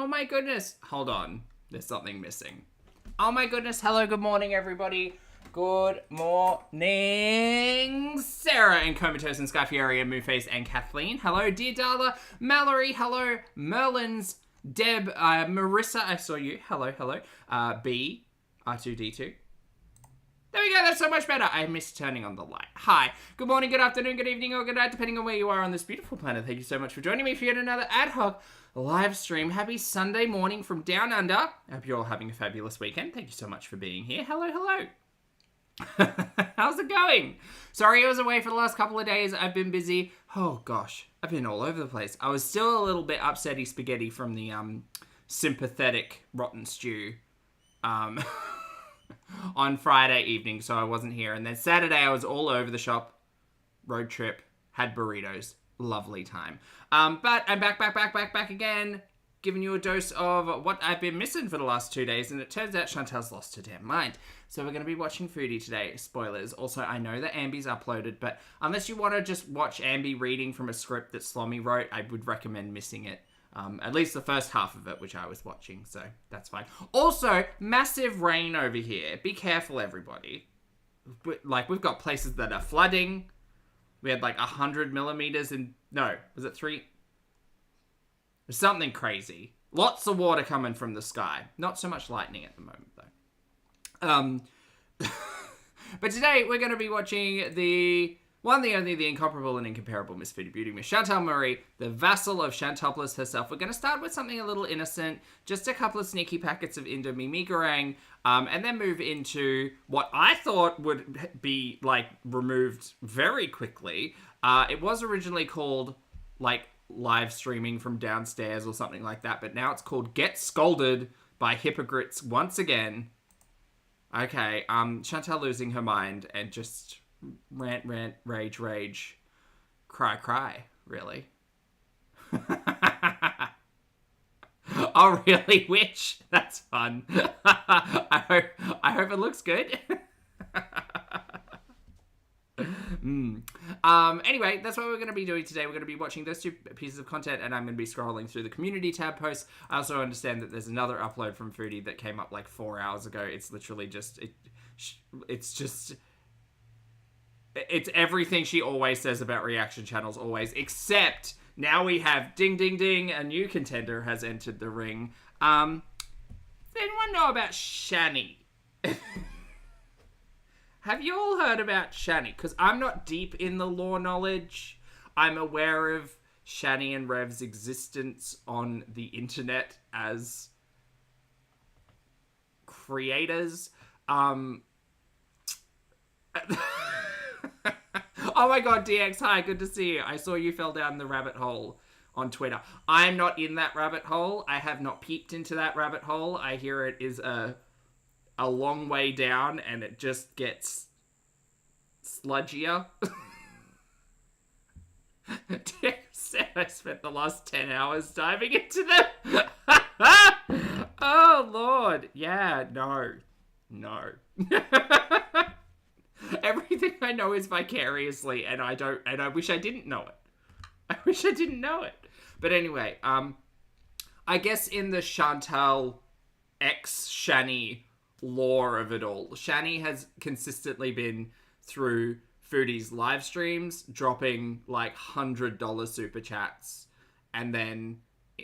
Oh my goodness. Hold on. There's something missing. Oh my goodness. Hello, good morning, everybody. Good morning, Sarah and Comatose and Sky Fieri and Moonface and Kathleen. Hello, Dear Darla, Mallory. Hello, Merlins, Deb, Marissa. I saw you. Hello, hello. B, R2D2. There we go, that's so much better. I missed turning on the light. Hi, good morning, good afternoon, good evening, or good night, depending on where you are on this beautiful planet. Thank you so much for joining me for yet another ad hoc live stream. Happy Sunday morning from down under. I hope you're all having a fabulous weekend. Thank you so much for being here. Hello, hello. How's it going? Sorry I was away for the last couple of days. I've been busy. Oh gosh, I've been all over the place. I was still a little bit upsetty spaghetti from the sympathetic rotten stew on Friday evening, so I wasn't here. And then Saturday I was all over the shop, road trip, had burritos, lovely time. But I'm back again, giving you a dose of what I've been missing for the last 2 days, and it turns out Chantel's lost her damn mind. So we're going to be watching Foodie today. Spoilers. Also, I know that Ambi's uploaded, but unless you want to just watch Ambi reading from a script that Slommy wrote, I would recommend missing it. At least the first half of it, which I was watching, so that's fine. Also, massive rain over here. Be careful, everybody. We've got places that are flooding. We had 100 millimeters in... No, was it 3? Something crazy. Lots of water coming from the sky. Not so much lightning at the moment, though. But today, we're going to be watching the... one, the only, the incomparable and incomparable Miss Foodie Beauty, Miss Chantal Murray, the vassal of Chantopolis herself. We're going to start with something a little innocent, just a couple of sneaky packets of INDOMIE meringue, and then move into what I thought would be, removed very quickly. It was originally called, live streaming from downstairs or something like that, but now it's called Get Scolded by Hypocrites once again. Okay, Chantal losing her mind and just... rant, rage, cry, really. Oh, really? Which? That's fun. I hope it looks good. Anyway, that's what we're going to be doing today. We're going to be watching those two pieces of content, and I'm going to be scrolling through the community tab posts. I also understand that there's another upload from Foodie that came up 4 hours ago. It's literally just... It's everything she always says about reaction channels, always, except now we have ding, ding, ding, a new contender has entered the ring. Does anyone know about Shani? Have you all heard about Shani? Because I'm not deep in the lore knowledge. I'm aware of Shani and Rev's existence on the internet as creators. Oh my god, DX, hi, good to see you. I saw you fell down the rabbit hole on Twitter. I'm not in that rabbit hole. I have not peeped into that rabbit hole. I hear it is a long way down and it just gets sludgier. DX said I spent the last 10 hours diving into them. Oh, Lord. Yeah, no. Everything I know is vicariously, and I wish I didn't know it. But anyway, I guess in the Chantal X Shani lore of it all, Shani has consistently been through Foodie's live streams, dropping $100 super chats, and then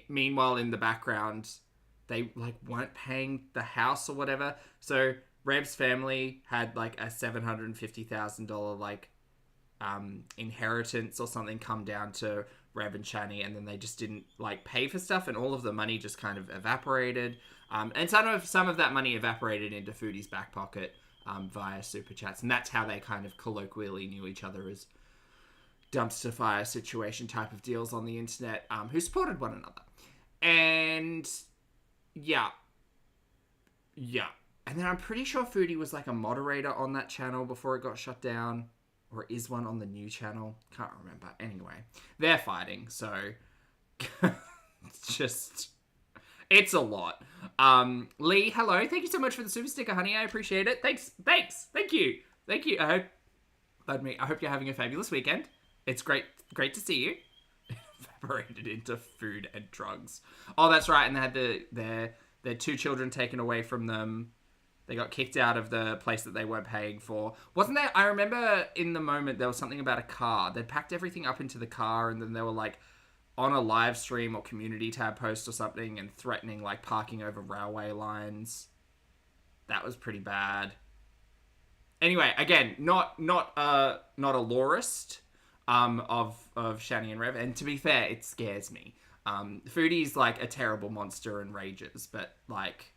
meanwhile in the background, they weren't paying the house or whatever, so Rev's family had a $750,000 inheritance or something come down to Rev and Shani, and then they just didn't pay for stuff, and all of the money just kind of evaporated. And some of that money evaporated into Foodie's back pocket via super chats, and that's how they kind of colloquially knew each other as dumpster fire situation type of deals on the internet, who supported one another. And yeah. And then I'm pretty sure Foodie was a moderator on that channel before it got shut down. Or is one on the new channel? Can't remember. Anyway, they're fighting, so... It's a lot. Lee, hello. Thank you so much for the super sticker, honey. I appreciate it. Thanks. Thank you. I hope you're having a fabulous weekend. It's great to see you. evaporated into food and drugs. Oh, that's right. And they had their 2 children taken away from them. They got kicked out of the place that they were paying for. Wasn't there? I remember in the moment there was something about a car. They'd packed everything up into the car, and then they were like on a live stream or community tab post or something and threatening like parking over railway lines. That was pretty bad. Anyway, again, not a lawist of Shani and Rev, and to be fair, it scares me. Foodie's like a terrible monster and rages, but like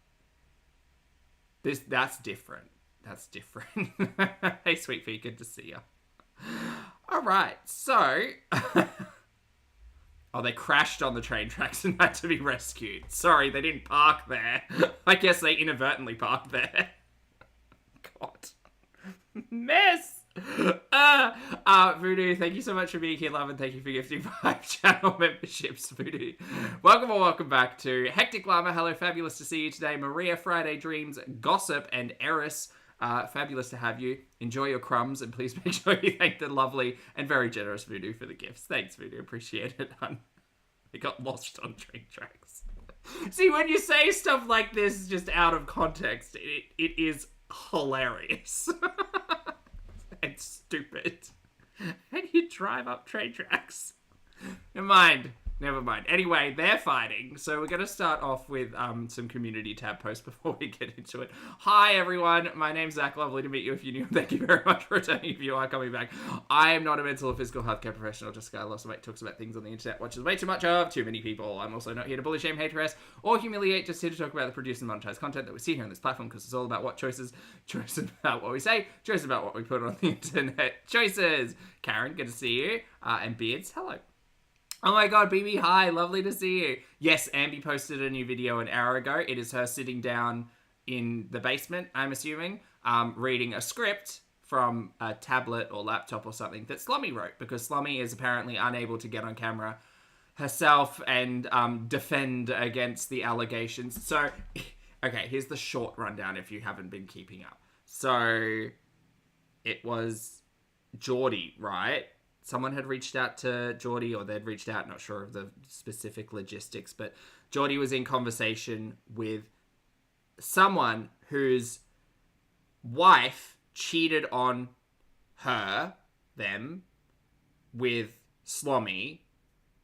that's different. That's different. Hey, Sweet Pea, good to see you. All right, so oh, they crashed on the train tracks and had to be rescued. Sorry, they didn't park there. I guess they inadvertently parked there. God. Mess! Voodoo, thank you so much for being here, love, and thank you for gifting 5 channel memberships, Voodoo. Welcome or welcome back to Hectic Llama. Hello, fabulous to see you today. Maria, Friday Dreams, Gossip, and Eris. Fabulous to have you. Enjoy your crumbs, and please make sure you thank the lovely and very generous Voodoo for the gifts. Thanks, Voodoo. Appreciate it, hon. They got lost on train tracks. See, when you say stuff like this just out of context, it is hilarious. And stupid. And you drive up train tracks. Never mind. Anyway, they're fighting. So we're going to start off with some community tab posts before we get into it. Hi, everyone. My name's Zach. Lovely to meet you if you're new. Thank you very much for returning if you are coming back. I am not a mental or physical healthcare professional. Just a guy who loves to make talks about things on the internet, watches way too much of too many people. I'm also not here to bully, shame, hate, harass, or humiliate. Just here to talk about the produced and monetized content that we see here on this platform, because it's all about what choices about what we say, choices about what we put on the internet. Choices. Karen, good to see you. And Beards, hello. Oh my god, BB, hi, lovely to see you. Yes, Ambi posted a new video an hour ago. It is her sitting down in the basement, I'm assuming, reading a script from a tablet or laptop or something that Slummy wrote, because Slummy is apparently unable to get on camera herself and defend against the allegations. So, okay, here's the short rundown if you haven't been keeping up. So, it was Geordie, right? Someone had reached out to Geordie, or they'd reached out, not sure of the specific logistics, but Geordie was in conversation with someone whose wife cheated on them, with Slommy.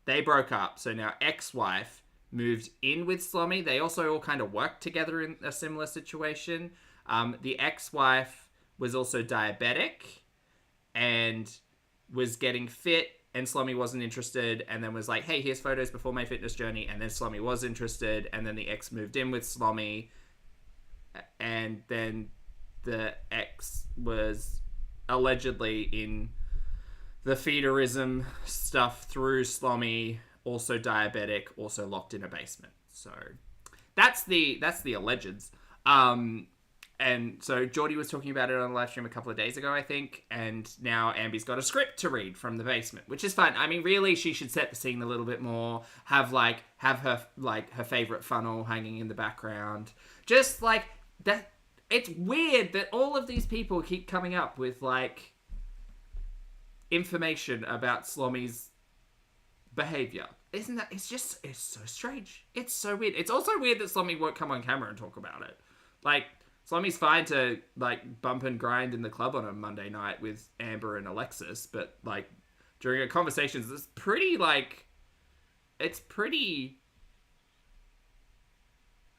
They broke up, so now ex-wife moved in with Slommy. They also all kind of worked together in a similar situation. The ex-wife was also diabetic and was getting fit, and Slummy wasn't interested, and then was like, hey, here's photos before my fitness journey, and then Slummy was interested, and then the ex moved in with Slummy, and then the ex was allegedly in the feederism stuff through Slummy, also diabetic, also locked in a basement. So that's the allegeds. And so Geordie was talking about it on the live stream a couple of days ago, I think, and now Ambi's got a script to read from the basement, which is fun. I mean, really, she should set the scene a little bit more, have her favorite funnel hanging in the background. Just like that. It's weird that all of these people keep coming up with like information about Slommy's behavior. Isn't that? It's so strange. It's so weird. It's also weird that Slommy won't come on camera and talk about it. Like, Slommy's fine to, like, bump and grind in the club on a Monday night with Amber and Alexis, but, like, during her conversations, it's pretty, I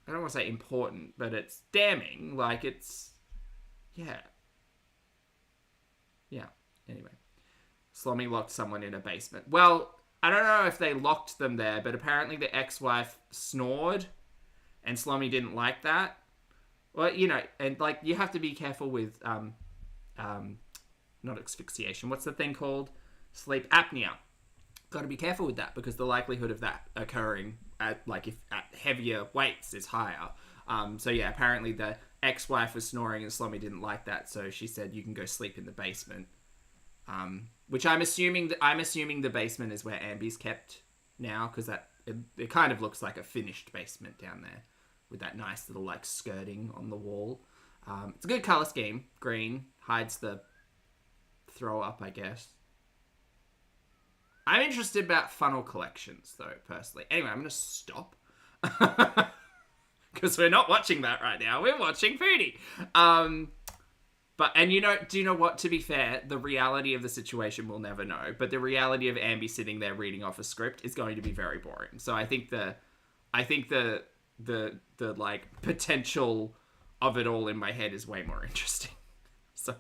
don't want to say important, but it's damning. Like, yeah. Anyway. Slommy locked someone in a basement. Well, I don't know if they locked them there, but apparently the ex-wife snored, and Slommy didn't like that. Well, you know, and like you have to be careful with not asphyxiation. What's the thing called? Sleep apnea. Got to be careful with that, because the likelihood of that occurring at heavier weights is higher. So yeah, apparently the ex-wife was snoring and Slommy didn't like that, so she said you can go sleep in the basement. Which I'm assuming the basement is where Ambi's kept now, because it kind of looks like a finished basement down there, with that nice little, like, skirting on the wall. It's a good colour scheme. Green hides the throw up, I guess. I'm interested about funnel collections, though, personally. Anyway, I'm going to stop. Because we're not watching that right now. We're watching Foodie. And do you know what? To be fair, the reality of the situation we'll never know. But the reality of Ambi sitting there reading off a script is going to be very boring. So I think the like potential of it all in my head is way more interesting. So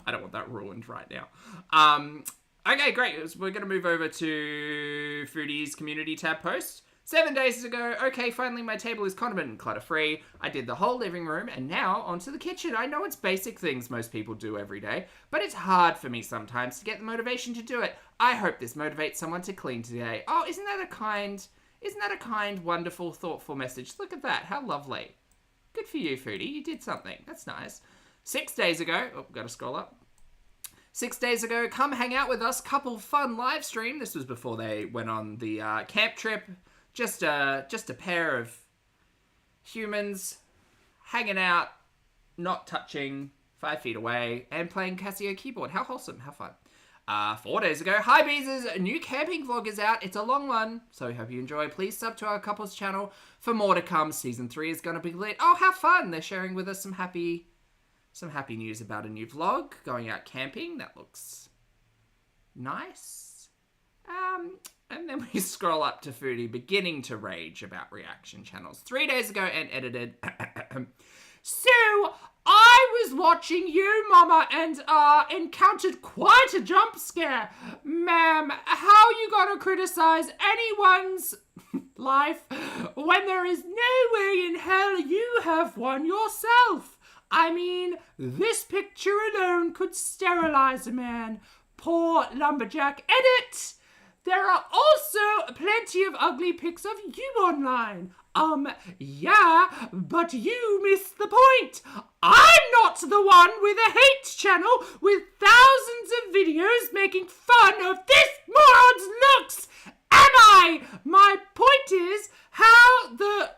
I don't want that ruined right now. Okay, great. We're going to move over to Foodie's community tab post. 7 days ago, okay, finally my table is condiment and clutter-free. I did the whole living room, and now onto the kitchen. I know it's basic things most people do every day, but it's hard for me sometimes to get the motivation to do it. I hope this motivates someone to clean today. Oh, isn't that a kind, wonderful, thoughtful message? Look at that. How lovely. Good for you, Foodie. You did something. That's nice. 6 days ago, gotta scroll up. 6 days ago, come hang out with us. Couple fun live stream. This was before they went on the camp trip. Just a pair of humans hanging out, not touching, 5 feet away, and playing Casio keyboard. How wholesome. How fun. 4 days ago, HYPOCRITES' new camping vlog is out. It's a long one, so I hope you enjoy. Please sub to our couples channel for more to come. Season 3 is going to be lit. Oh, how fun. They're sharing with us some happy news about a new vlog. Going out camping. That looks nice. And then we scroll up to Foodie beginning to rage about reaction channels. 3 days ago and edited. So, I was watching you, Mama, and encountered quite a jump scare. Ma'am, how you gonna criticize anyone's life when there is no way in hell you have one yourself? I mean, this picture alone could sterilize a man. Poor lumberjack. Edit! There are also plenty of ugly pics of you online. Yeah, but you missed the point. I'm not the one with a hate channel with thousands of videos making fun of this moron's looks. Am I? My point is, how the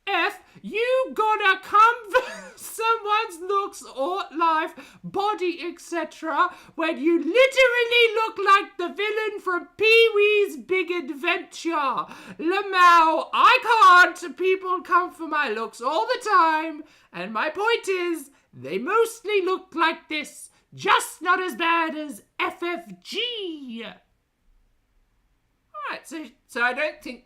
F you gonna come for someone's looks or life, body, etc. when you literally look like the villain from Pee-wee's Big Adventure? Lamau, I can't. People come for my looks all the time. And my point is, they mostly look like this. Just not as bad as FFG. Alright, so I don't think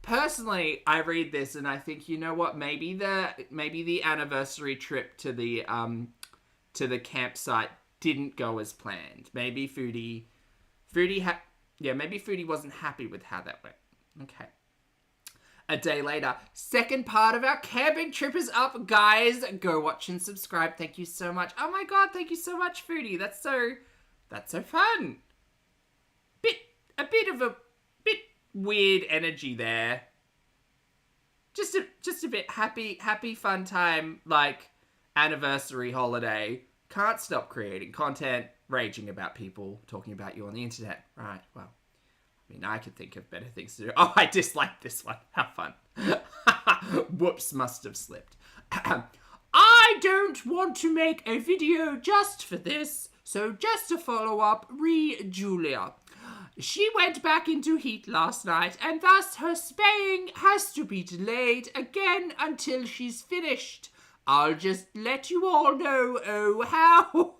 personally, I read this and I think, you know what? Maybe the anniversary trip to the campsite didn't go as planned. Maybe Foodie wasn't happy with how that went. Okay. A day later, second part of our camping trip is up, guys. Go watch and subscribe. Thank you so much. Oh my god, thank you so much, Foodie. That's so fun. A bit weird energy there. Just a bit happy fun time, like anniversary holiday. Can't stop creating content, raging about people talking about you on the internet. Right, well, I mean, I could think of better things to do. Oh, I dislike this one. How fun. Whoops, must have slipped. I don't want to make a video just for this, so just to follow up, Julia. She went back into heat last night, and thus her spaying has to be delayed again until she's finished. I'll just let you all know, how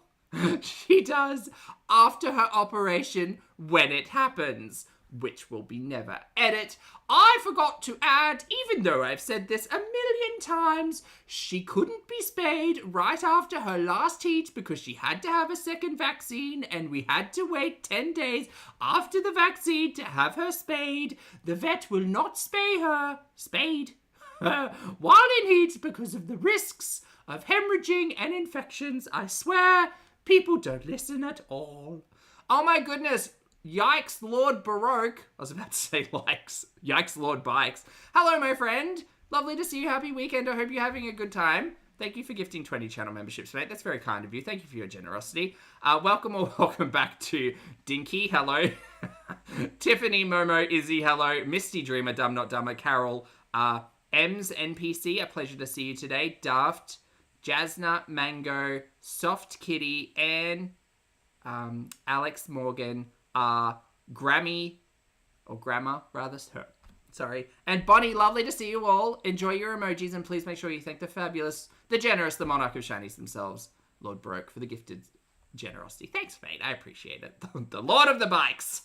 she does after her operation when it happens, which will be never. Edit. I forgot to add, even though I've said this a million times, she couldn't be spayed right after her last heat because she had to have a second vaccine and we had to wait 10 days after the vaccine to have her spayed. The vet will not spay her, while in heat because of the risks of hemorrhaging and infections. I swear, people don't listen at all. Oh my goodness. Yikes, Lord Baroque. I was about to say likes. Yikes, Lord Bikes. Hello, my friend. Lovely to see you. Happy weekend. I hope you're having a good time. Thank you for gifting 20 channel memberships, mate. That's very kind of you. Thank you for your generosity. Welcome back to Dinky. Hello. Tiffany, Momo, Izzy. Hello. Misty Dreamer, Dumb Not Dumber, Carol, Ems, NPC. A pleasure to see you today. Daft, Jasna, Mango, Soft Kitty, Anne, Alex Morgan, Grammy, Or grandma, rather. Her. Sorry. And Bonnie, lovely to see you all. Enjoy your emojis, and please make sure you thank the fabulous, the generous, the monarch of shinies themselves, Lord Broke, for the gifted generosity. Thanks, mate. I appreciate it. The Lord of the Bikes.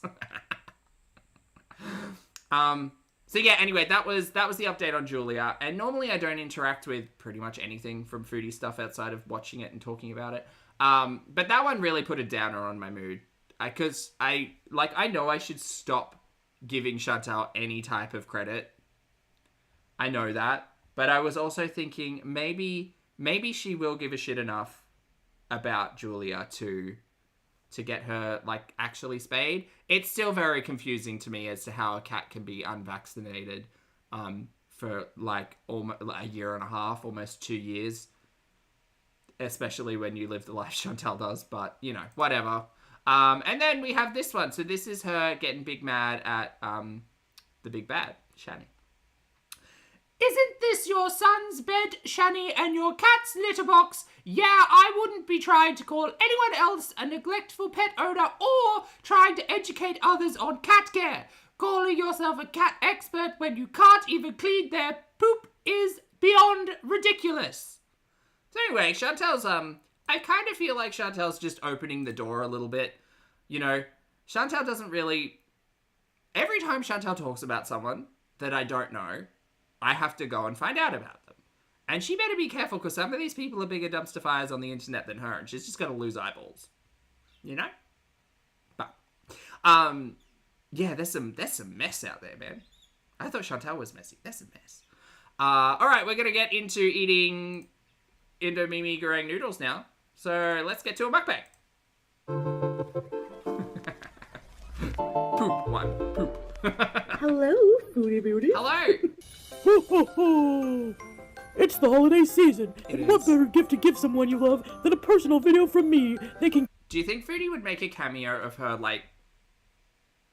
So yeah, anyway, that was the update on Julia. And normally I don't interact with pretty much anything from foodie stuff outside of watching it and talking about it. But that one really put a downer on my mood. Because I know I should stop giving Chantal any type of credit. I know that. But I was also thinking maybe she will give a shit enough about Julia to get her, like, actually spayed. It's still very confusing to me as to how a cat can be unvaccinated for, like, almost a year and a half, almost 2 years. Especially when you live the life Chantal does, but, you know, whatever. And then we have this one. So this is her getting big mad at the big bad, Shani. Isn't this your son's bed, Shani, and your cat's litter box? Yeah, I wouldn't be trying to call anyone else a neglectful pet owner or trying to educate others on cat care. Calling yourself a cat expert when you can't even clean their poop is beyond ridiculous. So anyway, Chantal's, I kind of feel like Chantal's just opening the door a little bit. You know, Chantal doesn't really... Every time Chantal talks about someone that I don't know, I have to go and find out about them. And she better be careful, because some of these people are bigger dumpster fires on the internet than her, and she's just going to lose eyeballs. You know? But, yeah, there's some mess out there, man. I thought Chantal was messy. There's a mess. Alright, we're going to get into eating INDOMIE goreng noodles now. So, let's get to a mukbang. Poop one. Poop. Hello, Foodie Beauty. Hello. Ho, ho, ho. It's the holiday season, and what better gift to give someone you love than a personal video from me that can... Do you think Foodie would make a cameo of her, like,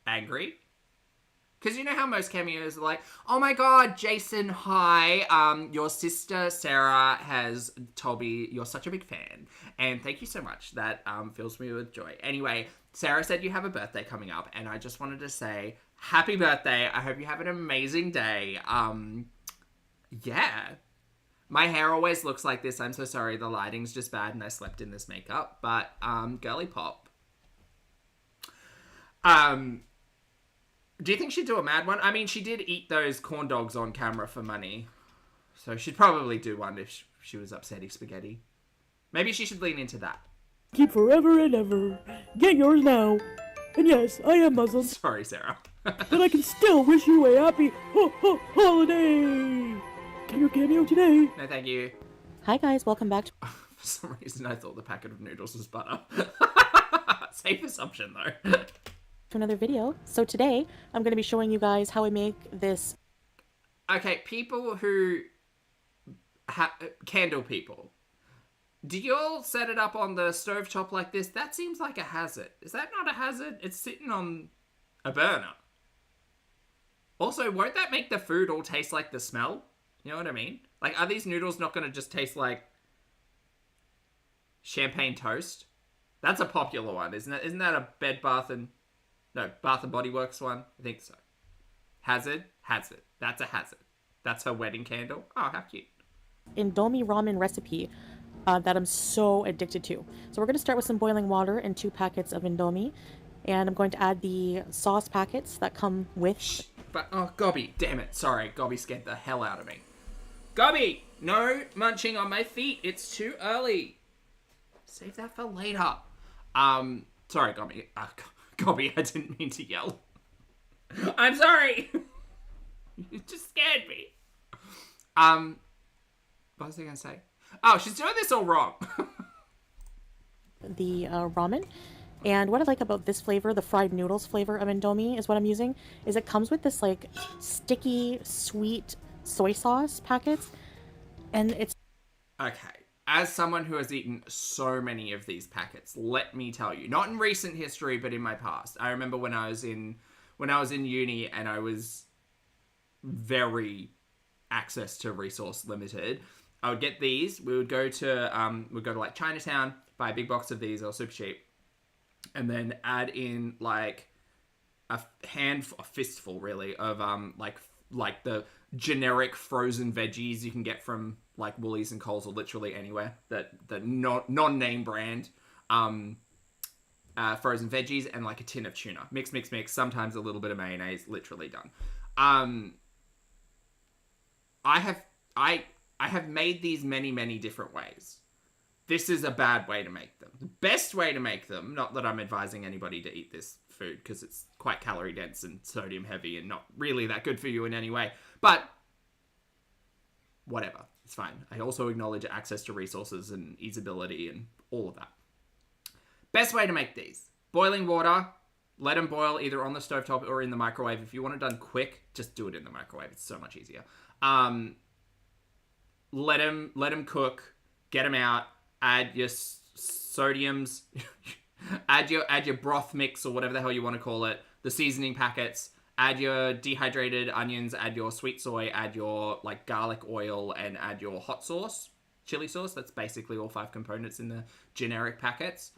angry? Because you know how most cameos are like, oh my god, Jason, hi, your sister Sarah has told me you're such a big fan, and thank you so much. That fills me with joy. Anyway, Sarah said you have a birthday coming up, and I just wanted to say, happy birthday. I hope you have an amazing day. Yeah. My hair always looks like this. I'm so sorry. The lighting's just bad, and I slept in this makeup. But, girly pop. Do you think she'd do a mad one? I mean, she did eat those corn dogs on camera for money. So she'd probably do one if she was upsetty spaghetti. Maybe she should lean into that. Keep forever and ever. Get yours now. And yes, I am Muslim. Sorry, Sarah. But I can still wish you a happy holiday. Get your cameo today. No, thank you. Hi guys, welcome back to... For some reason, I thought the packet of noodles was butter. Safe assumption, though. to another video. So today, I'm going to be showing you guys how I make this... Okay, people who... candle people. Do you all set it up on the stovetop like this? That seems like a hazard. Is that not a hazard? It's sitting on a burner. Also, won't that make the food all taste like the smell? You know what I mean? Like, are these noodles not going to just taste like champagne toast? That's a popular one, isn't it? Isn't that a Bed Bath and... No, Bath and Body Works one? I think so. Hazard? Hazard. That's a hazard. That's her wedding candle. Oh, how cute. Indomie ramen recipe that I'm so addicted to. So we're going to start with some boiling water and 2 packets of Indomie. And I'm going to add the sauce packets that come with... Shh, but, oh, Gobby, damn it. Sorry, Gobby scared the hell out of me. Gobby, no munching on my feet. It's too early. Save that for later. Sorry, Gobby. Gobby, I didn't mean to yell. I'm sorry. You just scared me. What was I going to say? Oh, she's doing this all wrong. The ramen. And what I like about this flavor, the fried noodles flavor of Indomie is what I'm using, is it comes with this like sticky, sweet soy sauce packets. And it's... Okay. As someone who has eaten so many of these packets, let me tell you, not in recent history, but in my past. I remember when I was in uni and I was very access to resource limited. I would get these. We would go to like Chinatown, buy a big box of these. They were super cheap. And then add in like a fistful really of like the generic frozen veggies you can get from like Woolies and Coles or literally anywhere that the non-name brand frozen veggies, and like a tin of tuna. Mix, sometimes a little bit of mayonnaise, literally done. I have made these many different ways. This is a bad way to make them. The best way to make them, not that I'm advising anybody to eat this food because it's quite calorie dense and sodium heavy and not really that good for you in any way, but whatever, it's fine. I also acknowledge access to resources and easeability and all of that. Best way to make these: boiling water, let them boil either on the stovetop or in the microwave. If you want it done quick, just do it in the microwave. It's so much easier. Let them cook, get them out, add your sodiums, add your broth mix or whatever the hell you want to call it, the seasoning packets, add your dehydrated onions, add your sweet soy, add your like garlic oil, and add your hot sauce, chili sauce. That's basically all 5 components in the generic packets.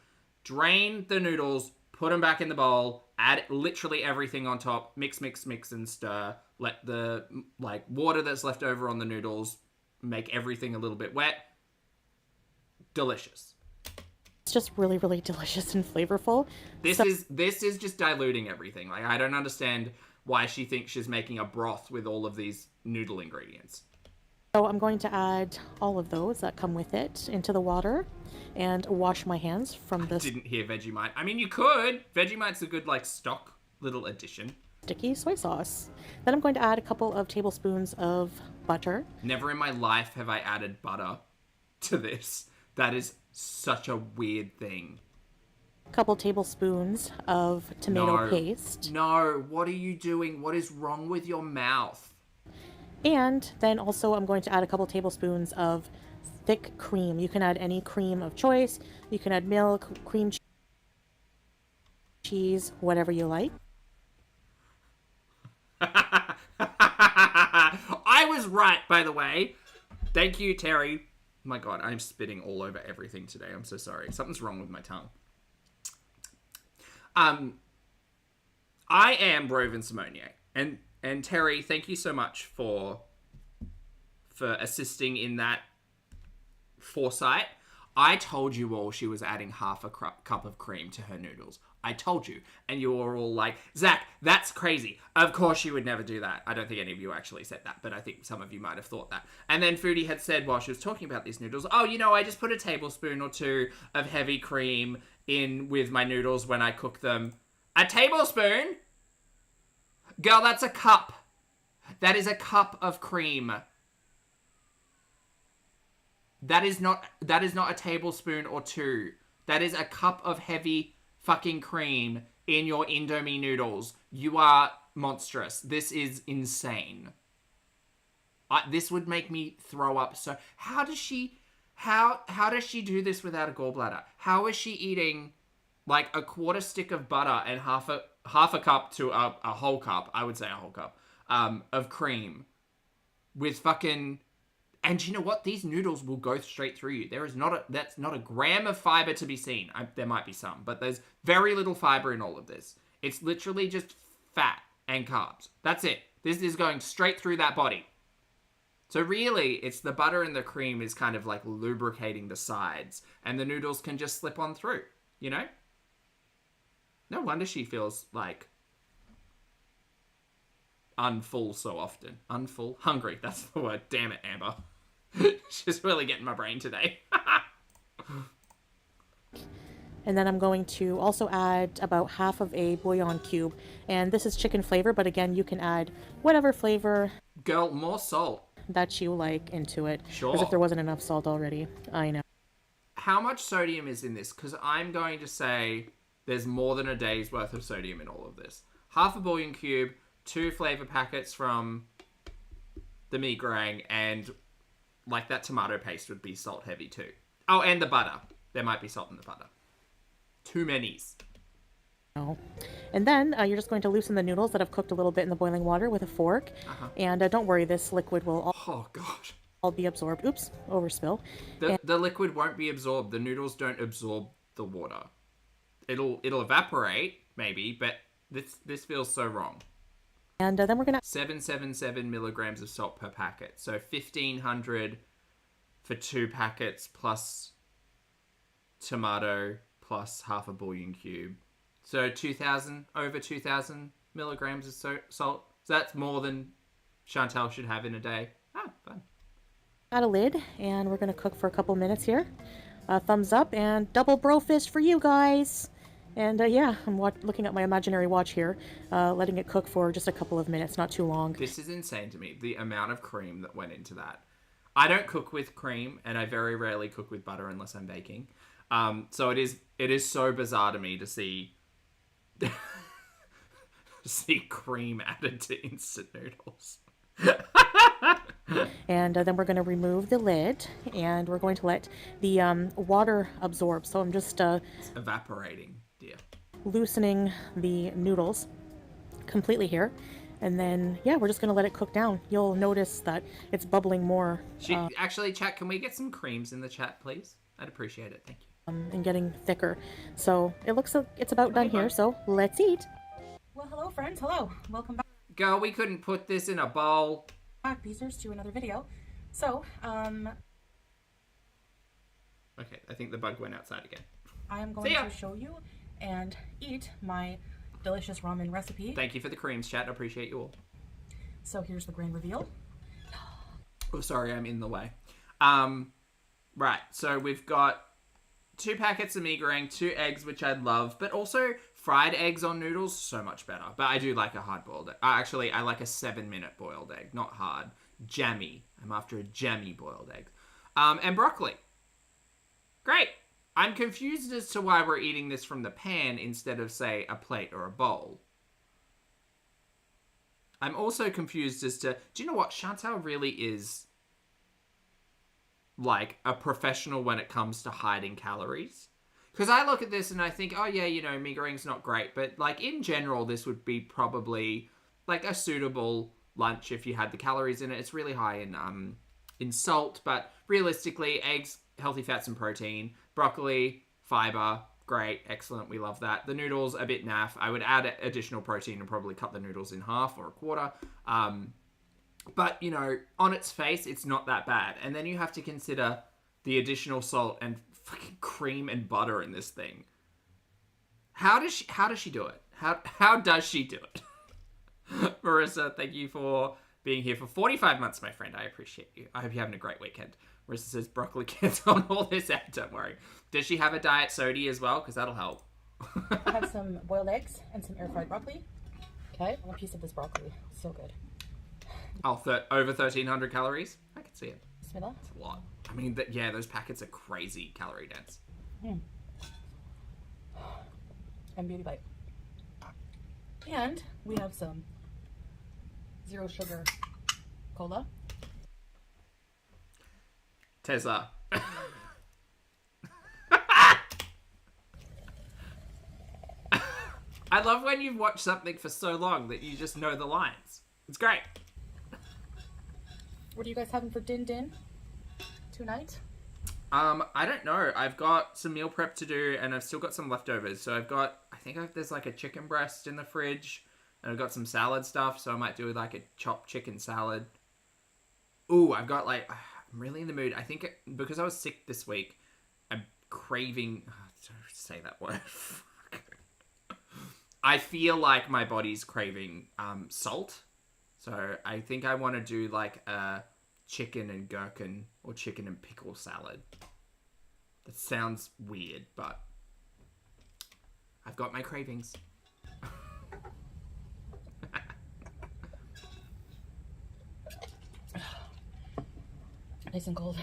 Drain the noodles, put them back in the bowl, add literally everything on top, mix and stir. Let the like water that's left over on the noodles make everything a little bit wet. Delicious. It's just really delicious and flavorful. This is just diluting everything. Like, I don't understand why she thinks she's making a broth with all of these noodle ingredients. So I'm going to add all of those that come with it into the water and wash my hands from this. I didn't hear Vegemite. I mean, you could. Vegemite's a good like stock little addition. Sticky soy sauce. Then I'm going to add a couple of tablespoons of butter. Never in my life have I added butter to this. That is such a weird thing. A couple tablespoons of tomato paste. No, what are you doing? What is wrong with your mouth? And then also I'm going to add a couple tablespoons of thick cream. You can add any cream of choice. You can add milk, cream cheese, whatever you like. I was right, by the way. Thank you, Terry. My God, I'm spitting all over everything today. I'm so sorry. Something's wrong with my tongue. I am Broven Simonier. And Terry, thank you so much for assisting in that foresight. I told you all she was adding half a cup of cream to her noodles. I told you. And you were all like, Zach, that's crazy. Of course you would never do that. I don't think any of you actually said that, but I think some of you might have thought that. And then Foodie had said while she was talking about these noodles, oh, I just put a tablespoon or 2 of heavy cream in with my noodles when I cook them. A tablespoon? Girl, that's a cup. That is a cup of cream. That is not a tablespoon or 2. That is a cup of heavy fucking cream in your Indomie noodles. You are monstrous. This is insane. This would make me throw up. So how does she do this without a gallbladder? How is she eating like a quarter stick of butter and half a cup to a whole cup? I would say a whole cup of cream with fucking. And you know what? These noodles will go straight through you. That's not a gram of fiber to be seen. There might be some, but there's very little fiber in all of this. It's literally just fat and carbs. That's it. This is going straight through that body. So really, it's the butter and the cream is kind of like lubricating the sides, and the noodles can just slip on through, No wonder she feels like unfull so often. Unfull? Hungry. That's the word. Damn it, Amber. She's really getting my brain today. And then I'm going to also add about half of a bouillon cube. And this is chicken flavor, but again, you can add whatever flavor. Girl, more salt. That you like into it. Sure. As if there wasn't enough salt already. I know. How much sodium is in this? Because I'm going to say there's more than a day's worth of sodium in all of this. Half a bouillon cube, 2 flavor packets from the meat meringue, and like that tomato paste would be salt heavy too. Oh, and the butter. There might be salt in the butter. Too many's. Oh. And then you're just going to loosen the noodles that have cooked a little bit in the boiling water with a fork. And don't worry, this liquid will all be absorbed. Oops, overspill. The liquid won't be absorbed. The noodles don't absorb the water. It'll evaporate maybe, but This feels so wrong. And then we're gonna 777 milligrams of salt per packet. So 1,500 for 2 packets plus tomato plus half a bouillon cube. So 2,000, over 2,000 milligrams of salt. So that's more than Chantal should have in a day. Ah, fun. add a lid, and we're gonna cook for a couple minutes here. Thumbs up and double bro fist for you guys. And yeah, I'm looking at my imaginary watch here, letting it cook for just a couple of minutes, not too long. This is insane to me, the amount of cream that went into that. I don't cook with cream, and I very rarely cook with butter unless I'm baking. So it is so bizarre to me to see cream added to instant noodles. And then we're going to remove the lid, and we're going to let the water absorb. So I'm just It's evaporating, dear. loosening the noodles completely here. And then, yeah, we're just going to let it cook down. You'll notice that it's bubbling more. Actually, chat, can we get some creams in the chat, please? I'd appreciate it. Thank you. And getting thicker. So it looks like it's about done here. So let's eat. Well, hello, friends. Hello. Welcome back. Girl, we couldn't put this in a bowl. Beezers, to another video. So, Okay, I think the bug went outside again. I am going to show you and eat my delicious ramen recipe. Thank you for the creams, chat. I appreciate you all. So here's the grand reveal. Oh, sorry, I'm in the way. Right, so we've got 2 packets of mee goreng, 2 eggs, which I love, but also fried eggs on noodles, so much better. But I do like a hard-boiled egg. Actually, I like a 7-minute boiled egg, not hard. Jammy. I'm after a jammy boiled egg. And broccoli. Great. I'm confused as to why we're eating this from the pan instead of, say, a plate or a bowl. I'm also confused as to... Do you know what? Chantal really is like a professional when it comes to hiding calories. Because I look at this and I think, oh yeah, you know, mee goreng's not great, but like in general, this would be probably like a suitable lunch if you had the calories in it. It's really high in salt, but realistically, eggs, healthy fats and protein, broccoli, fiber, great, excellent, we love that. The noodles, a bit naff. I would add additional protein and probably cut the noodles in half or a quarter. But, you know, on its face, it's not that bad. And then you have to consider the additional salt and fucking cream and butter in this thing. How does she do it? How does she do it? Marissa, thank you for being here for 45 months, my friend. I appreciate you. I hope you're having a great weekend. Marissa says broccoli gets on all this out. Don't worry. Does she have a diet soda as well? Because that'll help. I have some boiled eggs and some air-fried broccoli. Okay, one piece of this broccoli. So good. Oh, over 1,300 calories? I can see it. Bismillah. That's a lot. I mean, yeah, those packets are crazy calorie dense. And beauty bite. And we have some zero sugar cola. Tesla. I love when you've watched something for so long that you just know the lines. It's great. What are you guys having for din tonight? I don't know. I've got some meal prep to do, and I've still got some leftovers. So there's like a chicken breast in the fridge, and I've got some salad stuff. So I might do like a chopped chicken salad. Ooh, I'm really in the mood. I think because I was sick this week, I'm craving. Don't say that word. I feel like my body's craving salt. So I think I want to do like a chicken and gherkin or chicken and pickle salad. That sounds weird, but I've got my cravings. Nice and cold.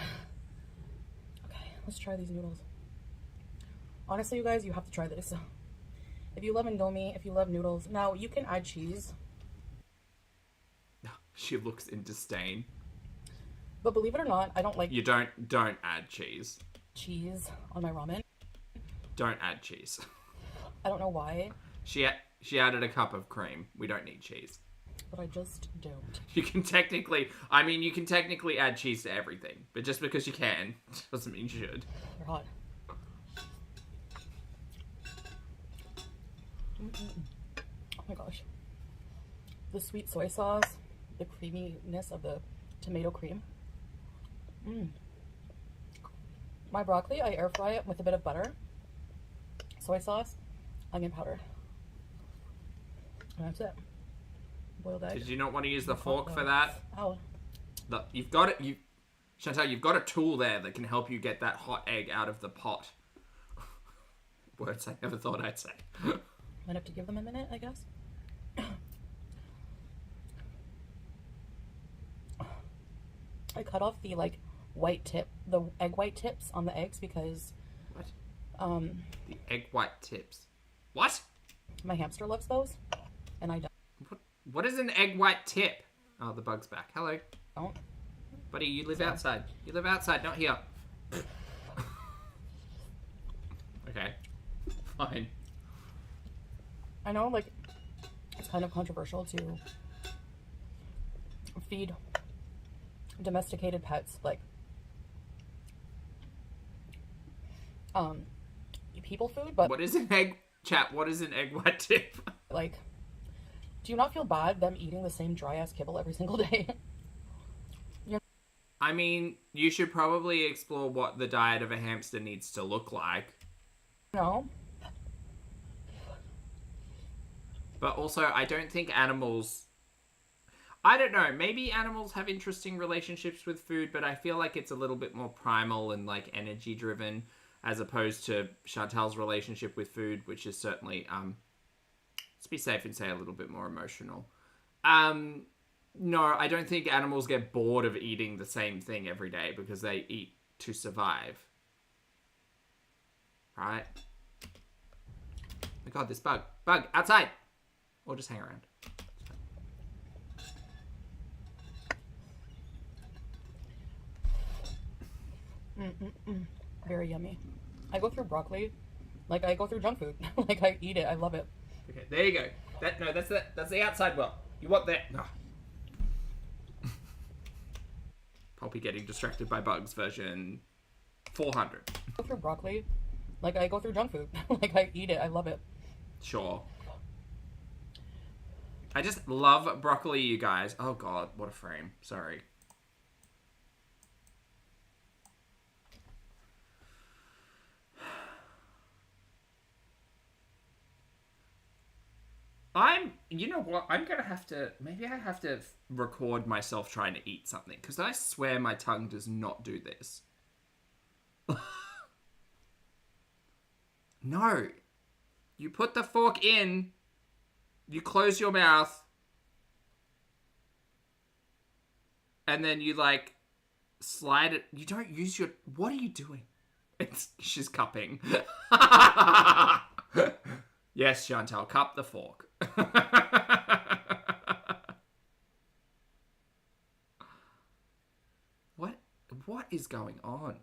Okay, let's try these noodles. Honestly, you guys, you have to try this. If you love Indomie, if you love noodles, now you can add cheese. She looks in disdain. But believe it or not, I don't like You don't add cheese. cheese on my ramen. Don't add cheese. I don't know why, She added a cup of cream. We don't need cheese. but I just don't. You can technically add cheese to everything, but just because you can doesn't mean you should. They're hot. my gosh. The sweet soy sauce, the creaminess of the tomato cream. My broccoli, I air fry it with a bit of butter, soy sauce, onion powder. And that's it. Boiled egg. Did you not want to use the fork for that? Ow. You've got it. Chantal, you've got a tool there that can help you get that hot egg out of the pot. Words I never thought I'd say. Might have to give them a minute, I guess. I cut off the like white tip, the egg white tips on the eggs because What? The egg white tips. What? my hamster loves those, and I What is an egg white tip? Oh, the bug's back. Hello. don't. Buddy, you live outside. You live outside, not here. Okay. Fine. I know, like, it's kind of controversial to feed domesticated pets, like, people food, but, What is an egg... Chat, what is an egg white tip? like, do you not feel bad them eating the same dry-ass kibble every single day? I mean, you should probably explore what the diet of a hamster needs to look like. No? But also, I don't think animals... I don't know, maybe animals have interesting relationships with food, but I feel like it's a little bit more primal and, like, energy-driven, as opposed to Chantal's relationship with food, which is certainly, let's be safe and say a little bit more emotional. No, I don't think animals get bored of eating the same thing every day because they eat to survive. Right? Oh my god, this bug. Bug, outside! Or just hang around. Very yummy. I go through broccoli like I go through junk food. Like, I eat it. I love it. Okay, there you go. That's the outside well. You want that? No. Poppy getting distracted by bugs version 400. I go through broccoli like I go through junk food. Like, I eat it. I love it. Sure. I just love broccoli, you guys. Oh god, what a frame. Sorry. You know what? I'm gonna have to, maybe I have to record myself trying to eat something, because I swear my tongue does not do this. No. You put the fork in, you close your mouth, and then you, like, slide it. You don't use your... What are you doing? She's cupping. Yes, Chantal, cup the fork. What is going on?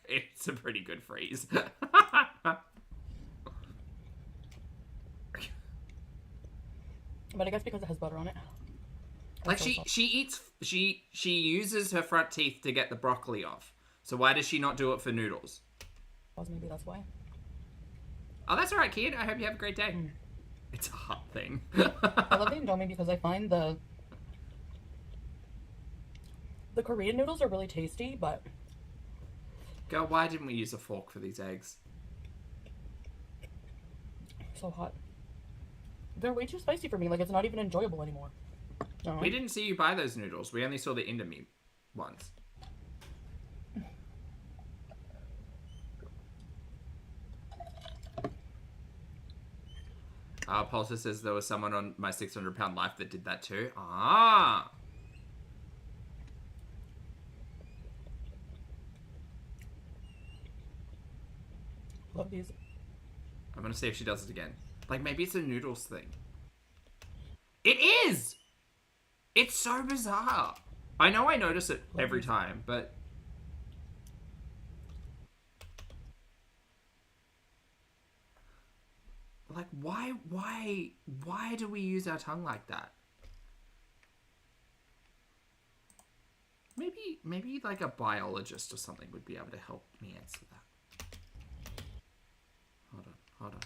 It's a pretty good freeze. But I guess because it has butter on it. Like, she uses her front teeth to get the broccoli off. So why does she not do it for noodles? Maybe that's why. Oh, that's alright, kid. I hope you have a great day. It's a hot thing. I love the Indomie because I find the Korean noodles are really tasty, but... Girl, why didn't we use a fork for these eggs? So hot. They're way too spicy for me. Like, it's not even enjoyable anymore. No. We didn't see you buy those noodles. We only saw the Indomie ones. Pulsar says there was someone on my 600-pound life that did that too. Ah! Love these. I'm gonna see if she does it again. Like, maybe it's a noodles thing. It is! It's so bizarre. I know I notice it every time, but... Like, why do we use our tongue like that? Maybe like a biologist or something would be able to help me answer that. Hold on.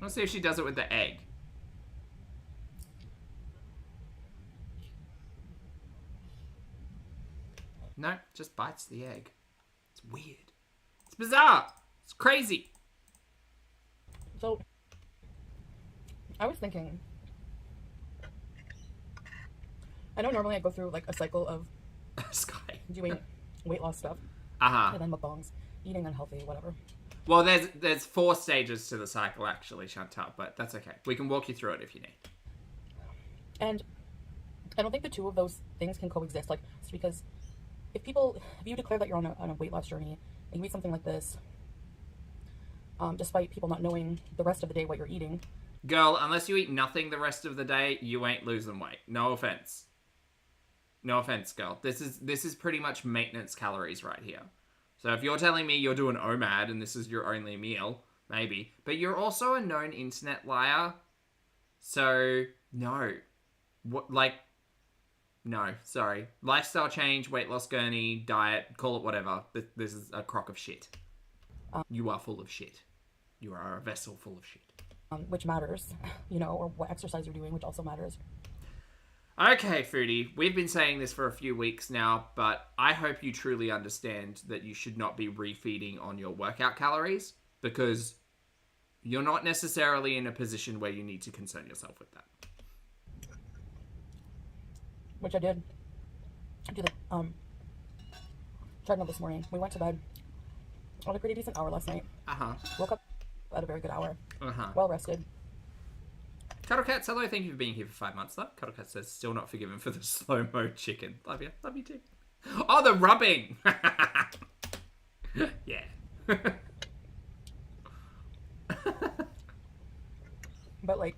Let's see if she does it with the egg. No, just bites the egg. It's weird. It's bizarre. It's crazy. So, I was thinking, I know normally I go through like a cycle of Sky. doing weight loss stuff, Uh-huh. and then mukbangs, eating unhealthy, whatever. Well, there's 4 stages to the cycle, actually, Chantal, but that's okay. We can walk you through it if you need. And I don't think the two of those things can coexist. Like, it's because if you declare that you're on a weight loss journey, and you eat something like this, despite people not knowing the rest of the day what you're eating. Girl, unless you eat nothing the rest of the day, you ain't losing weight. No offense. No offense, girl. This is pretty much maintenance calories right here. So if you're telling me you're doing OMAD and this is your only meal, maybe. But you're also a known internet liar. So, no. No, sorry. Lifestyle change, weight loss gurney, diet, call it whatever. This is a crock of shit. You are full of shit. You are a vessel full of shit. Which matters, you know, or what exercise you're doing, which also matters. Okay, Foodie, we've been saying this for a few weeks now, but I hope you truly understand that you should not be refeeding on your workout calories, because you're not necessarily in a position where you need to concern yourself with that. Which I did. I did the treadmill this morning. We went to bed on a pretty decent hour last night. Uh-huh. Woke up at a very good hour. Uh-huh. Well rested. Cuddle Cats, hello, thank you for being here for 5 months, though. Cuddle Cat says, still not forgiven for the slow-mo chicken. Love you. Love you, too. Oh, the rubbing! Yeah. But, like,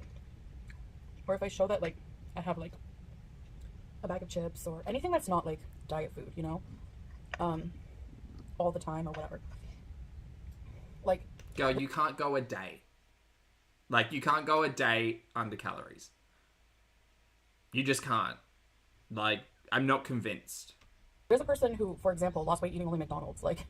or if I show that, like, I have, like, a bag of chips or anything that's not, like, diet food, you know? All the time or whatever. Like... Girl, you can't go a day. Like, you can't go a day under calories. You just can't. Like, I'm not convinced. There's a person who, for example, lost weight eating only McDonald's. Like,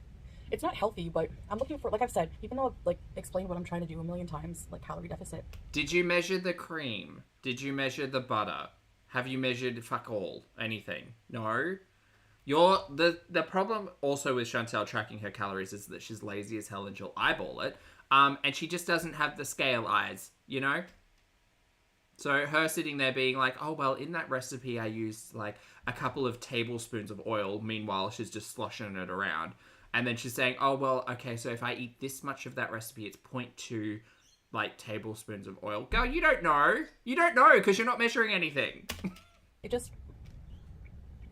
it's not healthy, but I'm looking for, like I've said, even though I've, like, explained what I'm trying to do a million times, like, calorie deficit. Did you measure the cream? Did you measure the butter? Have you measured fuck all? Anything? No? The problem also with Chantal tracking her calories is that she's lazy as hell and she'll eyeball it. And she just doesn't have the scale eyes, you know? So her sitting there being like, oh, well, in that recipe I used, like, a couple of tablespoons of oil. Meanwhile, she's just sloshing it around. And then she's saying, oh, well, okay, so if I eat this much of that recipe, it's 0.2, like, tablespoons of oil. Girl, you don't know. You don't know because you're not measuring anything. It just...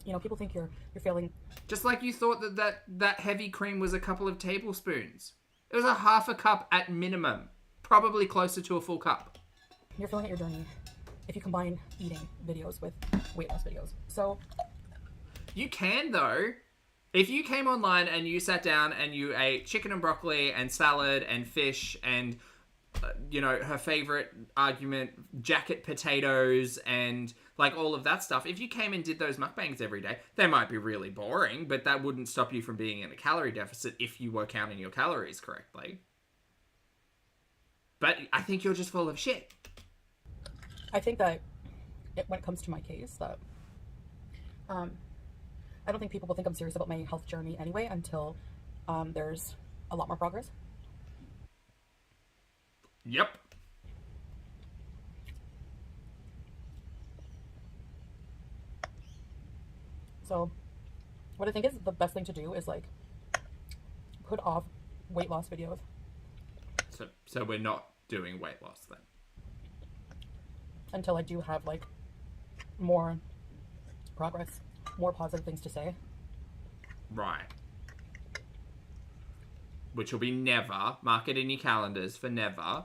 You know, people think you're failing. Just like you thought that heavy cream was a couple of tablespoons. It was a half a cup at minimum. Probably closer to a full cup. You're failing at your journey if you combine eating videos with weight loss videos. So... You can, though. If you came online and you sat down and you ate chicken and broccoli and salad and fish and, you know, her favorite argument, jacket potatoes and, like, all of that stuff. If you came and did those mukbangs every day, they might be really boring, but that wouldn't stop you from being in a calorie deficit if you were counting your calories correctly. But I think you're just full of shit. I think that when it comes to my case, that I don't think people will think I'm serious about my health journey anyway until there's a lot more progress. Yep. So what I think is the best thing to do is, like, put off weight loss videos. So we're not doing weight loss then? Until I do have, like, more progress, more positive things to say. Right. Which will be never. Mark it in your calendars for never.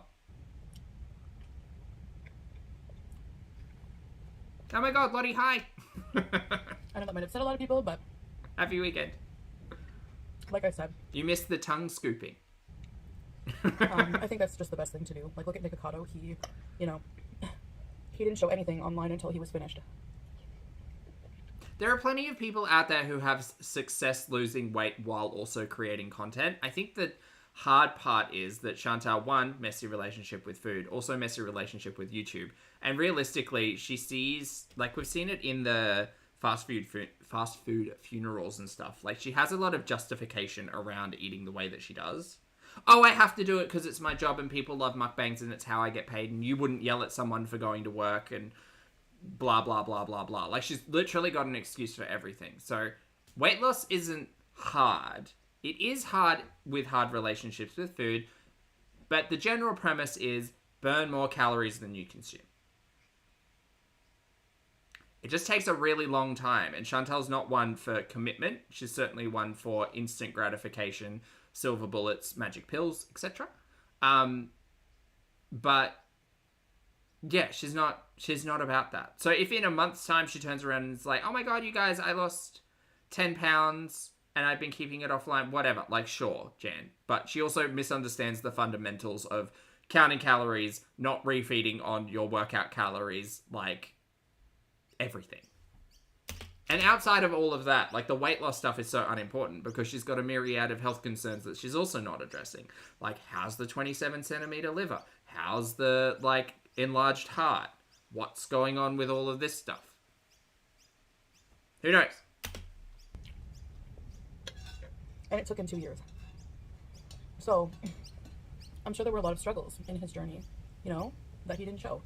Oh my god, Lottie, hi! I know that might upset a lot of people, but... Happy weekend. Like I said... You missed the tongue scooping. I think that's just the best thing to do. Like, look at Nikocado. He, you know... He didn't show anything online until he was finished. There are plenty of people out there who have success losing weight while also creating content. I think that Hard part is that Chantal, one, messy relationship with food, also messy relationship with YouTube. And realistically, she sees, like we've seen it in the fast food funerals and stuff. Like, she has a lot of justification around eating the way that she does. Oh, I have to do it because it's my job and people love mukbangs and it's how I get paid, and you wouldn't yell at someone for going to work and blah, blah, blah, blah, blah. Like, she's literally got an excuse for everything. So weight loss isn't hard. It is hard with hard relationships with food, but the general premise is burn more calories than you consume. It just takes a really long time, and Chantal's not one for commitment. She's certainly one for instant gratification, silver bullets, magic pills, etc. But yeah, she's not about that. So if in a month's time she turns around and is like, oh my god, you guys, I lost 10 pounds and I've been keeping it offline, whatever, like, sure, Jan. But she also misunderstands the fundamentals of counting calories, not refeeding on your workout calories, like, everything. And outside of all of that, like, the weight loss stuff is so unimportant because she's got a myriad of health concerns that she's also not addressing. Like, how's the 27 centimeter liver? How's the, like, enlarged heart? What's going on with all of this stuff? Who knows? And it took him 2 years. So, I'm sure there were a lot of struggles in his journey, you know, that he didn't show.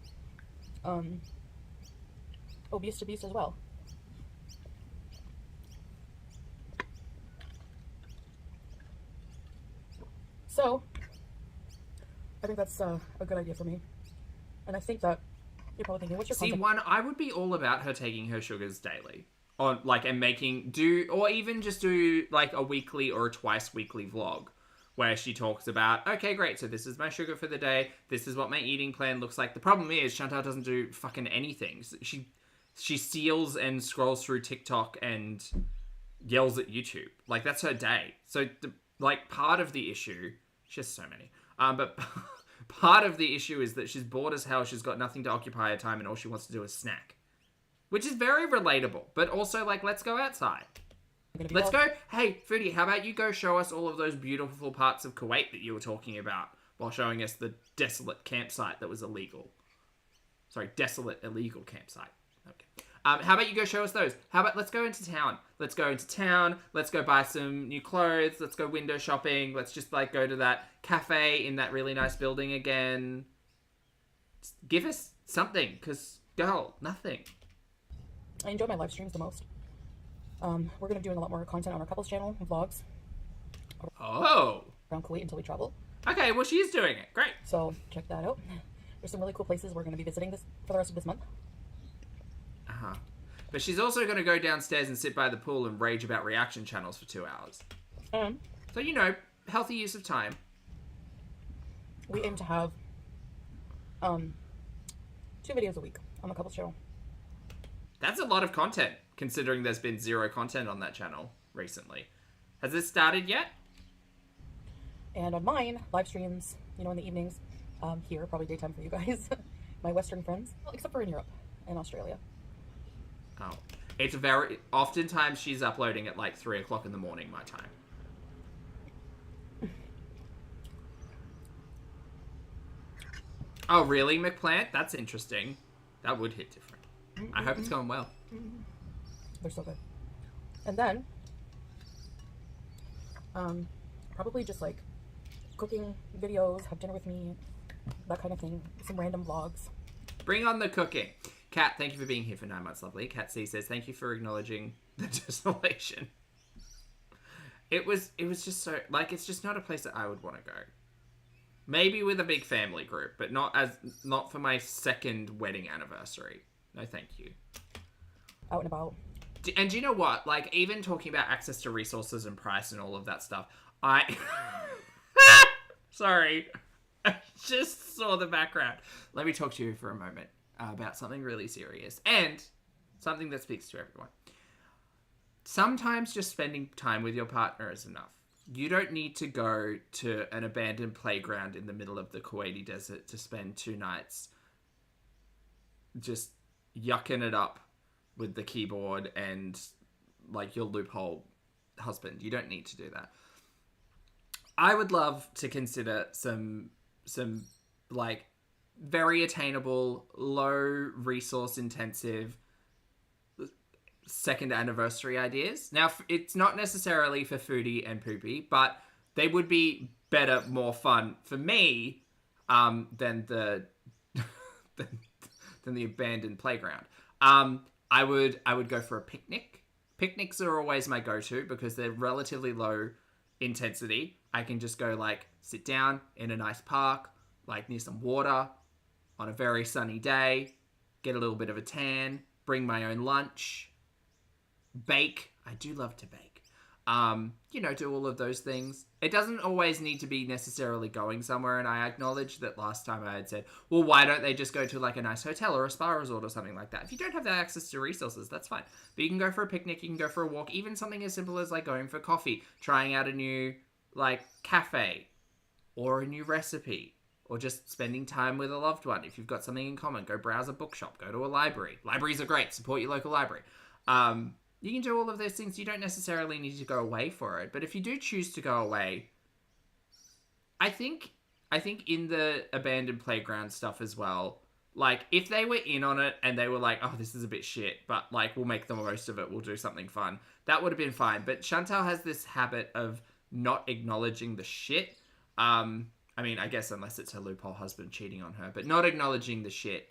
Obese to beast as well. So, I think that's a good idea for me. And I think that you're probably thinking, what's your content? One, I would be all about her taking her sugars daily. On, like, and or even just do, like, a weekly or a twice weekly vlog where she talks about, okay, great, so this is my sugar for the day, this is what my eating plan looks like. The problem is Chantal doesn't do fucking anything. She steals and scrolls through TikTok and yells at YouTube. Like, that's her day. So, part of the issue, she has so many, but part of the issue is that she's bored as hell, she's got nothing to occupy her time, and all she wants to do is snack. Which is very relatable, but also, like, let's go outside. Let's go, hey, Foodie, how about you go show us all of those beautiful parts of Kuwait that you were talking about while showing us the desolate campsite that was illegal. Sorry, desolate, illegal campsite. Okay. How about you go show us those? How about let's go into town? Let's go buy some new clothes. Let's go window shopping. Let's just, like, go to that cafe in that really nice building again. Just give us something, because, girl, nothing. I enjoy my live streams the most. We're going to be doing a lot more content on our couples channel and vlogs. Oh. Around Kuwait until we travel. Okay, well, she's doing it. Great. So, check that out. There's some really cool places we're going to be visiting for the rest of this month. Uh-huh. But she's also going to go downstairs and sit by the pool and rage about reaction channels for 2 hours. So, you know, healthy use of time. We aim to have 2 videos a week on the couples channel. That's a lot of content, considering there's been 0 content on that channel recently. Has this started yet? And on mine, live streams, you know, in the evenings, here, probably daytime for you guys, my Western friends, well, except for in Europe and Australia. Oh. It's oftentimes she's uploading at, like, 3 o'clock in the morning, my time. Oh, really, McPlant? That's interesting. That would hit different. I hope it's going well. They're so good. And then, probably just, like, cooking videos, have dinner with me, that kind of thing. Some random vlogs. Bring on the cooking. Kat, thank you for being here for 9 months, lovely. Kat C says, thank you for acknowledging the desolation. It was just so, like, it's just not a place that I would want to go. Maybe with a big family group, but not for my 2nd wedding anniversary. No, thank you. Out and about. And do you know what? Like, even talking about access to resources and price and all of that stuff, Sorry. I just saw the background. Let me talk to you for a moment about something really serious and something that speaks to everyone. Sometimes just spending time with your partner is enough. You don't need to go to an abandoned playground in the middle of the Kuwaiti desert to spend 2 nights just yucking it up with the keyboard and, like, your loophole husband. You don't need to do that. I would love to consider some like very attainable, low resource intensive second anniversary ideas. Now, it's not necessarily for Foodie and Poopy, but they would be better, more fun for me than the than the abandoned playground. I would go for a picnic. Picnics are always my go-to because they're relatively low intensity. I can just go like sit down in a nice park, like near some water on a very sunny day, get a little bit of a tan, bring my own lunch, bake. I do love to bake. Do all of those things. It doesn't always need to be necessarily going somewhere, and I acknowledge that last time I had said, well, why don't they just go to like a nice hotel or a spa resort or something like that? If you don't have that access to resources, that's fine. But you can go for a picnic, you can go for a walk, even something as simple as like going for coffee, trying out a new like cafe or a new recipe, or just spending time with a loved one. If you've got something in common, go browse a bookshop, go to a library. Libraries are great. Support your local library. You can do all of those things. You don't necessarily need to go away for it. But if you do choose to go away, I think in the abandoned playground stuff as well, like if they were in on it and they were like, oh, this is a bit shit, but like we'll make the most of it, we'll do something fun, that would have been fine. But Chantal has this habit of not acknowledging the shit. I mean, I guess unless it's her loophole husband cheating on her, but not acknowledging the shit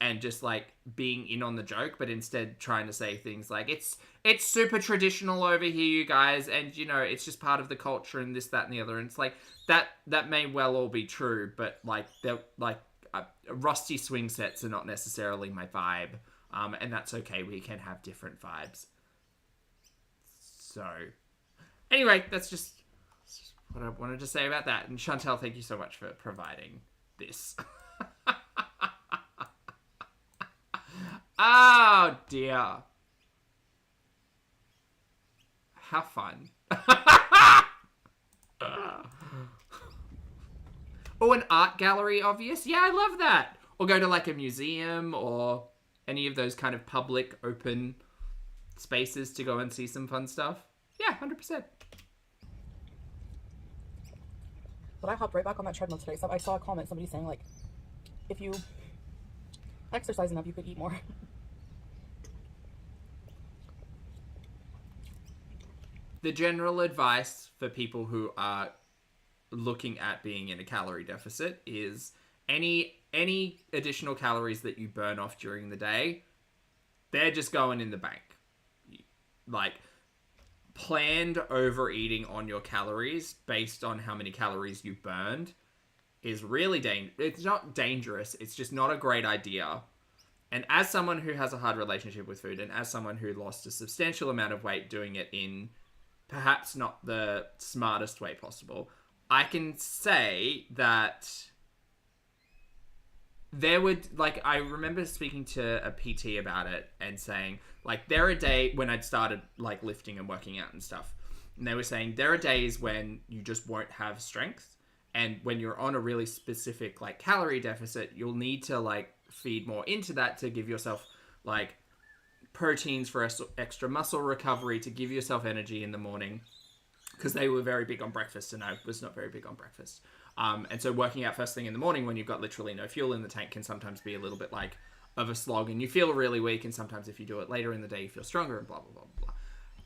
and just like being in on the joke, but instead trying to say things like it's super traditional over here, you guys, and it's just part of the culture and this, that, and the other. And it's like that may well all be true, but like they're like rusty swing sets are not necessarily my vibe, and that's okay. We can have different vibes. So anyway, that's just what I wanted to say about that. And Chantal, thank you so much for providing this. Oh, dear. How fun. Oh, an art gallery, obvious. Yeah, I love that. Or go to like a museum or any of those kind of public, open spaces to go and see some fun stuff. Yeah, 100%. But I hopped right back on that treadmill today. So I saw a comment, somebody saying like, if you exercise enough, you could eat more. The general advice for people who are looking at being in a calorie deficit is any additional calories that you burn off during the day, they're just going in the bank. Like, planned overeating on your calories based on how many calories you burned is really it's not dangerous, it's just not a great idea. And as someone who has a hard relationship with food, and as someone who lost a substantial amount of weight doing it in perhaps not the smartest way possible, I can say that there would, like, I remember speaking to a PT about it and saying, like, there are days when I'd started, like, lifting and working out and stuff, and they were saying there are days when you just won't have strength, and when you're on a really specific, like, calorie deficit, you'll need to, like, feed more into that to give yourself, like, proteins for extra muscle recovery, to give yourself energy in the morning, because they were very big on breakfast and I was not very big on breakfast. And so working out first thing in the morning when you've got literally no fuel in the tank can sometimes be a little bit like of a slog, and you feel really weak, and sometimes if you do it later in the day you feel stronger, and blah blah blah blah.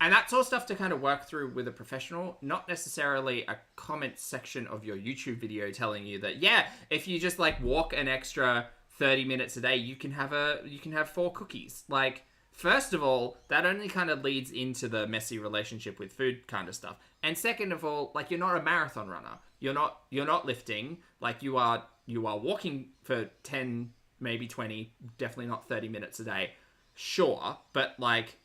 And that's all stuff to kind of work through with a professional, not necessarily a comment section of your YouTube video telling you that, yeah, if you just like walk an extra 30 minutes a day, you can have 4 cookies. Like, first of all, that only kind of leads into the messy relationship with food kind of stuff. And second of all, like, you're not a marathon runner. You're not lifting. Like, you are walking for 10, maybe 20, definitely not 30 minutes a day. Sure, but like,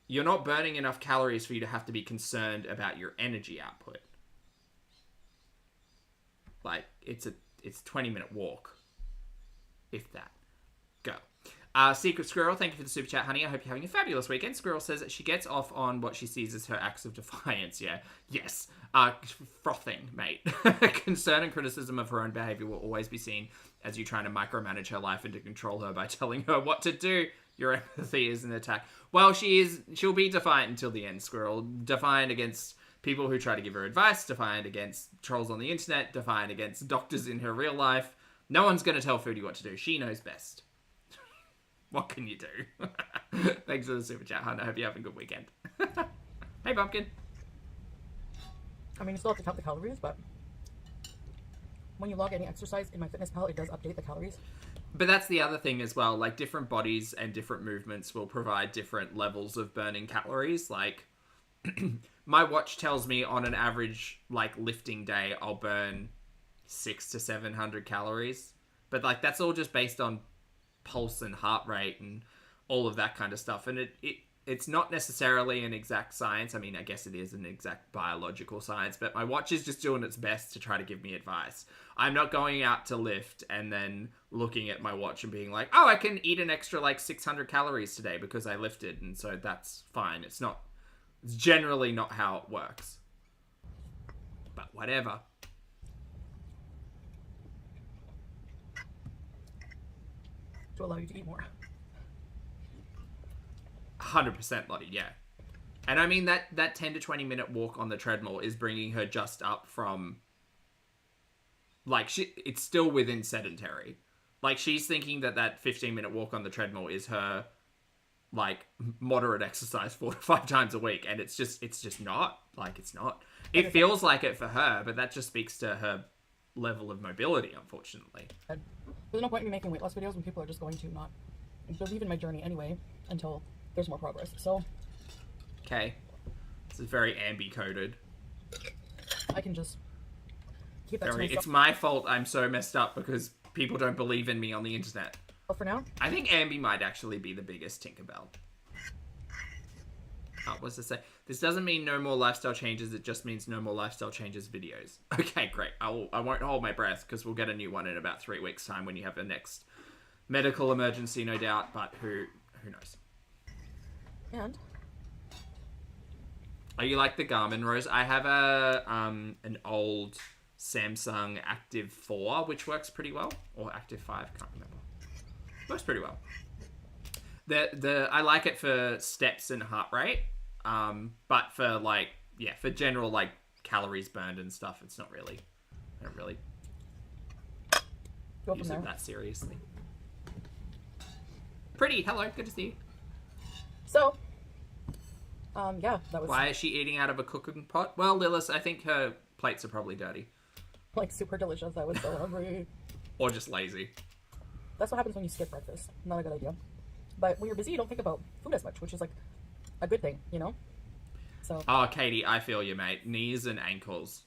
you're not burning enough calories for you to have to be concerned about your energy output. Like, it's a 20-minute walk, if that. Go. Secret Squirrel, thank you for the super chat, honey. I hope you're having a fabulous weekend. Squirrel says that she gets off on what she sees as her acts of defiance. Yeah. Yes. Frothing, mate. Concern and criticism of her own behavior will always be seen as you trying to micromanage her life and to control her by telling her what to do. Your empathy is an attack. Well, she'll be defiant until the end, Squirrel. Defiant against people who try to give her advice, defiant against trolls on the internet, defiant against doctors in her real life. No one's going to tell Foodie what to do. She knows best. What can you do? Thanks for the super chat, hon. I hope you have a good weekend. Hey, Pumpkin. I mean, you still have to count the calories, but when you log any exercise in MyFitnessPal, it does update the calories. But that's the other thing as well. Like, different bodies and different movements will provide different levels of burning calories. Like, my watch tells me on an average, like, lifting day, I'll burn 600 to 700 calories. But, like, that's all just based on pulse and heart rate and all of that kind of stuff. And it's not necessarily an exact science. I mean, I guess it is an exact biological science, but my watch is just doing its best to try to give me advice. I'm not going out to lift and then looking at my watch and being like, oh, I can eat an extra like 600 calories today because I lifted, and so that's fine. It's generally not how it works. But whatever. To allow you to eat more. 100% Lottie, yeah. And I mean, that 10 to 20 minute walk on the treadmill is bringing her just up from, like, it's still within sedentary. Like, she's thinking that 15-minute walk on the treadmill is her, like, moderate exercise 4 to 5 times a week. And it's just not. Like, it's not. It feels like it for her, but that just speaks to her level of mobility, unfortunately. There's no point in me making weight loss videos when people are just going to not believe in my journey anyway until there's more progress. So, okay, this is very ambi-coded. I can just keep that to myself. It's my fault I'm so messed up because people don't believe in me on the internet. But for now, I think ambi might actually be the biggest Tinkerbell. Oh, what's this say? This doesn't mean no more lifestyle changes. It just means no more lifestyle changes videos. Okay, great. I won't hold my breath because we'll get a new one in about 3 weeks' time when you have the next medical emergency, no doubt. But who knows? and Oh, you like the Garmin, Rose? I have an old Samsung Active 4, which works pretty well, or Active 5, can't remember. Works pretty well. I like it for steps and heart rate, but for for general like calories burned and stuff, it's not really. I don't really use it that seriously. Pretty, hello, good to see you. So, yeah, that was... Why is she eating out of a cooking pot? Well, Lilith, I think her plates are probably dirty. Like, super delicious. I was so hungry. Or just lazy. That's what happens when you skip breakfast. Not a good idea. But when you're busy, you don't think about food as much, which is, like, a good thing, you know? So... Oh, Katie, I feel you, mate. Knees and ankles.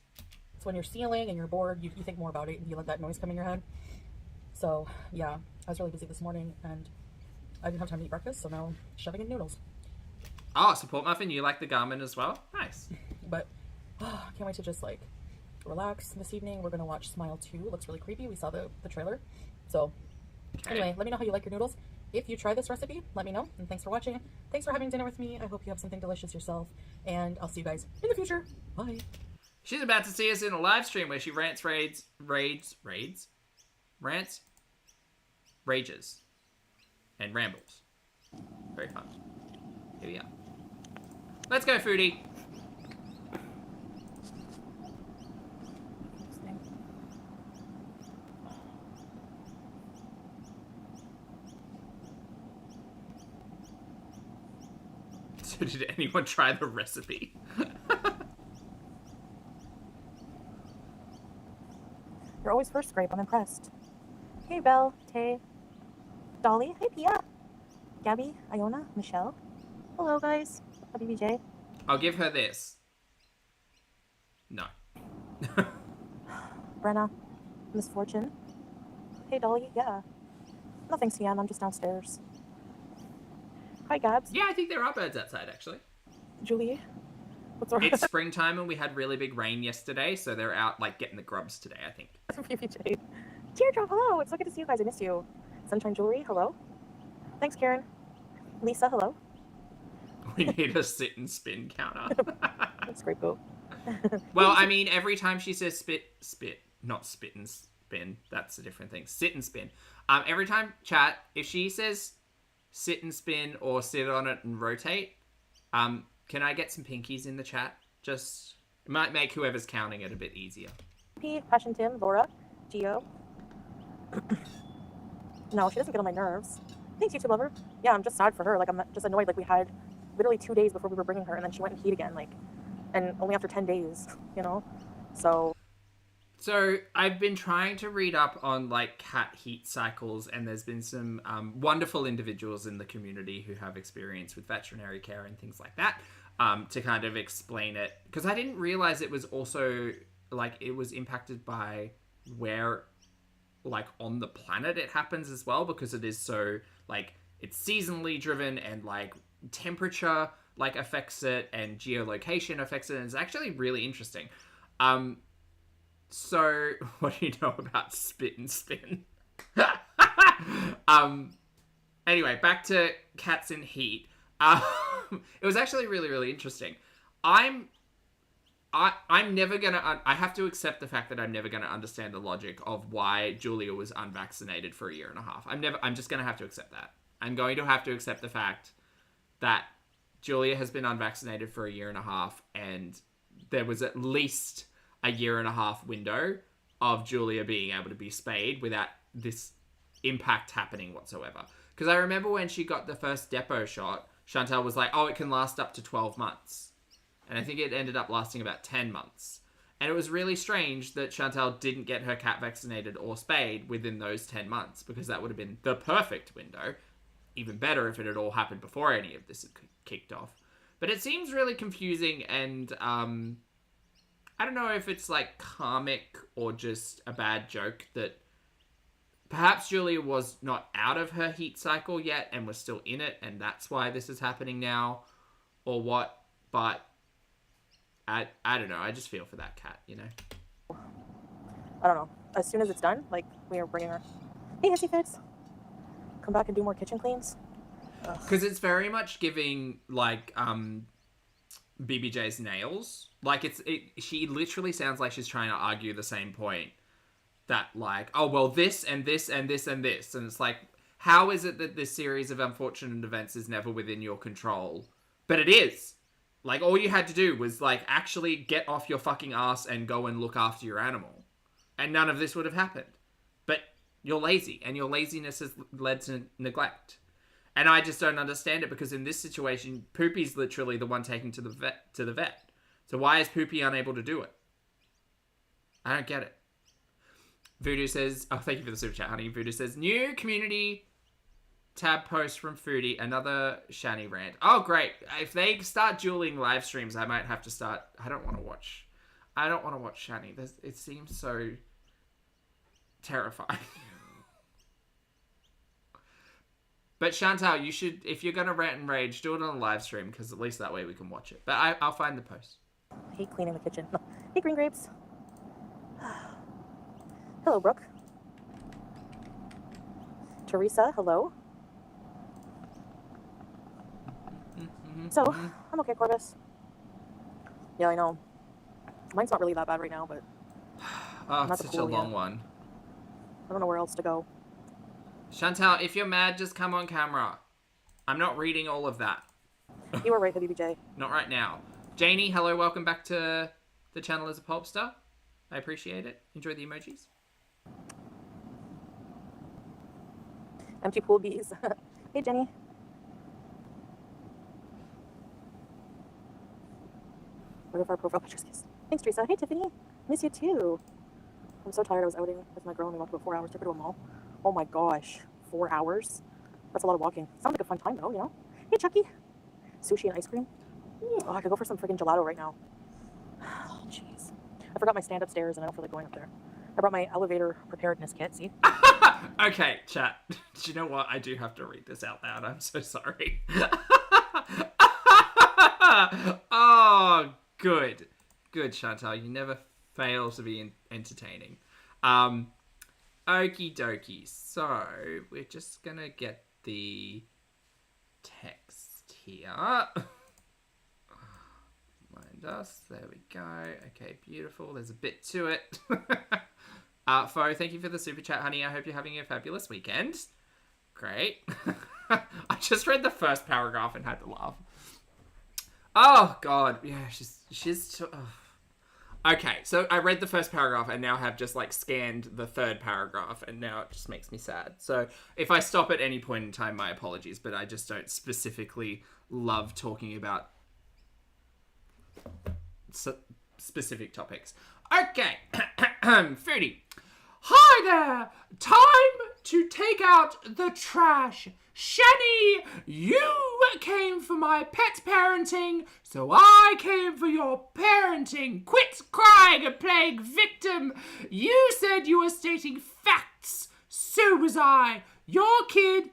So when you're stealing and you're bored, you think more about it and you let that noise come in your head. So, yeah, I was really busy this morning and I didn't have time to eat breakfast, so now I'm shoving in noodles. Oh, support muffin, you like the Garmin as well? Nice. But, I can't wait to just, like, relax this evening. We're going to watch Smile 2. It looks really creepy. We saw the trailer. So, Anyway, let me know how you like your noodles. If you try this recipe, let me know. And thanks for watching. Thanks for having dinner with me. I hope you have something delicious yourself. And I'll see you guys in the future. Bye. She's about to see us in a live stream where she rants, rages, and rambles. Very fun. Here we are. Let's go, Foodie. So did anyone try the recipe? You're always first, Scrape. I'm impressed. Hey, Belle, Tay, Dolly, hey, Pia, Gabby, Iona, Michelle. Hello, guys. WBJ. I'll give her this. No. Brenna, Misfortune. Hey, Dolly, yeah. Nothing, CM. I'm just downstairs. Hi, Gabs. Yeah, I think there are birds outside, actually. Julie. What's wrong? It's springtime and we had really big rain yesterday, so they're out, like, getting the grubs today, I think. PBJ. Teardrop, hello. It's so good to see you guys. I miss you. Sunshine Jewelry, hello. Thanks, Karen. Lisa, hello. We need a sit and spin counter. That's great, Boo. Well, I mean, every time she says spit, not spit and spin, that's a different thing. Sit and spin. Every time, chat, if she says sit and spin or sit on it and rotate, can I get some pinkies in the chat? Just It might make whoever's counting it a bit easier. Pete, Passion Tim, Laura, Gio. No, she doesn't get on my nerves. Thanks, YouTube lover. Yeah, I'm just sad for her. Like, I'm just annoyed. Like, we had literally 2 days before we were bringing her, and then she went in heat again. Like, and only after 10 days, you know? So I've been trying to read up on, like, cat heat cycles, and there's been some wonderful individuals in the community who have experience with veterinary care and things like that, to kind of explain it. Because I didn't realize it was also, like, it was impacted by where, like, on the planet it happens as well, because it is so, like, it's seasonally driven, and, like, temperature, like, affects it, and geolocation affects it, and it's actually really interesting. So, what do you know about spit and spin? Anyway, back to cats in heat. It was actually really, really interesting. I'm never gonna... I have to accept the fact that I'm never gonna understand the logic of why Julia was unvaccinated for a year and a half. I'm just gonna have to accept that. I'm going to have to accept the fact that Julia has been unvaccinated for a year and a half, and there was at least a year and a half window of Julia being able to be spayed without this impact happening whatsoever. Because I remember when she got the first depot shot, Chantal was like, oh, it can last up to 12 months. And I think it ended up lasting about 10 months. And it was really strange that Chantal didn't get her cat vaccinated or spayed within those 10 months, because that would have been the perfect window. Even better if it had all happened before any of this had kicked off. But it seems really confusing, and I don't know if it's, like, karmic or just a bad joke that perhaps Julia was not out of her heat cycle yet and was still in it, and that's why this is happening now, or what. But I don't know. I just feel for that cat, you know? I don't know. As soon as it's done, like, we are bringing her. Hey, Hissy Fits. Come back and do more kitchen cleans. Because it's very much giving, like, BBJ's nails. Like, she literally sounds like she's trying to argue the same point. That, like, oh, well, this and this and this and this. And it's like, how is it that this series of unfortunate events is never within your control? But it is. Like, all you had to do was, like, actually get off your fucking ass and go and look after your animal. And none of this would have happened. But you're lazy, and your laziness has led to neglect. And I just don't understand it, because in this situation, Poopy's literally the one taken to the vet. So why is Poopy unable to do it? I don't get it. Voodoo says, oh, thank you for the super chat, honey. Voodoo says, new community tab post from Foodie, another Shani rant. Oh, great. If they start dueling live streams, I might have to start. I don't want to watch Shani. It seems so terrifying. But Chantal, you should, if you're going to rant and rage, do it on a live stream, because at least that way we can watch it. But I'll find the post. I hate cleaning the kitchen. Hey, Green Grapes. Hello, Brooke. Teresa, hello. So, I'm okay, Corbus. Yeah, I know. Mine's not really that bad right now, but... Oh, it's such a long one. I don't know where else to go. Chantal, if you're mad, just come on camera. I'm not reading all of that. You were right, the BBJ. Not right now. Janie, hello, welcome back to the channel as a Pulpstar. I appreciate it. Enjoy the emojis. Empty pool bees. Hey, Jenny. What if our profile pictures kiss? Thanks, Teresa. Hey, Tiffany. Miss you too. I'm so tired. I was outing with my girl and we walked about 4 hours. Took her to a mall. Oh my gosh. 4 hours? That's a lot of walking. Sounds like a fun time though, you know? Hey, Chucky. Sushi and ice cream. Oh, I could go for some freaking gelato right now. Oh, jeez. I forgot my stand upstairs and I don't feel like going up there. I brought my elevator preparedness kit, see? Okay, chat. Do you know what? I do have to read this out loud. I'm so sorry. Oh, good. Good, Chantal. You never fail to be entertaining. Okie dokie. So, we're just gonna get the text here. Mind us. There we go. Okay, beautiful. There's a bit to it. Fo, thank you for the super chat, honey. I hope you're having a fabulous weekend. Great. I just read the first paragraph and had to laugh. Oh, God. Yeah, she's... Okay, so I read the first paragraph and now have just like scanned the third paragraph and now it just makes me sad. So if I stop at any point in time, my apologies, but I just don't specifically love talking about specific topics. Okay, Foodie. Hi there! Time to take out the trash. Shani, you came for my pet parenting, so I came for your parenting. Quit crying and playing victim. You said you were stating facts. So was I. Your kid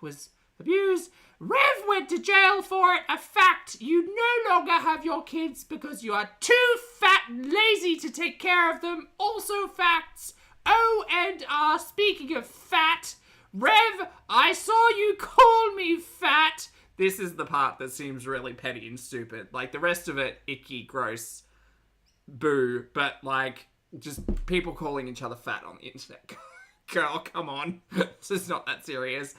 was abused. Rev went to jail for it. A fact. You no longer have your kids because you are too fat and lazy to take care of them. Also facts. Oh, and speaking of fat, Rev, I saw you call me fat. This is the part that seems really petty and stupid. Like, the rest of it, icky, gross, boo. But, like, just people calling each other fat on the internet. Girl, come on. This is not that serious.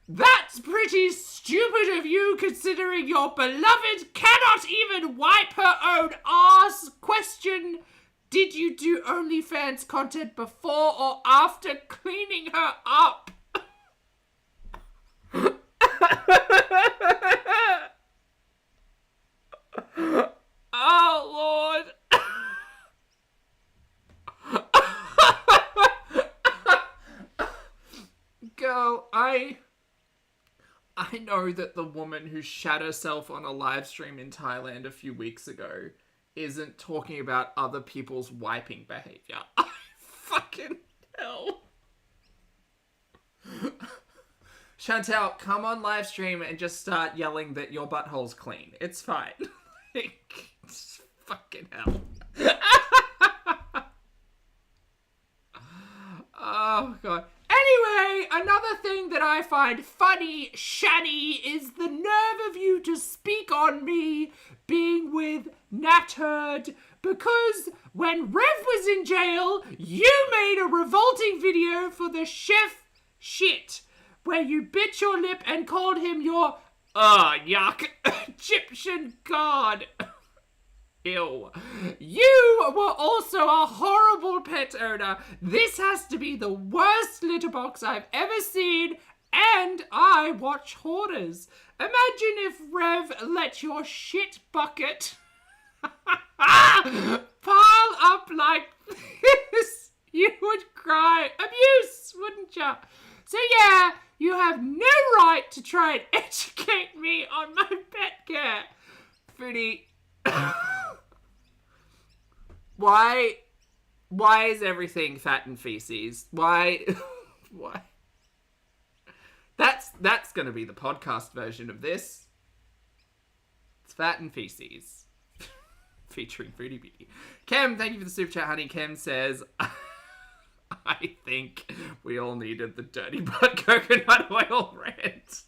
That's pretty stupid of you, considering your beloved cannot even wipe her own ass. Question: did you do OnlyFans content before or after cleaning her up? Oh, Lord. Girl, I know that the woman who shat herself on a live stream in Thailand a few weeks ago isn't talking about other people's wiping behavior. I fucking hell. Chantel, come on live stream and just start yelling that your butthole's clean. It's fine. It's fucking hell. Oh, God. Anyway, another thing that I find funny, Shani, is the nerve of you to speak on me being with Natherd, because when Rev was in jail, you made a revolting video for the chef shit, where you bit your lip and called him your, yuck, Egyptian god. Ew. You were also a horrible pet owner. This has to be the worst litter box I've ever seen, and I watch hoarders. Imagine if Rev let your shit bucket pile up like this. You would cry abuse, wouldn't you? So yeah, you have no right to try and educate me on my pet care. Foodie. Why is everything fat and feces? Why? That's gonna be the podcast version of this. It's fat and feces. Featuring Foodie Beauty. Kem, thank you for the super chat, honey. Kem says, I think we all needed the dirty butt coconut oil rant.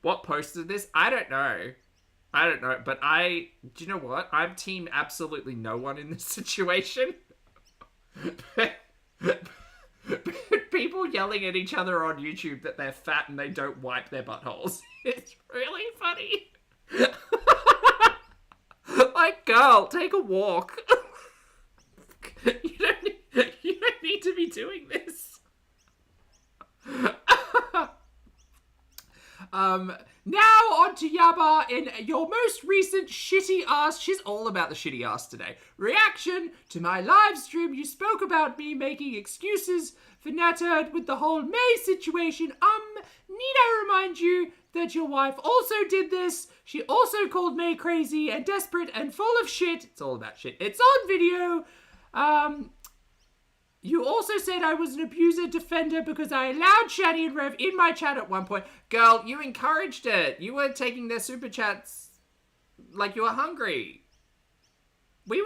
What posted this? I don't know, but do you know what? I'm team absolutely no one in this situation. People yelling at each other on YouTube that they're fat and they don't wipe their buttholes. It's really funny. Like, girl, take a walk. You don't need to be doing this. Now on to Yaba in your most recent shitty ass. She's all about the shitty ass today. Reaction to my live stream. You spoke about me making excuses for Natherd with the whole May situation. Need I remind you that your wife also did this? She also called May crazy and desperate and full of shit. It's all about shit. It's on video. You also said I was an abuser defender because I allowed Shani and Rev in my chat at one point. Girl, you encouraged it. You were taking their super chats like you were hungry. We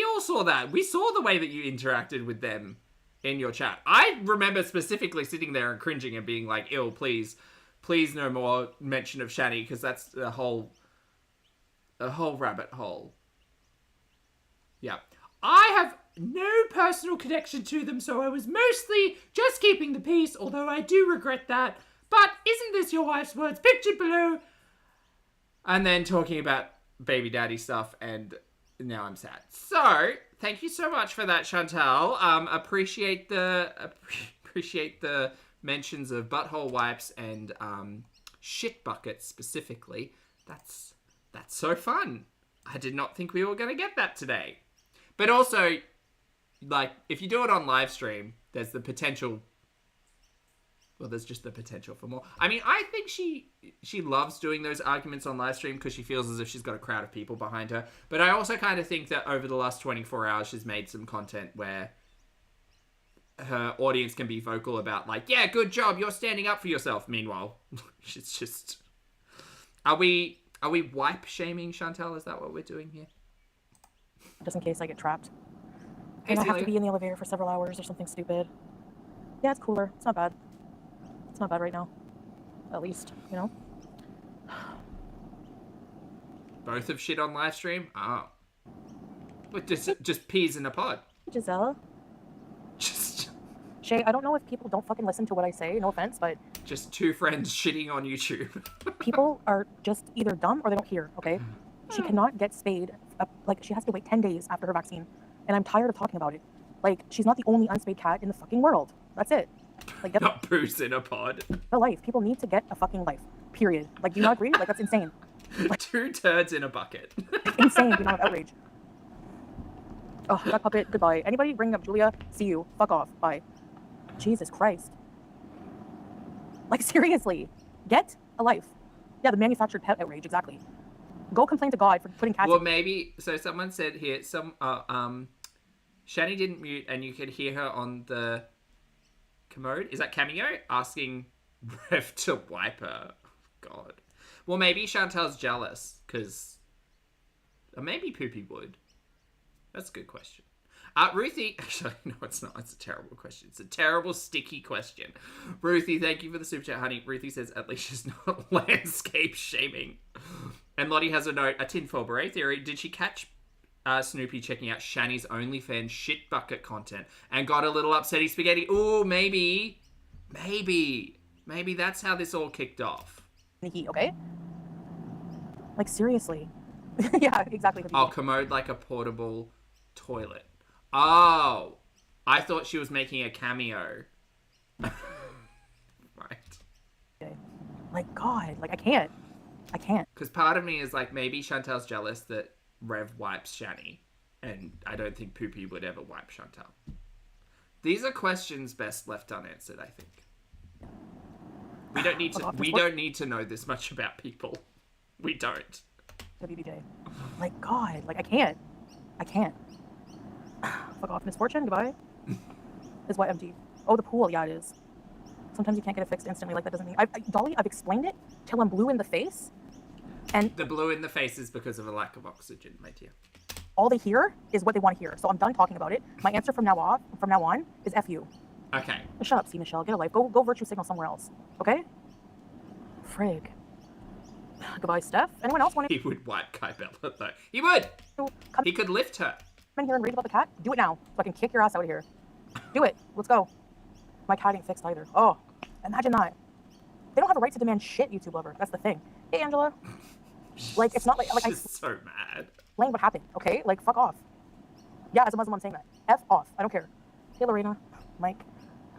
all saw that. We saw the way that you interacted with them in your chat. I remember specifically sitting there and cringing and being like, ew, please no more mention of Shani, because that's a whole rabbit hole. Yeah. I have no personal connection to them, so I was mostly just keeping the peace, although I do regret that. But isn't this your wife's words pictured below? And then talking about baby daddy stuff, and now I'm sad. So, thank you so much for that, Chantal. Appreciate the mentions of butthole wipes and shit buckets specifically. That's so fun. I did not think we were going to get that today. But also, like, if you do it on live stream, there's the potential... Well, there's just the potential for more. I mean, I think she loves doing those arguments on live stream because she feels as if she's got a crowd of people behind her. But I also kind of think that over the last 24 hours, she's made some content where her audience can be vocal about, like, yeah, good job, you're standing up for yourself. Meanwhile, she's just... Are we wipe shaming, Chantal? Is that what we're doing here? Just in case I get trapped. Hey, And I have Celia. to be in the elevator for several hours or something stupid. Yeah, it's cooler. It's not bad. It's not bad right now. At least, you know? Both of shit on live stream? Oh. But just peas in a pod. Giselle. Just Shay, I don't know if people don't fucking listen to what I say, no offense, but two friends shitting on YouTube. people are just either dumb or they don't hear, okay? She cannot get spayed. Like, she has to wait 10 days after her vaccine. And I'm tired of talking about it. Like, she's not the only unspayed cat in the fucking world. That's it. Like, get Not poos in a pod. a life. People need to get a fucking life. Period. Like, do you not agree? Like, that's insane. Two turds in a bucket. Insane the amount of outrage. Oh, that puppet, goodbye. Anybody bringing up Julia? See you. Fuck off. Bye. Jesus Christ. Like, seriously. Get a life. Yeah, the manufactured pet outrage, exactly. Go complain to God for putting cats Well, in. maybe... So someone said here, Shani didn't mute and you could hear her on the commode. Is that Cameo? Asking Rev to wipe her. God. Well, maybe Chantal's jealous, because... Or maybe Poopy would. That's a good question. Ruthie... Actually, no, it's not. It's a terrible question. It's a terrible, sticky question. Ruthie, thank you for the super chat, honey. Ruthie says, at least she's not landscape shaming. And Lottie has a note, a tinfoil beret theory. Did she catch Snoopy checking out Shani's OnlyFans shit bucket content and got a little upsetty spaghetti? Ooh, maybe that's how this all kicked off. The heat, okay? Like, seriously. Yeah, exactly. Oh, commode like a portable toilet. Oh, I thought she was making a cameo. Right. Like, God, like, I can't. Because part of me is like, maybe Chantal's jealous that Rev wipes Shani, and I don't think Poopy would ever wipe Chantal. These are questions best left unanswered, I think. We don't need to know this much about people. We don't. WBJ. Like, God, like, I can't. Fuck off, misfortune, goodbye. Is what MG. Oh, the pool, yeah, it is. Sometimes you can't get it fixed instantly, like, that doesn't mean... Dolly, I've explained it till I'm blue in the face, and... The blue in the face is because of a lack of oxygen, my dear. All they hear is what they want to hear, so I'm done talking about it. My answer from now on is F you. Okay. Shut up, C. Michelle, get a life. Go virtue signal somewhere else, okay? Frig. Goodbye, Steph. Anyone else want He would wipe Kybella, though. He would! to come He could lift her. in here and rage about the cat? Do it now, so I can kick your ass out of here. Do it. Let's go. My cat ain't fixed either. Oh, imagine that. They don't have a right to demand shit, YouTube lover. That's the thing. Hey, Angela. Like, it's not like I She's so mad. explained what happened, okay? Like, fuck off. Yeah, as a Muslim, I'm saying that. F off. I don't care. Hey, Lorena. Mike.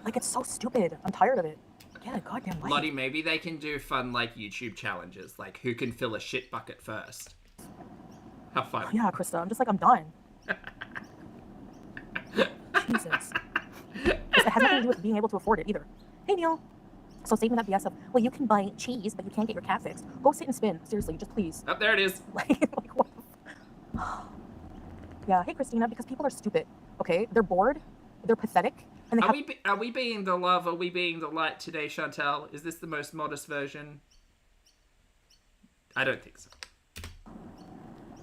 Like, it's so stupid. I'm tired of it. Get a goddamn life. Lottie, maybe they can do fun, like, YouTube challenges. Like, who can fill a shit bucket first? How fun. Yeah, Krista. I'm just like, I'm done. Jesus. It has nothing to do with being able to afford it either. Hey, Neil. So save me that BS of, well, you can buy cheese, but you can't get your cat fixed. Go sit and spin. Seriously, just please. Oh, there it is. Like what the Yeah, hey, Christina, because people are stupid, okay? They're bored, they're pathetic, and they Are we being the love? Are we being the light today, Chantal? Is this the most modest version? I don't think so.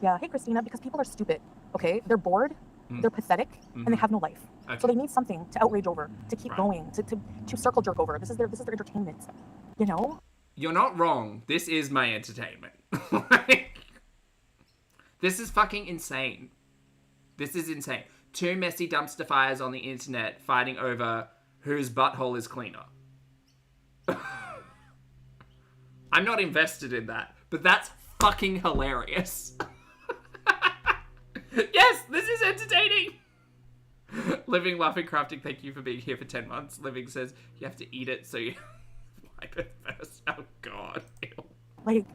Yeah, hey, Christina, because people are stupid, okay? They're bored, they're pathetic, and they have no life. Okay. So they need something to outrage over, to keep going, to circle jerk over. This is their entertainment, you know? You're not wrong. This is my entertainment. Like, this is fucking insane. This is insane. Two messy dumpster fires on the internet fighting over whose butthole is cleaner. I'm not invested in that, but that's fucking hilarious. Yes, this is entertaining. Living, laughing, crafting, thank you for being here for 10 months. Living says you have to eat it, so you wipe it first. Oh, God. Ew. Like,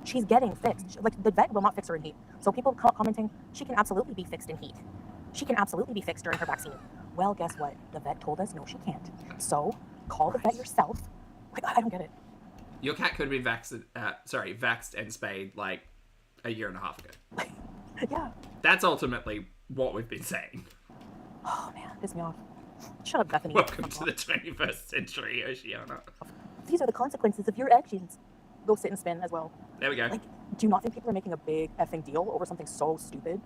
she's getting fixed. Like, the vet will not fix her in heat. So people commenting, she can absolutely be fixed in heat. She can absolutely be fixed during her vaccine. Well, guess what? The vet told us, no, she can't. So, call the vet yourself. Like, I don't get it. Your cat could be vaxxed and spayed, like, a year and a half ago. Yeah. That's ultimately what we've been saying. Oh, man, piss me off. Shut up, Bethany. Welcome to the 21st century, Oceana. These are the consequences of your actions. Go sit and spin as well. There we go. Like, do you not think people are making a big effing deal over something so stupid?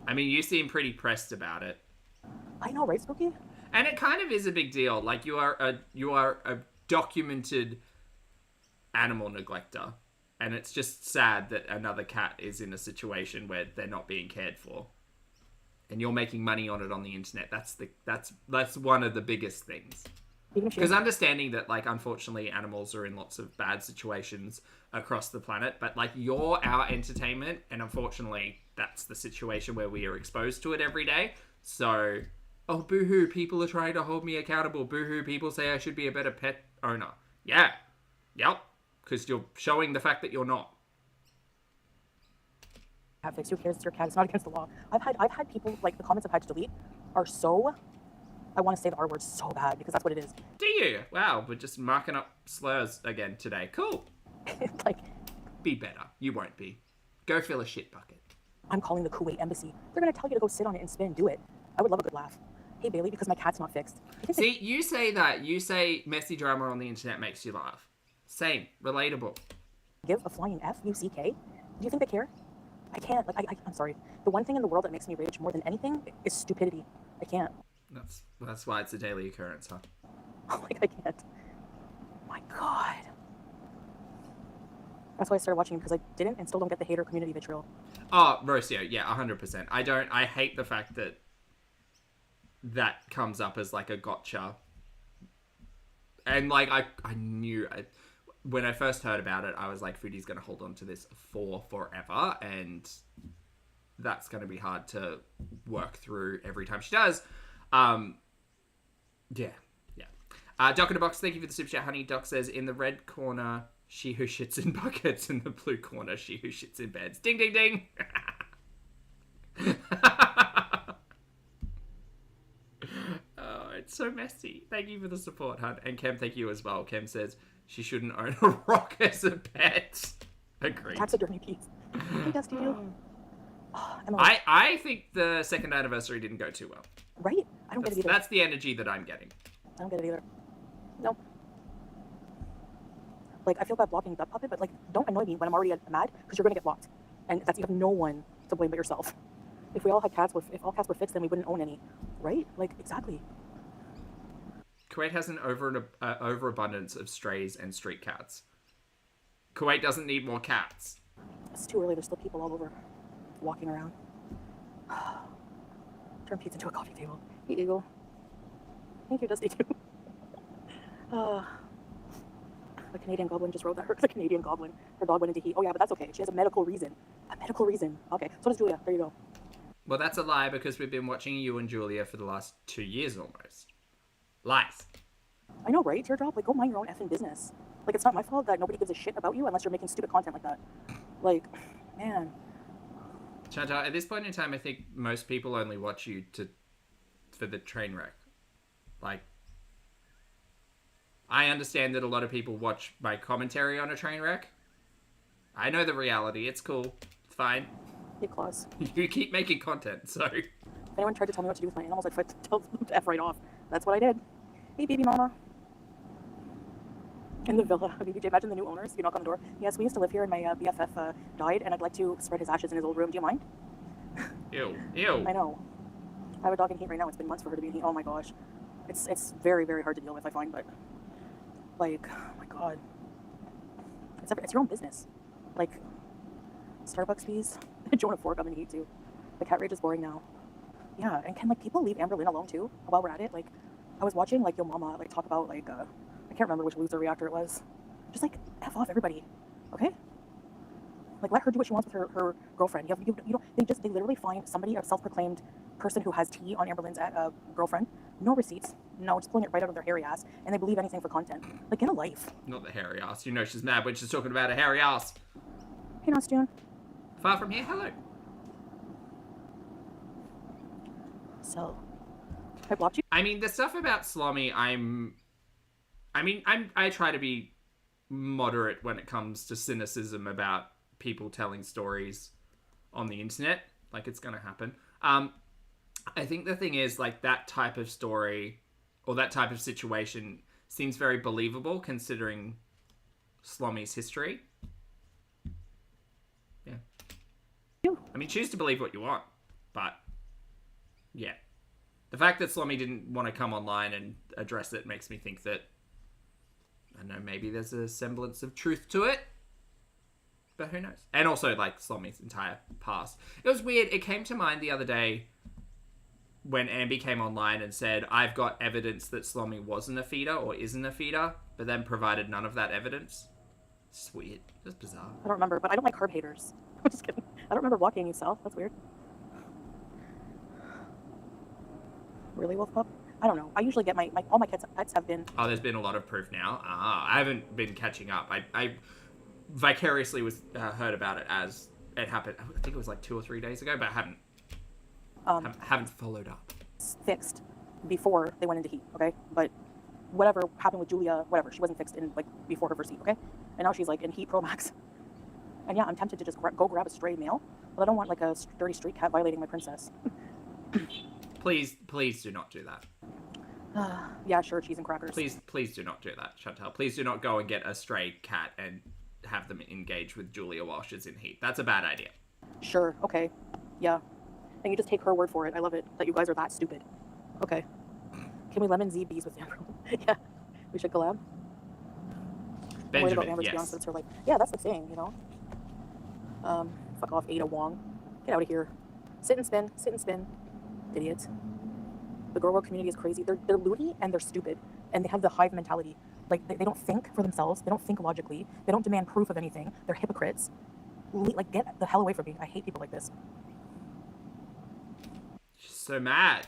I mean, you seem pretty pressed about it. I know, right, Spooky? And it kind of is a big deal. Like, you are a documented animal neglector. And it's just sad that another cat is in a situation where they're not being cared for. And you're making money on it on the internet. That's one of the biggest things. Because understanding that, like, unfortunately, animals are in lots of bad situations across the planet, but, like, you're our entertainment, and unfortunately, that's the situation where we are exposed to it every day. So, oh, boo-hoo, people are trying to hold me accountable. Boo-hoo, people say I should be a better pet owner. Yeah. Yep. Because you're showing the fact that you're not. Cat fix, who cares? It's your cat. It's not against the law. I've had people, like, the comments I've had to delete are so... I want to say the R word so bad because that's what it is. Do you? Wow, we're just marking up slurs again today. Cool. Like, be better. You won't be. Go fill a shit bucket. I'm calling the Kuwait embassy. They're going to tell you to go sit on it and spin. Do it. I would love a good laugh. Hey, Bailey, because my cat's not fixed. See, you say that. You say messy drama on the internet makes you laugh. Same. Relatable. Give a flying F-U-C-K? Do you think they care? I can't. Like, I'm sorry. The one thing in the world that makes me rage more than anything is stupidity. I can't. That's why it's a daily occurrence, huh? Like, I can't. My God. That's why I started watching, because I didn't and still don't get the hater community vitriol. Oh, Rocio, yeah, 100%. I hate the fact that comes up as, like, a gotcha. And, like, I knew... when I first heard about it, I was like, Foodie's going to hold on to this for forever, and that's going to be hard to work through every time she does. Yeah. Doc in a box, thank you for the super chat, honey. Doc says, in the red corner, she who shits in buckets. In the blue corner, she who shits in beds. Ding, ding, ding. Oh, it's so messy. Thank you for the support, hun. And Kem, thank you as well. Kem says, she shouldn't own a rock as a pet. Agreed. That's a dirty piece. Hey, Dusty, you. Oh, I think the second anniversary didn't go too well. Right? I don't get it either. That's the energy that I'm getting. I don't get it either. Nope. Like, I feel bad blocking that puppet, but, like, don't annoy me when I'm already mad, because you're going to get blocked. And you have no one to blame but yourself. If all cats were fixed, then we wouldn't own any. Right? Like, exactly. Kuwait has an overabundance of strays and street cats. Kuwait doesn't need more cats. It's too early. There's still people all over walking around. Turn pizza into a coffee table. Hey, Eagle. Thank you, Dusty, too. The Canadian goblin just wrote that. The Canadian goblin. Her dog went into heat. Oh, yeah, but that's okay. She has a medical reason. A medical reason. Okay, so does Julia. There you go. Well, that's a lie because we've been watching you and Julia for the last 2 years almost. Lies. I know, right? Teardrop? Like, go mind your own effing business. Like, it's not my fault that nobody gives a shit about you unless you're making stupid content like that. Like, man. Chantal, at this point in time, I think most people only watch you for the train wreck. Like, I understand that a lot of people watch my commentary on a train wreck. I know the reality. It's cool. It's fine. Hey, Claus. You keep making content, so... If anyone tried to tell me what to do with my animals, I'd tell them to F right off. That's what I did. Hey, baby mama. In the villa. BBJ, imagine the new owners. You knock on the door. Yes, we used to live here and my BFF died, and I'd like to spread his ashes in his old room. Do you mind? Ew. Ew. I know. I have a dog in heat right now. It's been months for her to be in heat. Oh my gosh. It's very, very hard to deal with, I find, but... Like, oh my god. It's your own business. Like, Starbucks fees. Jonah Fork, I'm in heat too. The cat rage is boring now. Yeah, and can, like, people leave Amber Lynn alone too while we're at it? Like, I was watching, like, Yo Mama, like, talk about, like, I can't remember which loser reactor it was. Just, like, F off everybody. Okay? Like, let her do what she wants with her girlfriend. You know, they literally find somebody, a self-proclaimed person who has tea on Amber Lynn's girlfriend. No receipts. No, just pulling it right out of their hairy ass. And they believe anything for content. Like, get a life. Not the hairy ass. You know she's mad when she's talking about a hairy ass. Hey, Nostune. Far from here, hello. So, I blocked you? I mean, the stuff about Slommy, I try to be moderate when it comes to cynicism about people telling stories on the internet. Like, it's gonna happen. I think the thing is, like, that type of story or that type of situation seems very believable considering Slommy's history. Yeah. I mean, choose to believe what you want, but yeah. The fact that Slommy didn't want to come online and address it makes me think that, I don't know, maybe there's a semblance of truth to it. But who knows? And also, like, Slommy's entire past. It was weird. It came to mind the other day when Ambi came online and said, I've got evidence that Slommy wasn't a feeder or isn't a feeder, but then provided none of that evidence. It's weird. It's bizarre. I don't remember, but I don't like carb haters. I'm just kidding. I don't remember blocking you, Sal. That's weird. Really, Wolf Pup? I don't know. I usually get all my pets have been... Oh, there's been a lot of proof now. I haven't been catching up. I vicariously heard about it as it happened. I think it was like 2 or 3 days ago, but I haven't followed up. Fixed before they went into heat, okay? But whatever happened with Julia, whatever, she wasn't fixed in, like, before her first heat, okay? And now she's, like, in heat pro max. And yeah, I'm tempted to just go grab a stray male, but I don't want, like, a dirty street cat violating my princess. Please do not do that. Yeah, sure, cheese and crackers. Please do not do that, Chantal. Please do not go and get a stray cat and have them engage with Julia while she's in heat. That's a bad idea. Sure, okay. Yeah. And you just take her word for it. I love it that you guys are that stupid. Okay. Can we lemon Z bees with Amber? Yeah. We should collab. Benjamin, Amber, yes. to be honest, it's her, like, yeah, that's the thing, you know? Fuck off, Ada Wong. Get out of here. Sit and spin. Idiots. The girl world community is crazy. They're loony and they're stupid. And they have the hive mentality. Like, they don't think for themselves. They don't think logically. They don't demand proof of anything. They're hypocrites. Like, get the hell away from me. I hate people like this. She's so mad.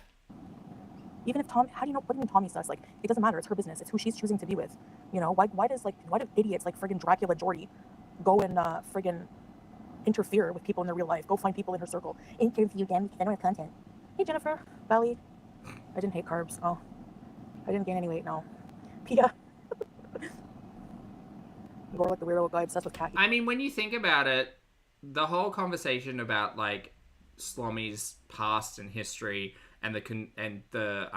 Even if Tom, how do you know, what do you mean Tommy's sus? Like, it doesn't matter. It's her business. It's who she's choosing to be with. You know, why do idiots like friggin' Dracula Jordy go and friggin' interfere with people in their real life? Go find people in her circle. Interview them because I don't have content. Hey, Jennifer. Valley. I didn't hate carbs. Oh. I didn't gain any weight, no. Pia. More like the weirdo guy obsessed with cat. I mean, when you think about it, the whole conversation about, like, Slommy's past and history and the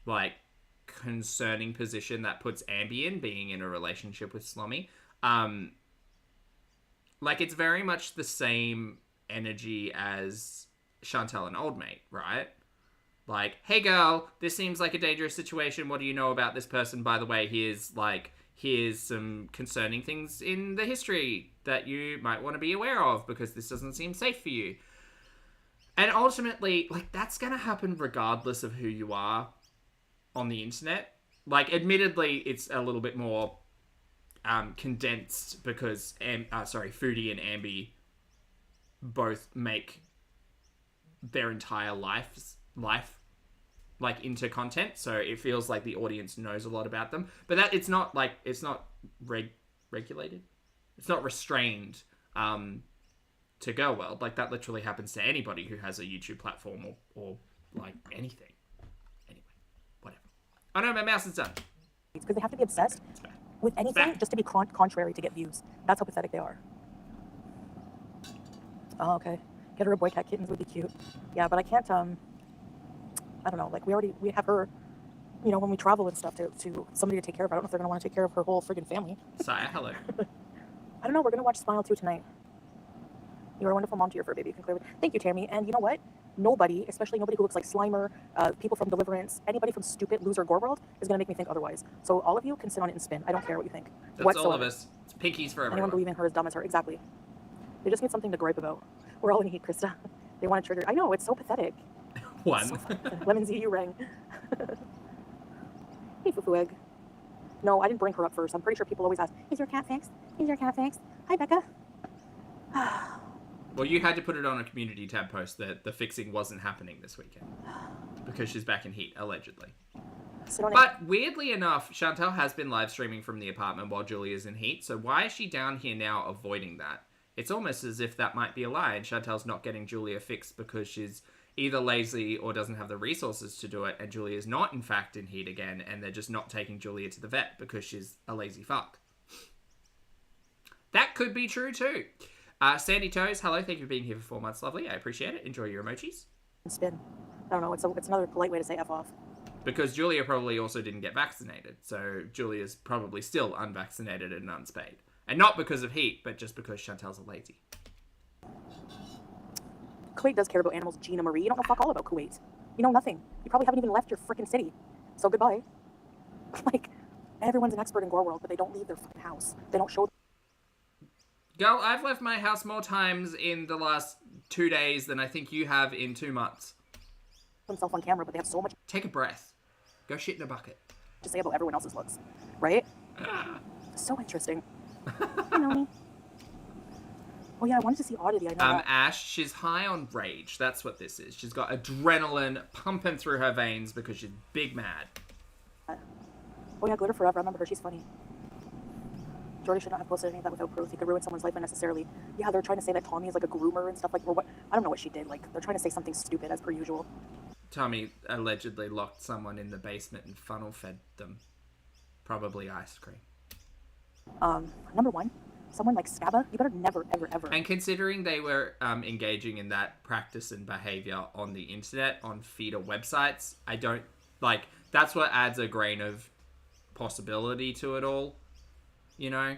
like, concerning position that puts Ambi in, being in a relationship with Slommy, like, it's very much the same energy as Chantal and Old Mate, right? Like, hey girl, this seems like a dangerous situation. What do you know about this person? By the way, here's some concerning things in the history that you might want to be aware of because this doesn't seem safe for you. And ultimately, like, that's going to happen regardless of who you are on the internet. Like, admittedly, it's a little bit more condensed because, Foodie and Ambi both make their entire life like into content, so it feels like the audience knows a lot about them, but that it's not regulated, it's not restrained to Girl World. Like, that literally happens to anybody who has a YouTube platform or like anything. Anyway, whatever. Oh no, my mouse is done. Because they have to be obsessed with anything just to be contrary to get views. That's how pathetic they are. Oh, okay. Get her a boy cat kittens would be cute. Yeah, but I can't, I don't know, like, we have her, you know, when we travel and stuff, to somebody to take care of her. I don't know if they're going to want to take care of her whole friggin' family. Saya, hello. I don't know, we're going to watch Smile 2 tonight. You're a wonderful mom to your fur baby. You can clearly... Thank you, Tammy. And you know what? Nobody, especially nobody who looks like Slimer, people from Deliverance, anybody from stupid loser Gore World is going to make me think otherwise. So all of you can sit on it and spin. I don't care what you think. That's whatsoever. all of us. It's pinkies for everyone. Anyone believing her is dumb as her. Exactly. They just need something to gripe about. We're all in heat, Krista. They want to trigger. I know, it's so pathetic. One. So Lemon Z, you rang. Hey, Fufu Egg. No, I didn't bring her up first. I'm pretty sure people always ask, is your cat fixed? Is your cat fixed? Hi, Becca. Well, you had to put it on a community tab post that the fixing wasn't happening this weekend. Because she's back in heat, allegedly. But weirdly enough, Chantal has been live streaming from the apartment while Julia's in heat, so why is she down here now avoiding that? It's almost as if that might be a lie, and Chantal's not getting Julia fixed because she's either lazy or doesn't have the resources to do it, and Julia's not, in fact, in heat again, and they're just not taking Julia to the vet because she's a lazy fuck. That could be true, too. Sandy Toes, hello, thank you for being here for 4 months, lovely. I appreciate it. Enjoy your emojis. Spin. I don't know, it's another polite way to say F off. Because Julia probably also didn't get vaccinated, so Julia's probably still unvaccinated and unspayed. And not because of heat, but just because Chantal's a lazy. Kuwait does care about animals, Gina Marie. You don't know fuck all about Kuwait. You know nothing. You probably haven't even left your freaking city. So goodbye. Like, everyone's an expert in Gore World, but they don't leave their fucking house. They don't show... Girl, I've left my house more times in the last 2 days than I think you have in 2 months. ...themselves on camera, but they have so much... Take a breath. Go shit in a bucket. ...to say about everyone else's looks. Right? So interesting. You know me. Oh yeah, I wanted to see Oddity. I know that. Ash, she's high on rage. That's what this is. She's got adrenaline pumping through her veins because she's big mad. Oh yeah, Glitter Forever. I remember her. She's funny. Jordy should not have posted any of that without proof. He could ruin someone's life unnecessarily. Yeah, they're trying to say that Tommy is like a groomer and stuff like. Or what? I don't know what she did. Like they're trying to say something stupid as per usual. Tommy allegedly locked someone in the basement and funnel fed them. Probably ice cream. Number one, someone like Scabba, you better never, ever, ever. And considering they were engaging in that practice and behavior on the internet, on feeder websites, I don't, like, that's what adds a grain of possibility to it all, you know?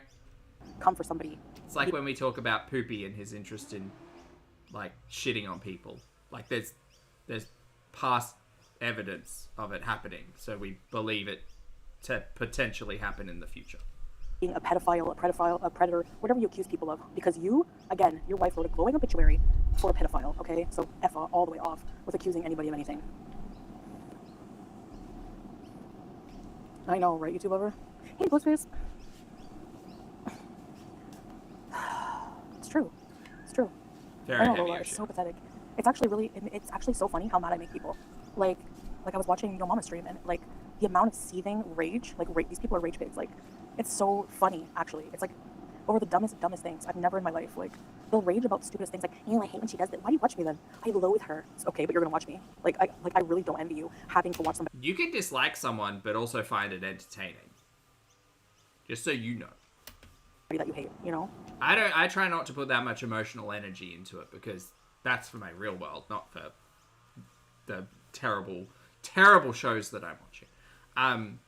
Come for somebody. It's like when we talk about Poopy and his interest in, like, shitting on people. Like, there's past evidence of it happening, so we believe it to potentially happen in the future. Being a pedophile, a predator, whatever you accuse people of. Because you, again, your wife wrote a glowing obituary for a pedophile, okay? So F all the way off with accusing anybody of anything. I know, right, YouTube lover? Hey, Ghostface. It's true. It's true. Very I know, heavy Lola, it's issue. so pathetic. It's actually really, it's actually so funny how mad I make people. Like I was watching Yo Mama stream and, like, the amount of seething rage, like, these people are rage pigs, like, it's so funny, actually. It's, like, over the dumbest things I've never in my life. Like, they'll rage about the stupidest things, like, ew, I hate when she does that. Why do you watch me then? I loathe her. It's okay, but you're gonna watch me. I really don't envy you having to watch somebody You can dislike someone, but also find it entertaining. Just so you know. that you hate, you know? I try not to put that much emotional energy into it because that's for my real world, not for the terrible shows that I'm watching.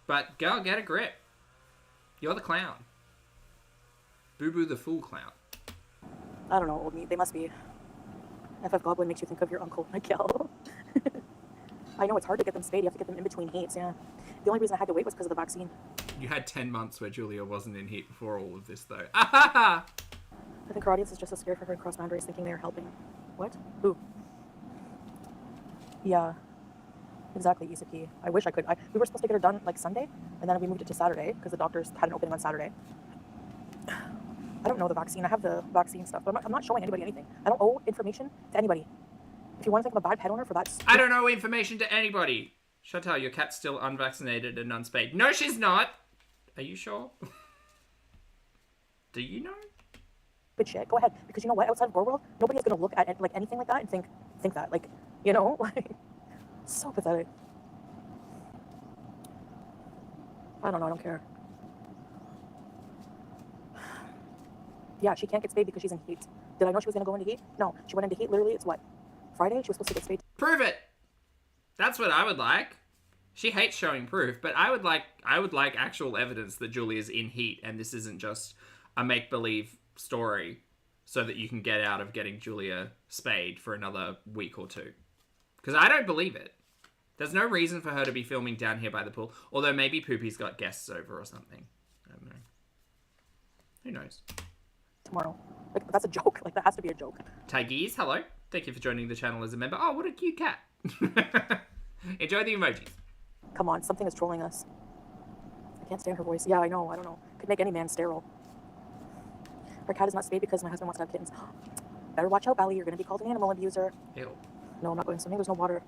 But girl, get a grip. You're the clown. Boo Boo the fool clown. I don't know, old meat. They must be. FF Goblin makes you think of your uncle, Miguel. I know, it's hard to get them spayed. You have to get them in between heats, yeah. The only reason I had to wait was because of the vaccine. You had 10 months where Julia wasn't in heat before all of this, though. I I think her audience is just so scared for her to cross boundaries, thinking they are helping. What? Who? Yeah. Exactly, Isaki. I wish I could. We were supposed to get her done, like, Sunday, and then we moved it to Saturday, because the doctors had an opening on Saturday. I don't know the vaccine. I have the vaccine stuff, but I'm not showing anybody anything. I don't owe information to anybody. If you want to think I'm a bad pet owner for that... I don't owe information to anybody. Chantal, your cat's still unvaccinated and unspayed. No, she's not. Are you sure? Do you know? Good shit. Go ahead. Because you know what? Outside of Gore World, nobody is going to look at like anything like that and think that. Like, you know? Like, so pathetic. I don't know. I don't care. Yeah, she can't get spayed because she's in heat. Did I know she was going to go into heat? No. She went into heat. Literally, it's what? Friday? She was supposed to get spayed. Prove it. That's what I would like. She hates showing proof, but I would like actual evidence that Julia's in heat and this isn't just a make-believe story so that you can get out of getting Julia spayed for another week or two. Because I don't believe it. There's no reason for her to be filming down here by the pool. Although maybe Poopy's got guests over or something. I don't know. Who knows? Tomorrow. Like, that's a joke. Like, that has to be a joke. Tigers, hello. Thank you for joining the channel as a member. Oh, what a cute cat. Enjoy the emojis. Come on, something is trolling us. I can't stand her voice. Yeah, I know. I don't know. Could make any man sterile. Our cat is not spayed because my husband wants to have kittens. Better watch out, Belly. You're going to be called an animal abuser. Ew. No, I'm not going swimming. There's no water.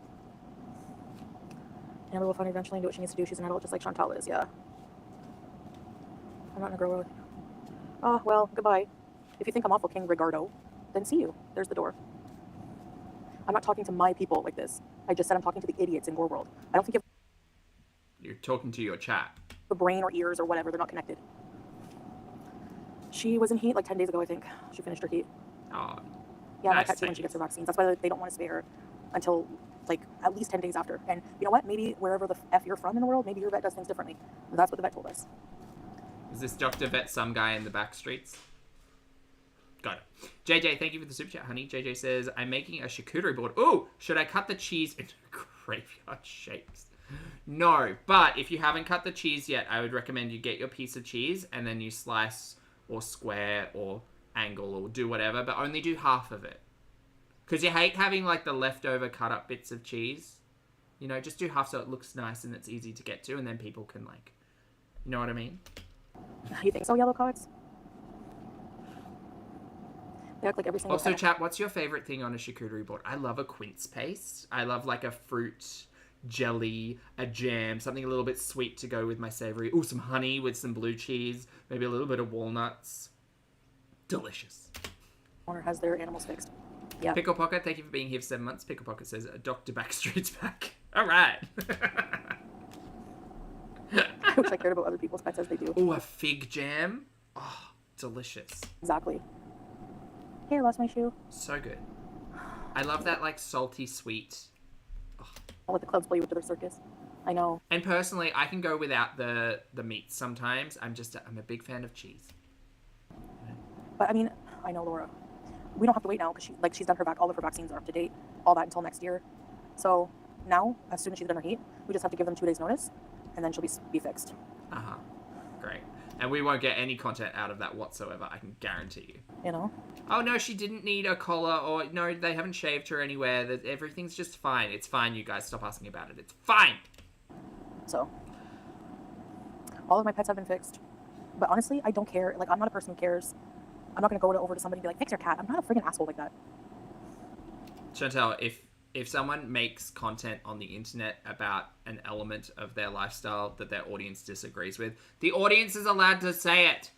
Amber will find her eventually and do what she needs to do. She's an adult just like Chantal is, yeah. I'm not in a girl. Oh, well, goodbye. If you think I'm awful, King Rigardo, then see you. There's the door. I'm not talking to my people like this. I just said I'm talking to the idiots in Gore World. I don't think you You're talking to your chat. have a brain or ears or whatever. They're not connected. She was in heat like 10 days ago, I think. She finished her heat. Oh, Yeah, my nice cat too when change. she gets her vaccines. That's why they don't want to spay her until like at least 10 days after. And you know what? Maybe wherever the F you're from in the world, maybe your vet does things differently. That's what the vet told us. Is this Dr. Vet some guy in the back streets? Got it. JJ, thank you for the super chat, honey. JJ says, I'm making a charcuterie board. Ooh, should I cut the cheese into graveyard shapes? No, but if you haven't cut the cheese yet, I would recommend you get your piece of cheese and then you slice or square or angle or do whatever, but only do half of it. Because you hate having like the leftover cut up bits of cheese. You know, just do half so it looks nice and it's easy to get to and then people can like, you know what I mean? You think so, yellow cards? They act like every single Also, pet. chat, what's your favorite thing on a charcuterie board? I love a quince paste. I love like a fruit jelly, a jam, something a little bit sweet to go with my savory. Ooh, some honey with some blue cheese, maybe a little bit of walnuts. Delicious. Owner has their animals fixed. Yeah. Pickle Pocket, thank you for being here for 7 months. Pickle Pocket says, Dr. Backstreet's back. All right. I wish I cared about other people's pets as they do. Ooh, a fig jam. Oh, delicious. Exactly. Hey, I lost my shoe. So good. I love that like salty sweet. I'll let the clouds play you to their circus. I know. And personally, I can go without the meat sometimes. I'm a big fan of cheese. But I mean, I know, Laura. We don't have to wait now because she's done all of her vaccines are up to date. All that until next year. So now, as soon as she's done her heat, we just have to give them 2 days notice and then she'll be fixed. Uh-huh. Great. And we won't get any content out of that whatsoever, I can guarantee you. You know? Oh, no, she didn't need a collar, or no, they haven't shaved her anywhere. Everything's just fine. It's fine, you guys. Stop asking about it. It's fine. So, all of my pets have been fixed. But honestly, I don't care. Like, I'm not a person who cares. I'm not going to go over to somebody and be like, fix your cat. I'm not a friggin' asshole like that. Chantal, if someone makes content on the internet about an element of their lifestyle that their audience disagrees with, the audience is allowed to say it.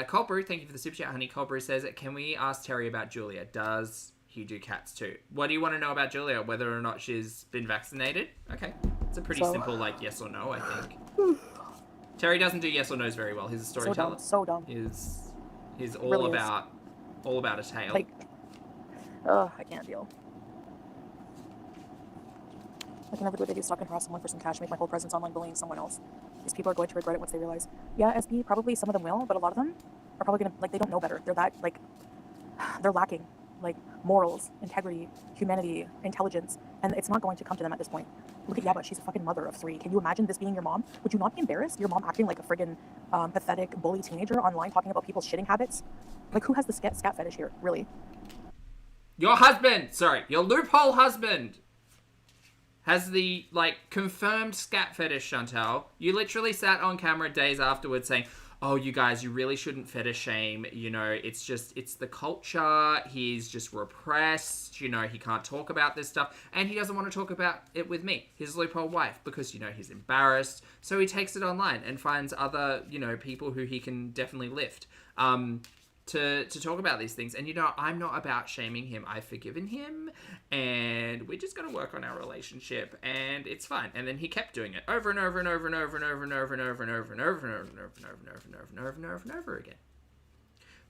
Cold Brew, thank you for the super chat, honey. Cold Brew says, can we ask Terry about Julia? Does he do cats too? What do you want to know about Julia? Whether or not she's been vaccinated? Okay. It's a pretty simple, like, yes or no, I think. Terry doesn't do yes or no's very well. He's a storyteller. So dumb. He's all Really about a tale. Like, I can't deal. I can never do what they do, stalk and harass someone for some cash, make my whole presence online bullying someone else. These people are going to regret it once they realize. Yeah, SB, probably some of them will, but a lot of them are probably gonna, like, they don't know better. They're that, like, they're lacking, like, morals, integrity, humanity, intelligence, and it's not going to come to them at this point. Look at Yaba, she's a fucking mother of 3. Can you imagine this being your mom? Would you not be embarrassed? Your mom acting like a friggin' pathetic bully teenager online talking about people's shitting habits? Like, who has the scat fetish here, really? Your loophole husband has the, like, confirmed scat fetish, Chantal. You literally sat on camera days afterwards saying, oh, you guys, you really shouldn't fetish shame. You know, it's the culture. He's just repressed. You know, he can't talk about this stuff. And he doesn't want to talk about it with me, his loophole wife, because, you know, he's embarrassed. So he takes it online and finds other, you know, people who he can definitely lift. To talk about these things. And, you know, I'm not about shaming him. I've forgiven him, and we're just going to work on our relationship, and it's fine. And then he kept doing it over and over and over and over and over and over and over and over and over and over and over and over and over and over and over and over and over again.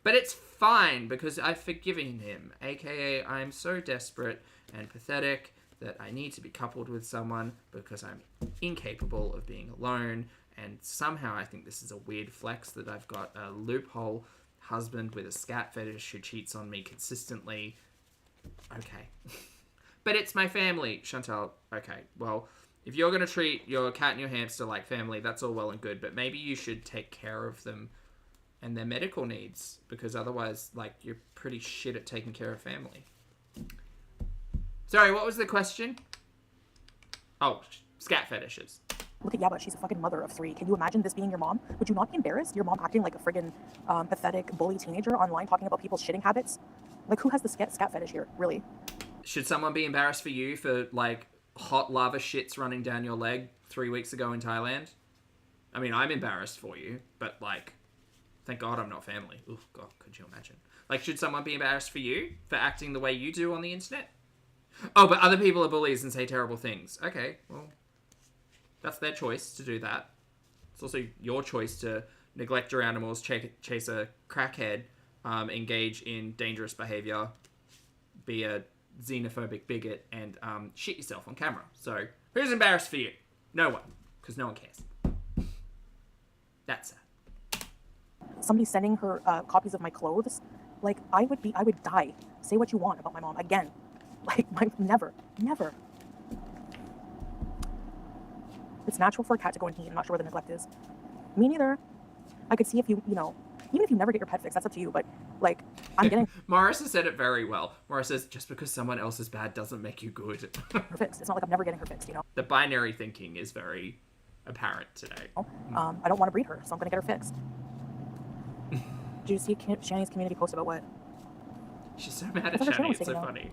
But it's fine because I've forgiven him, aka I'm so desperate and pathetic that I need to be coupled with someone because I'm incapable of being alone. And somehow I think this is a weird flex that I've got a loophole husband with a scat fetish who cheats on me consistently. Okay. But it's my family, Chantal. Okay, well, if you're going to treat your cat and your hamster like family, that's all well and good, but maybe you should take care of them and their medical needs, because otherwise, like, you're pretty shit at taking care of family. Sorry, what was the question? Oh, scat fetishes. Look at Yaba, she's a fucking mother of 3. Can you imagine this being your mom? Would you not be embarrassed? Your mom acting like a friggin' pathetic bully teenager online talking about people's shitting habits? Like, who has the scat fetish here, really? Should someone be embarrassed for you for, like, hot lava shits running down your leg 3 weeks ago in Thailand? I mean, I'm embarrassed for you, but, like, thank God I'm not family. Oh, God, could you imagine? Like, should someone be embarrassed for you for acting the way you do on the internet? Oh, but other people are bullies and say terrible things. Okay, well, that's their choice to do that. It's also your choice to neglect your animals, chase a crackhead, engage in dangerous behaviour, be a xenophobic bigot, and shit yourself on camera. So, who's embarrassed for you? No one, because no one cares. That's it. Somebody sending her copies of my clothes, like, I would die. Say what you want about my mom again. Like, never. It's natural for a cat to go and eat. I'm not sure where the neglect is. Me neither. I could see if you know, even if you never get your pet fixed, that's up to you. But, like, I'm getting Marissa said it very well. Marissa says, just because someone else is bad doesn't make you good. her fixed. It's not like I'm never getting her fixed, you know? The binary thinking is very apparent today. I don't want to breed her, so I'm going to get her fixed. Did you see Shani's community post about what? She's so mad at thought her channel Shani, was it's so taken out. funny.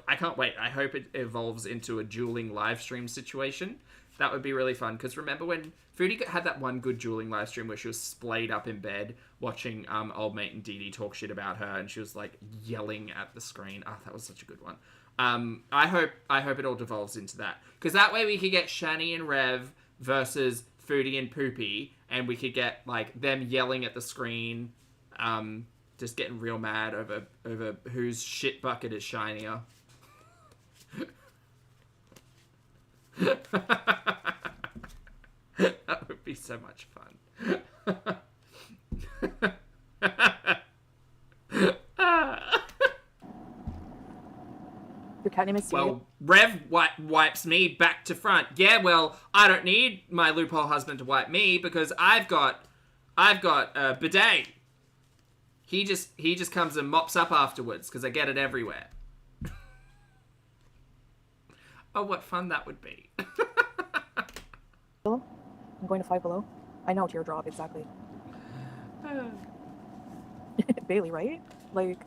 I can't wait. I hope it evolves into a dueling live stream situation. That would be really fun, because remember when Foodie had that one good dueling live stream where she was splayed up in bed watching old mate and Dee Dee talk shit about her, and she was like yelling at the screen. Oh, that was such a good one. I hope it all devolves into that, because that way we could get Shani and Rev versus Foodie and Poopy, and we could get like them yelling at the screen, just getting real mad over whose shit bucket is shinier. That would be so much fun. Your cat name is Siri? Well, Rev wipes me back to front. Yeah, well, I don't need my loophole husband to wipe me because I've got a bidet. He just comes and mops up afterwards because I get it everywhere. Oh, what fun that would be. I'm going to Five Below. I know, teardrop, exactly. Bailey, right? Like,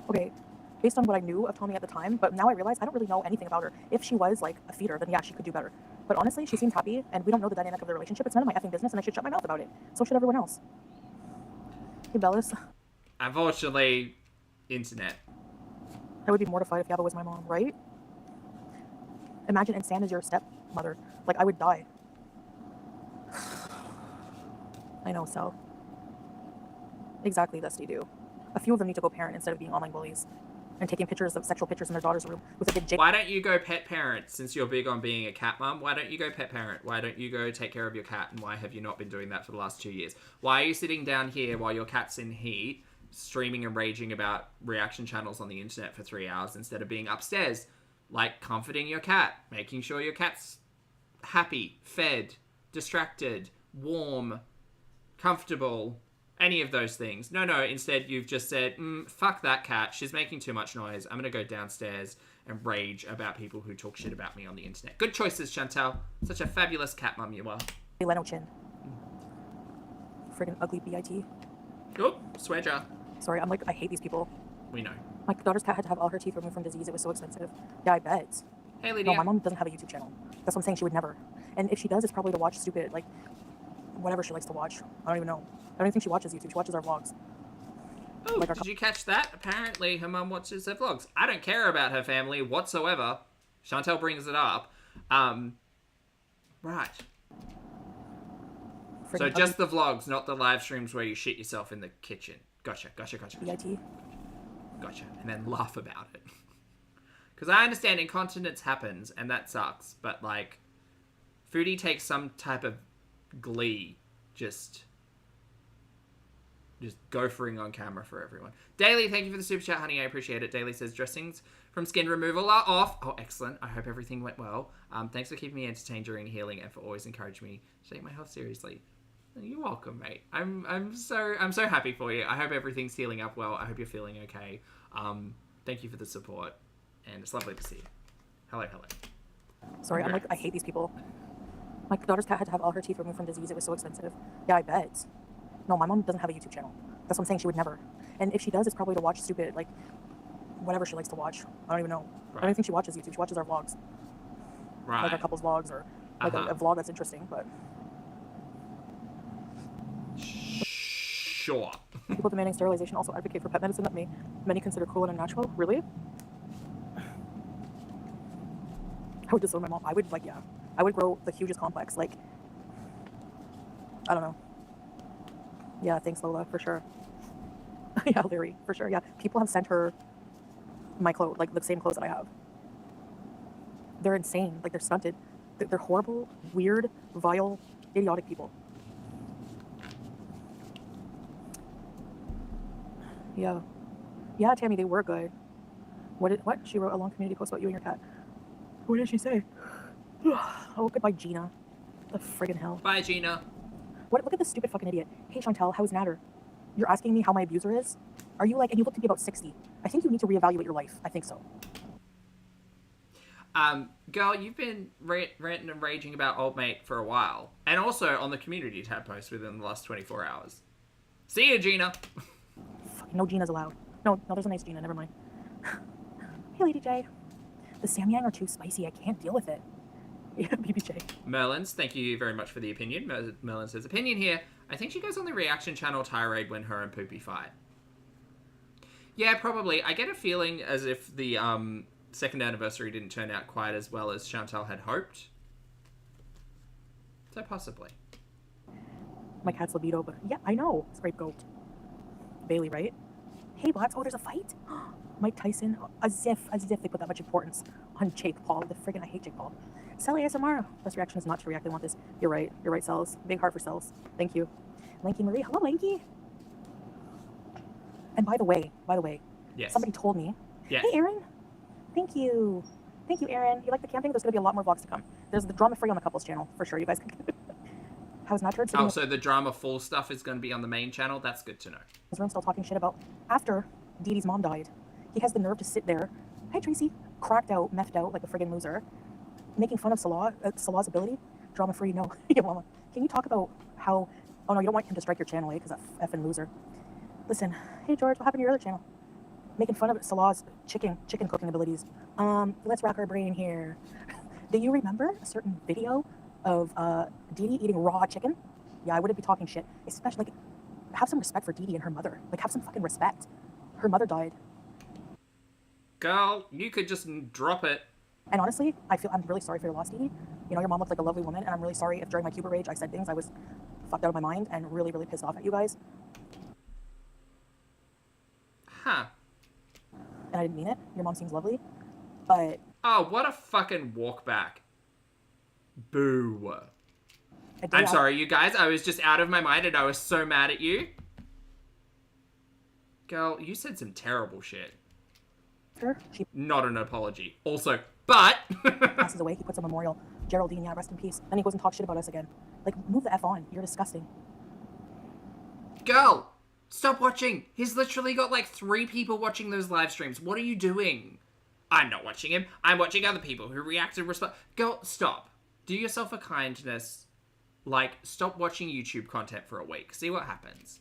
okay, based on what I knew of Tommy at the time, but now I realize I don't really know anything about her. If she was like a feeder, then yeah, she could do better. But honestly, she seems happy, and we don't know the dynamic of their relationship. It's none of my effing business, and I should shut my mouth about it. So should everyone else. Hey, Bellis. Unfortunately, internet. I would be mortified if Yaba was my mom, right? Imagine Insan is your stepmother. Like, I would die. I know, so. Exactly, Dusty do. A few of them need to go parent instead of being online bullies and taking pictures of sexual pictures in their daughter's room with a big J. Why don't you go pet parent, since you're big on being a cat mum? Why don't you go pet parent? Why don't you go take care of your cat? And why have you not been doing that for the last 2 years? Why are you sitting down here while your cat's in heat, streaming and raging about reaction channels on the internet for 3 hours instead of being upstairs, like comforting your cat, making sure your cat's happy, fed, distracted, warm, comfortable, any of those things? No, instead you've just said, fuck that cat, she's making too much noise, I'm gonna go downstairs and rage about people who talk shit about me on the internet. Good choices, Chantal. Such a fabulous cat mum you are. Leno Chin. Friggin' ugly BIT. Oh, swear jar. Sorry, I'm like, I hate these people. We know. My daughter's cat had to have all her teeth removed from disease. It was so expensive. Yeah, I bet. Hey, Lydia. No, my mom doesn't have a YouTube channel. That's what I'm saying. She would never. And if she does, it's probably to watch stupid, like, whatever she likes to watch. I don't even know. I don't even think she watches YouTube. She watches our vlogs. Oh, Like our did you catch that? Apparently her mum watches her vlogs. I don't care about her family whatsoever. Chantal brings it up. Right. So friggin' just the vlogs, not the live streams where you shit yourself in the kitchen. Gotcha. BIT. Gotcha. And then laugh about it. Because I understand incontinence happens, and that sucks. But, like, Foodie takes some type of glee just gophering on camera for everyone. Daily, thank you for the super chat, honey. I appreciate it. Daily says, dressings from skin removal are off. Oh, excellent. I hope everything went well. Thanks for keeping me entertained during healing and for always encouraging me to take my health seriously. You're welcome, mate. I'm so happy for you. I hope everything's healing up well. I hope you're feeling okay. Thank you for the support, and it's lovely to see you. Hello. Sorry, Congrats. I hate these people. My daughter's cat had to have all her teeth removed from disease. It was so expensive. Yeah, I bet. No, my mom doesn't have a YouTube channel. That's what I'm saying. She would never. And if she does, it's probably to watch stupid, like, whatever she likes to watch. I don't even know. I don't even think she watches YouTube. She watches our vlogs. Right. Like our couples vlogs or like a vlog that's interesting, but... Sure. People demanding sterilization also advocate for pet medicine that many consider cruel and unnatural. Really? I would disown my mom. I would, like, yeah. I would grow the hugest complex. Like, I don't know. Yeah, thanks, Lola, for sure. Yeah, Larry, for sure. Yeah, people have sent her my clothes, like the same clothes that I have. They're insane. Like, they're stunted. They're horrible, weird, vile, idiotic people. Yeah. Yeah, Tammy, they were good. What? She wrote a long community post about you and your cat. What did she say? Oh, goodbye, Gina. The friggin' hell. Bye, Gina. What? Look at this stupid fucking idiot. Hey, Chantel, how's Natter? You're asking me how my abuser is? Are you like, and you look to be about 60. I think you need to reevaluate your life. I think so. Girl, you've been ranting and raging about old mate for a while. And also on the community tab post within the last 24 hours. See you, Gina. Fucking no Gina's allowed. No, there's a nice Gina. Never mind. Hey, Lady J. The Samyang are too spicy. I can't deal with it. Yeah, BBJ. Merlins, thank you very much for the opinion. Merlin says, opinion here. I think she goes on the reaction channel tirade when her and Poopy fight. Yeah, probably. I get a feeling as if the second anniversary didn't turn out quite as well as Chantal had hoped. So possibly. My cat's libido, but yeah, I know. Scrape goat. Bailey, right? Hey, Blacks. Oh, there's a fight? Mike Tyson. As if they put that much importance on Jake Paul. The friggin' I hate Jake Paul. Sell ASMR. Best reaction is not to react. They want this. You're right, Cells. Big heart for Cells. Thank you. Lanky Marie. Hello, Lanky. And by the way, Yes. somebody told me. Yes. Hey, Aaron. Thank you, Aaron. You like the camping? There's going to be a lot more vlogs to come. There's the drama free on the couples channel for sure. You guys can. How's not heard? Oh, so the drama full stuff is going to be on the main channel? That's good to know. His room still talking shit about after Dee Dee's mom died. He has the nerve to sit there. Hi, Tracy. Cracked out, methed out like a friggin' loser. Making fun of Salah's ability. Drama free, no. Yeah, mama. Can you talk about how... Oh, no, you don't want him to strike your channel, eh? Because that effing loser. Listen. Hey, George, what happened to your other channel? Making fun of Salah's chicken cooking abilities. Let's rack our brain here. Do you remember a certain video of Dee Dee eating raw chicken? Yeah, I wouldn't be talking shit. Especially, like, have some respect for Dee Dee and her mother. Like, have some fucking respect. Her mother died. Girl, you could just drop it. And honestly, I'm really sorry for your loss, Dee Dee. You know, your mom looked like a lovely woman, and I'm really sorry if during my Cuba rage I said things I was fucked out of my mind and really, really pissed off at you guys. Huh. And I didn't mean it. Your mom seems lovely, but... Oh, what a fucking walk back. Boo. I'm sorry, you guys. I was just out of my mind and I was so mad at you. Girl, you said some terrible shit. She Not an apology. Also, but... passes away. He puts a memorial. Geraldine, yeah, rest in peace. Then he goes and talks shit about us again. Like, move the F on. You're disgusting. Girl, stop watching. He's literally got like 3 people watching those live streams. What are you doing? I'm not watching him. I'm watching other people who react and respond. Girl, stop. Do yourself a kindness. Like, stop watching YouTube content for a week. See what happens.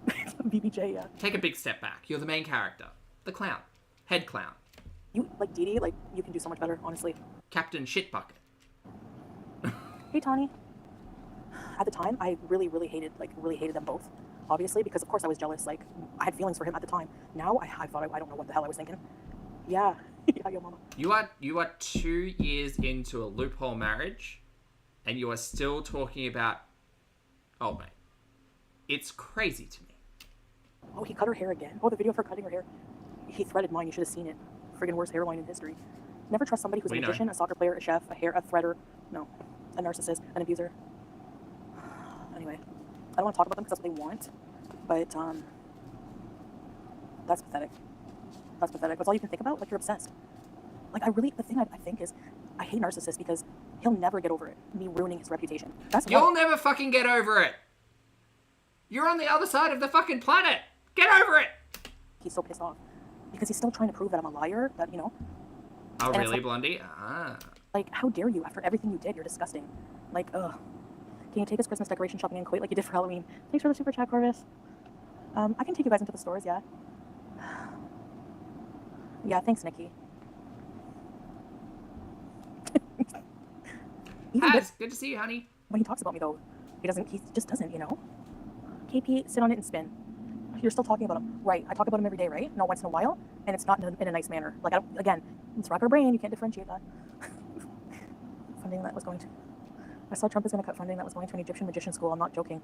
BBJ, yeah. Take a big step back. You're the main character. The clown. Head clown. You, like, Dee Dee, like, you can do so much better, honestly. Captain Shitbucket. Hey, Tawny. At the time, I really hated them both. Obviously, because of course I was jealous. Like, I had feelings for him at the time. Now, I thought, I don't know what the hell I was thinking. Yeah. Yeah, yo, mama. You are 2 years into a loophole marriage, and you are still talking about... Oh, mate. It's crazy to me. Oh, he cut her hair again. Oh, the video of her cutting her hair. He threaded mine. You should have seen it. Friggin' worst hairline in history. Never trust somebody who's a magician, a soccer player, a chef, a threader. No. A narcissist, an abuser. Anyway. I don't want to talk about them because that's what they want. But, that's pathetic. That's pathetic. That's all you can think about? Like, you're obsessed. Like, the thing I think is, I hate narcissists because he'll never get over it. Me ruining his reputation. That's You'll never fucking get over it. You're on the other side of the fucking planet. Get over it. He's so pissed off because he's still trying to prove that I'm a liar, that, you know. Oh, And really, it's Blondie? Ah. like, how dare you? After everything you did, you're disgusting. Like, ugh. Can you take us Christmas decoration shopping in Kuwait like you did for Halloween? Thanks for the super chat, Corvus. I can take you guys into the stores, yeah. Yeah, thanks, Nikki. Even Haz, good to see you, honey. when he talks about me, though, he just doesn't, you know? KP, sit on it and spin. You're still talking about him. Right, I talk about him every day, right? No, once in a while, and it's not in a nice manner. Like, again, it's rock our brain, you can't differentiate that. Funding that was going to... I saw Trump is going to cut funding that was going to an Egyptian magician school. I'm not joking.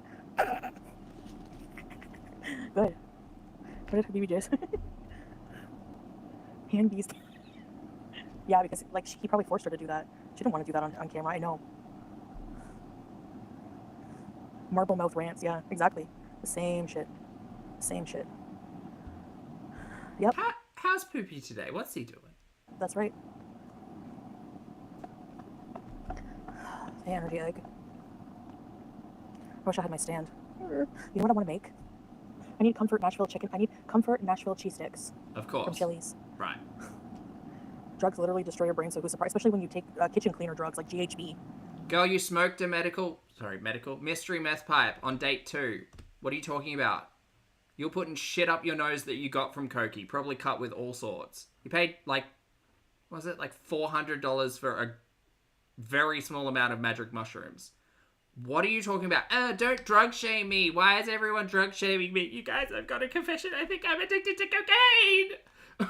Good. What did Habibi just? Hand beast. Yeah, because like he probably forced her to do that. She didn't want to do that on camera. I know. Marble mouth rants. Yeah, exactly. The same shit. Same shit. Yep. How's Poopy today? What's he doing? That's right. Hey, energy egg. I wish I had my stand. You know what I want to make? I need Comfort Nashville chicken. I need Comfort Nashville cheese sticks. Of course. From Chili's. Right. Drugs literally destroy your brain, so who's surprised? Especially when you take kitchen cleaner drugs like GHB. Girl, you smoked a mystery meth pipe on date 2. What are you talking about? You're putting shit up your nose that you got from Koki, probably cut with all sorts. You paid like, what was it, like $400 for a very small amount of magic mushrooms. What are you talking about? Don't drug shame me. Why is everyone drug shaming me? You guys, I've got a confession. I think I'm addicted to cocaine.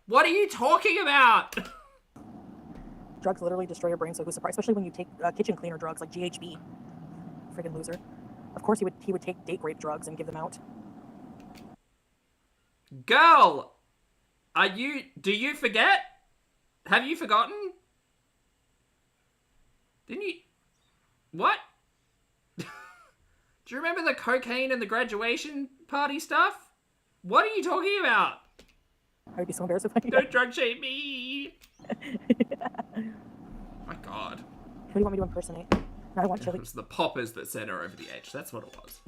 What are you talking about? Drugs literally destroy your brain, so who's surprised? Especially when you take kitchen cleaner drugs like GHB. Friggin' loser. Of course he would take date rape drugs and give them out. Girl, do you forget? Have you forgotten? Didn't you? What? Do you remember the cocaine and the graduation party stuff? What are you talking about? I would be so embarrassed if I did. Don't drug shame me. My God. Who do you want me to impersonate? No, I want Chili. It was the poppers that sent her over the edge. That's what it was.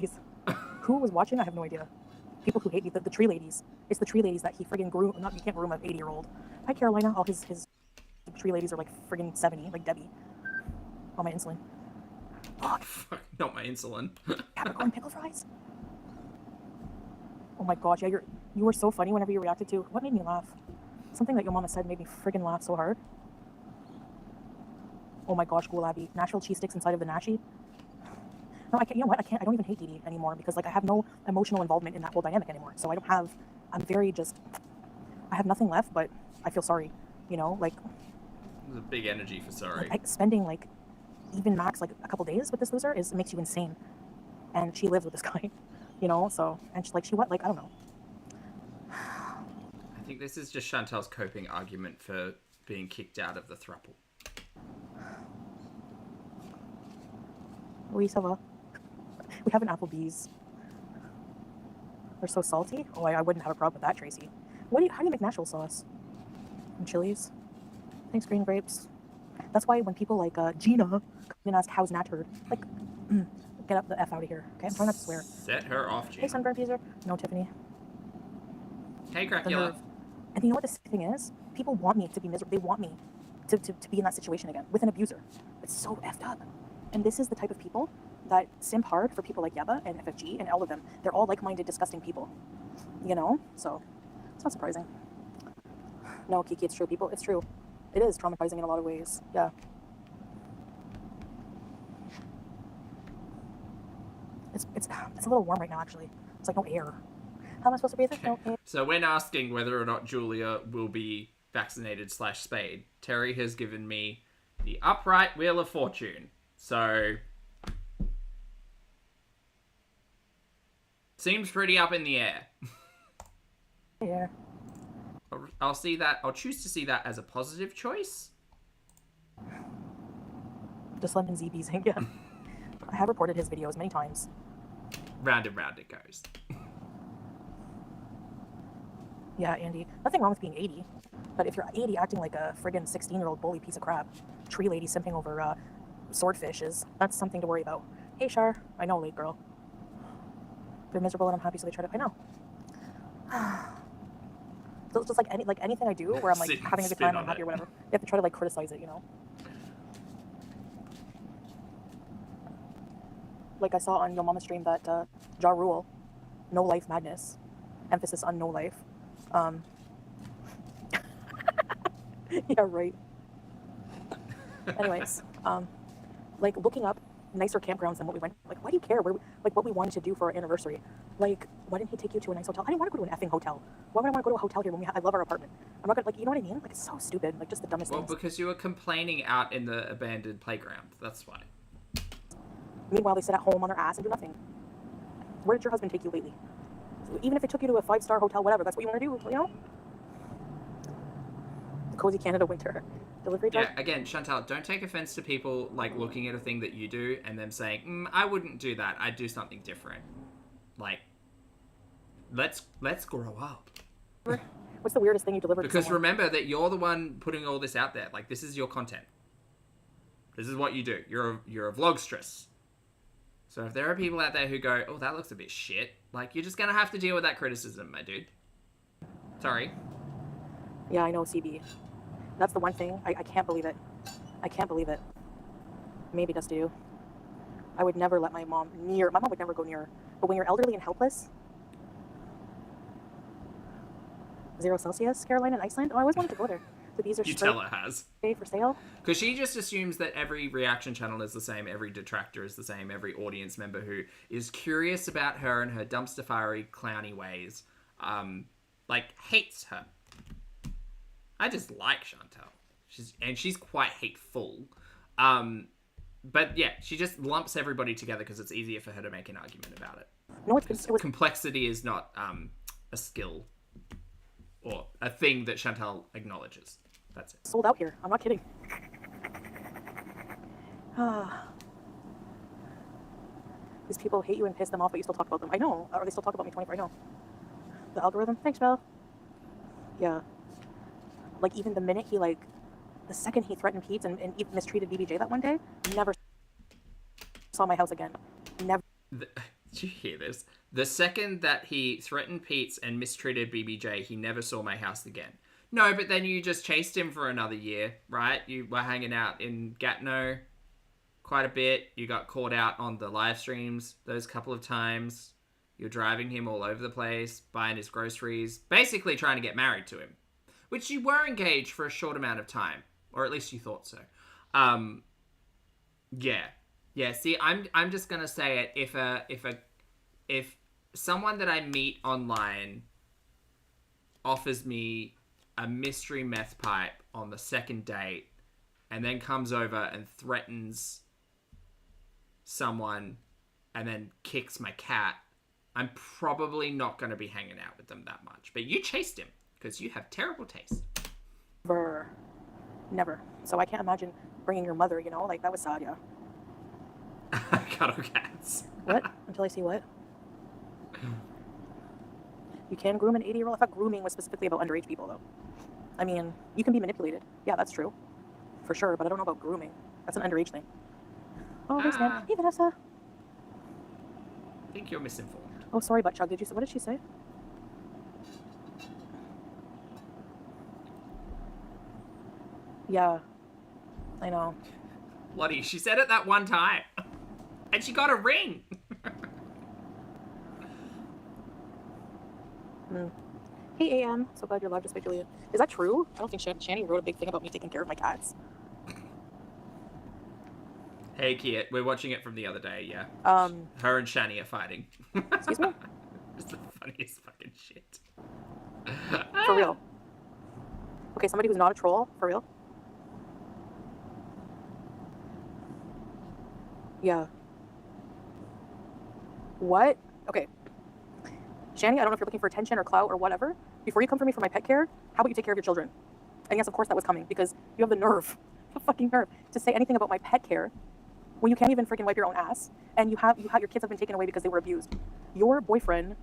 Who was watching? I have no idea. People who hate me. The tree ladies. It's the tree ladies that he friggin' grew. Not, you can't groom an 80-year-old. Hi, Carolina. All his tree ladies are like friggin' 70, like Debbie. All my insulin. Oh, fuck, not my insulin. Capricorn pickle fries. Oh my gosh, yeah, you were so funny whenever you reacted to. What made me laugh? Something that your mama said made me friggin' laugh so hard. Oh my gosh, Gulabi. Nashville cheese sticks inside of the Nashi. No, I can't. You know what? I don't even hate Dee Dee anymore because like I have no emotional involvement in that whole dynamic anymore. So I have nothing left, but I feel sorry. You know, like. There's a big energy for sorry. Like, spending like even max like a couple days with this loser makes you insane. And she lives with this guy, you know. So and I don't know. I think this is just Chantal's coping argument for being kicked out of the throuple. Oui, ça va. We have an Applebee's. They're so salty. Oh, I wouldn't have a problem with that, Tracy. How do you make Nashville sauce? From Chili's. Thanks, Green Grapes. That's why when people like Gina come and ask how's Nattered, like, get up the F out of here. Okay, I'm trying not to swear. Set her off, Gina. Hey, Sunburn Peaser. No, Tiffany. Hey, Dracula. And you know what the thing is? People want me to be miserable. They want me to be in that situation again with an abuser. It's so effed up. And this is the type of people that simp hard for people like Yeba and FFG and all of them. They're all like-minded, disgusting people. You know? So, it's not surprising. No, Kiki, it's true, people. It's true. It is traumatizing in a lot of ways. Yeah. It's a little warm right now, actually. It's like no air. How am I supposed to breathe it? No air. So when asking whether or not Julia will be vaccinated/spayed, Terry has given me the upright wheel of fortune. So, seems pretty up in the air. Yeah. I'll see that. I'll choose to see that as a positive choice. Just Lemon ZB's, yeah. I have reported his videos many times. Round and round it goes. Yeah, Andy. Nothing wrong with being 80. But if you're 80 acting like a friggin' 16-year-old bully piece of crap, tree lady simping over swordfishes, that's something to worry about. Hey, Shar. I know, late girl. They're miserable and I'm happy, so they try to. I know. So it's just like anything I do where I'm like having a good time, I'm happy or whatever. You have to try to like criticize it, you know. Like I saw on Yo Mama stream that Ja Rule, no life madness, emphasis on no life. Yeah, right. Anyways, like looking up nicer campgrounds than what we went. Like, why do you care? Like what we wanted to do for our anniversary. Like, why didn't he take you to a nice hotel? I didn't want to go to an effing hotel. Why would I want to go to a hotel here when I love our apartment? I'm not gonna, like, you know what I mean? Like, it's so stupid. Like, just the dumbest things. Well, because you were complaining out in the abandoned playground. That's why. Meanwhile, they sit at home on their ass and do nothing. Where did your husband take you lately? Even if it took you to a 5-star hotel, whatever, that's what you want to do, you know? The cozy Canada winter. Delivery drive. Yeah, again, Chantal, don't take offense to people, like, looking at a thing that you do and them saying, I wouldn't do that. I'd do something different. Like, let's grow up. What's the weirdest thing you delivered Because to someone? remember that you're the one putting all this out there. Like, this is your content. This is what you do. You're a vlogstress. So if there are people out there who go, oh, that looks a bit shit, like, you're just going to have to deal with that criticism, my dude. Sorry. Yeah, I know, CB. That's the one thing. I can't believe it. I can't believe it. Maybe just you. I would never let my mom would never go near her. But when you're elderly and helpless, 0 Celsius, Carolina and Iceland. Oh, I always wanted to go there. The bees are You tell her has. for sale. Because she just assumes that every reaction channel is the same, every detractor is the same, every audience member who is curious about her and her dumpster fiery, clowny ways, like, hates her. I just like Chantal. She's quite hateful. But yeah, she just lumps everybody together because it's easier for her to make an argument about it. No, it was Complexity is not a skill or a thing that Chantal acknowledges. That's it. sold out here. I'm not kidding. These people hate you and piss them off, but you still talk about them. I know. Or they still talk about me 24. I know. The algorithm. Thanks, Belle. Yeah. Like, even the minute the second he threatened Pete and even mistreated BBJ that one day, never saw my house again. Never. Did you hear this? The second that he threatened Pete's and mistreated BBJ, he never saw my house again. No, but then you just chased him for another year, right? You were hanging out in Gatineau quite a bit. You got caught out on the live streams those couple of times. You're driving him all over the place, buying his groceries, basically trying to get married to him. Which you were engaged for a short amount of time, or at least you thought so. Yeah. See, I'm just gonna say it. If someone that I meet online offers me a mystery meth pipe on the second date, and then comes over and threatens someone, and then kicks my cat, I'm probably not gonna be hanging out with them that much. But you chased him. Because you have terrible taste. Never. So I can't imagine bringing your mother, you know? Like, that was sad, yeah. Cuddle cats. What? Until I see what? You can groom an 80-year-old? I thought grooming was specifically about underage people, though. I mean, you can be manipulated. Yeah, that's true. For sure, but I don't know about grooming. That's an underage thing. Oh, there's Nan. Hey, Vanessa. I think you're misinformed. Oh, sorry, Butt Chug. What did she say? Yeah, I know. Bloody, she said it that one time. And she got a ring. Hey, AM. So glad you're live despite Juliet. Is that true? I don't think Shani wrote a big thing about me taking care of my cats. Hey, Kiet. We're watching it from the other day, yeah. Her and Shani are fighting. Excuse me? It's the funniest fucking shit. For real. Okay, somebody who's not a troll. For real. Yeah. What? Okay. Shani, I don't know if you're looking for attention or clout or whatever. Before you come for me for my pet care, how about you take care of your children? And yes, of course that was coming because you have the nerve, the fucking nerve, to say anything about my pet care when you can't even freaking wipe your own ass and your kids have been taken away because they were abused. Your boyfriend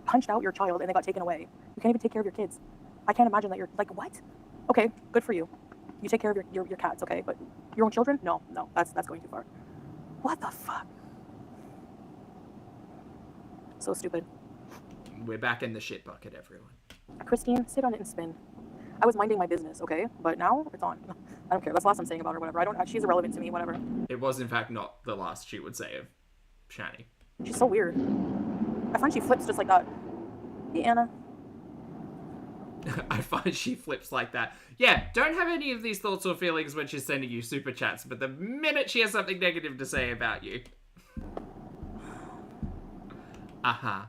punched out your child and they got taken away. You can't even take care of your kids. I can't imagine that you're like, what? Okay, good for you. You take care of your cats, okay? But your own children? No, that's going too far. What the fuck? So stupid. We're back in the shit bucket, everyone. Christine, sit on it and spin. I was minding my business, okay? But now it's on. I don't care. That's the last I'm saying about her, whatever. She's irrelevant to me, whatever. It was, in fact, not the last she would say of Shani. She's so weird. I find she flips just like that. Hey, Anna. I find she flips like that. Yeah, don't have any of these thoughts or feelings when she's sending you super chats, but the minute she has something negative to say about you. Uh-huh.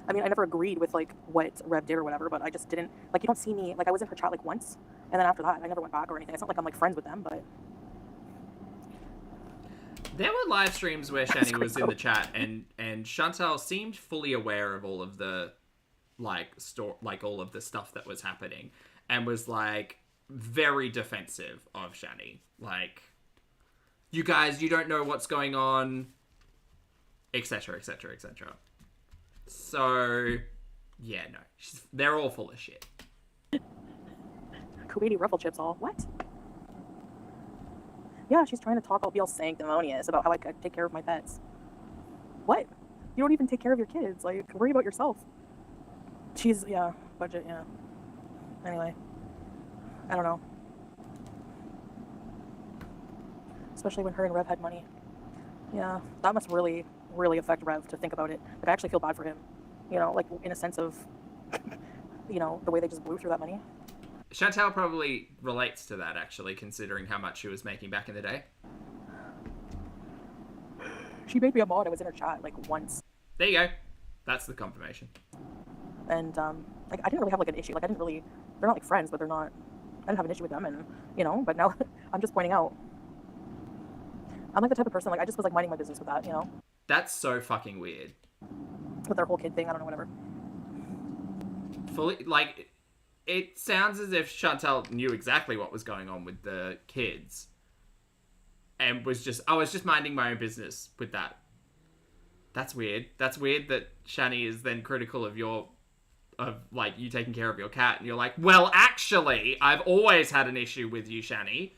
I mean, I never agreed with, like, what Rev did or whatever, but I just didn't, like, you don't see me, like, I was in her chat, like, once, and then after that, I never went back or anything. It's not like I'm, like, friends with them, but... There were live streams where Shani was in the chat, and Chantal seemed fully aware of all of the, like, all of the stuff that was happening, and was, like, very defensive of Shani. Like, you guys, you don't know what's going on, etc., etc., etc. So, yeah, no. They're all full of shit. Kuwaiti ruffle chips all. What? Yeah, she's trying to talk, I'll be all sanctimonious about how I could take care of my pets. What? You don't even take care of your kids. Like, worry about yourself. She's, yeah, budget, yeah. Anyway. I don't know. Especially when her and Rev had money. Yeah, that must really, really affect Rev to think about it. Like, I actually feel bad for him. You know, like, in a sense of, you know, the way they just blew through that money. Chantal probably relates to that, actually, considering how much she was making back in the day. She made me a mod. I was in her chat, like, once. There you go. That's the confirmation. And, like, I didn't really have, like, an issue. Like, they're not, like, friends, but I didn't have an issue with them, and, you know, but now I'm just pointing out. I'm, like, the type of person, like, I just was, like, minding my business with that, you know? That's so fucking weird. With their whole kid thing, I don't know, whatever. Fully, like, it sounds as if Chantal knew exactly what was going on with the kids. And I was just minding my own business with that. That's weird. That's weird that Shani is then critical of you taking care of your cat, and you're like, well, actually, I've always had an issue with you, Shani.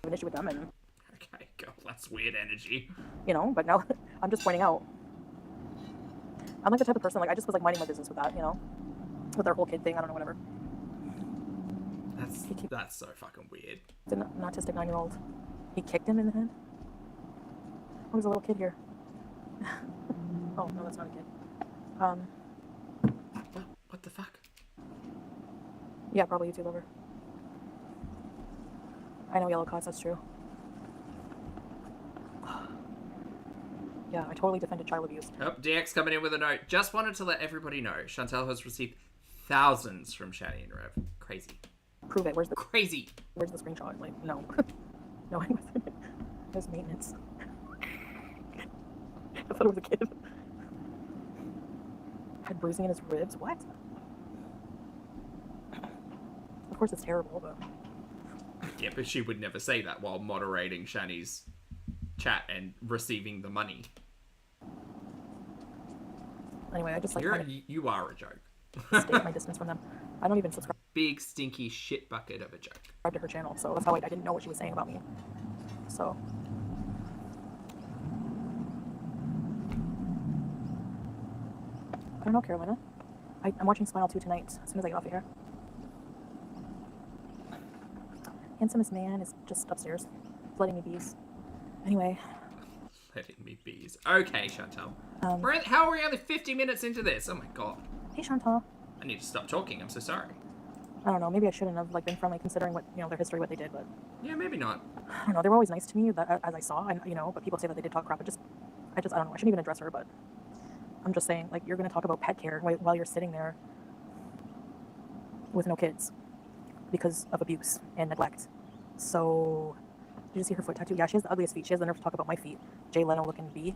An issue with them, and... Okay, God, that's weird energy. You know, but now I'm just pointing out. I'm, like, the type of person, like, I just was, like, minding my business with that, you know? With their whole kid thing, I don't know, whatever. That's so fucking weird. It's an autistic 9-year-old. He kicked him in the head? Oh, there's a little kid here. Oh, no, that's not a kid. What the fuck? Yeah, probably YouTube lover. I know yellow cots, that's true. Yeah, I totally defended child abuse. Oh, DX coming in with a note. Just wanted to let everybody know, Chantal has received thousands from Shani and Rev. Crazy. Prove it. Where's the screenshot? Like, no. No, I wasn't. There's maintenance. I thought it was a kid. Had bruising in his ribs. What? Of course it's terrible, but... Yeah, but she would never say that while moderating Shani's chat and receiving the money. Anyway, I just like... You are a joke. Stay at my distance from them. I don't even subscribe Big, stinky shit bucket of a joke. to her channel, so that's how I didn't know what she was saying about me. So... I don't know, Carolina. I'm watching Smile 2 tonight, as soon as I get off of here. Handsomest man is just upstairs. He's letting me bees. Anyway. Letting me bees. Okay, Chantal. How are we only 50 minutes into this? Oh my god. Hey, Chantal. I need to stop talking. I'm so sorry. I don't know. Maybe I shouldn't have been friendly considering what their history, what they did. But yeah, maybe not. I don't know. They were always nice to me, as I saw, and but people say that they did talk crap. I don't know. I shouldn't even address her, but I'm just saying, like, you're gonna talk about pet care while you're sitting there with no kids because of abuse and neglect. So, did you see her foot tattoo? Yeah, she has the ugliest feet. She has the nerve to talk about my feet. Jay Leno looking bee.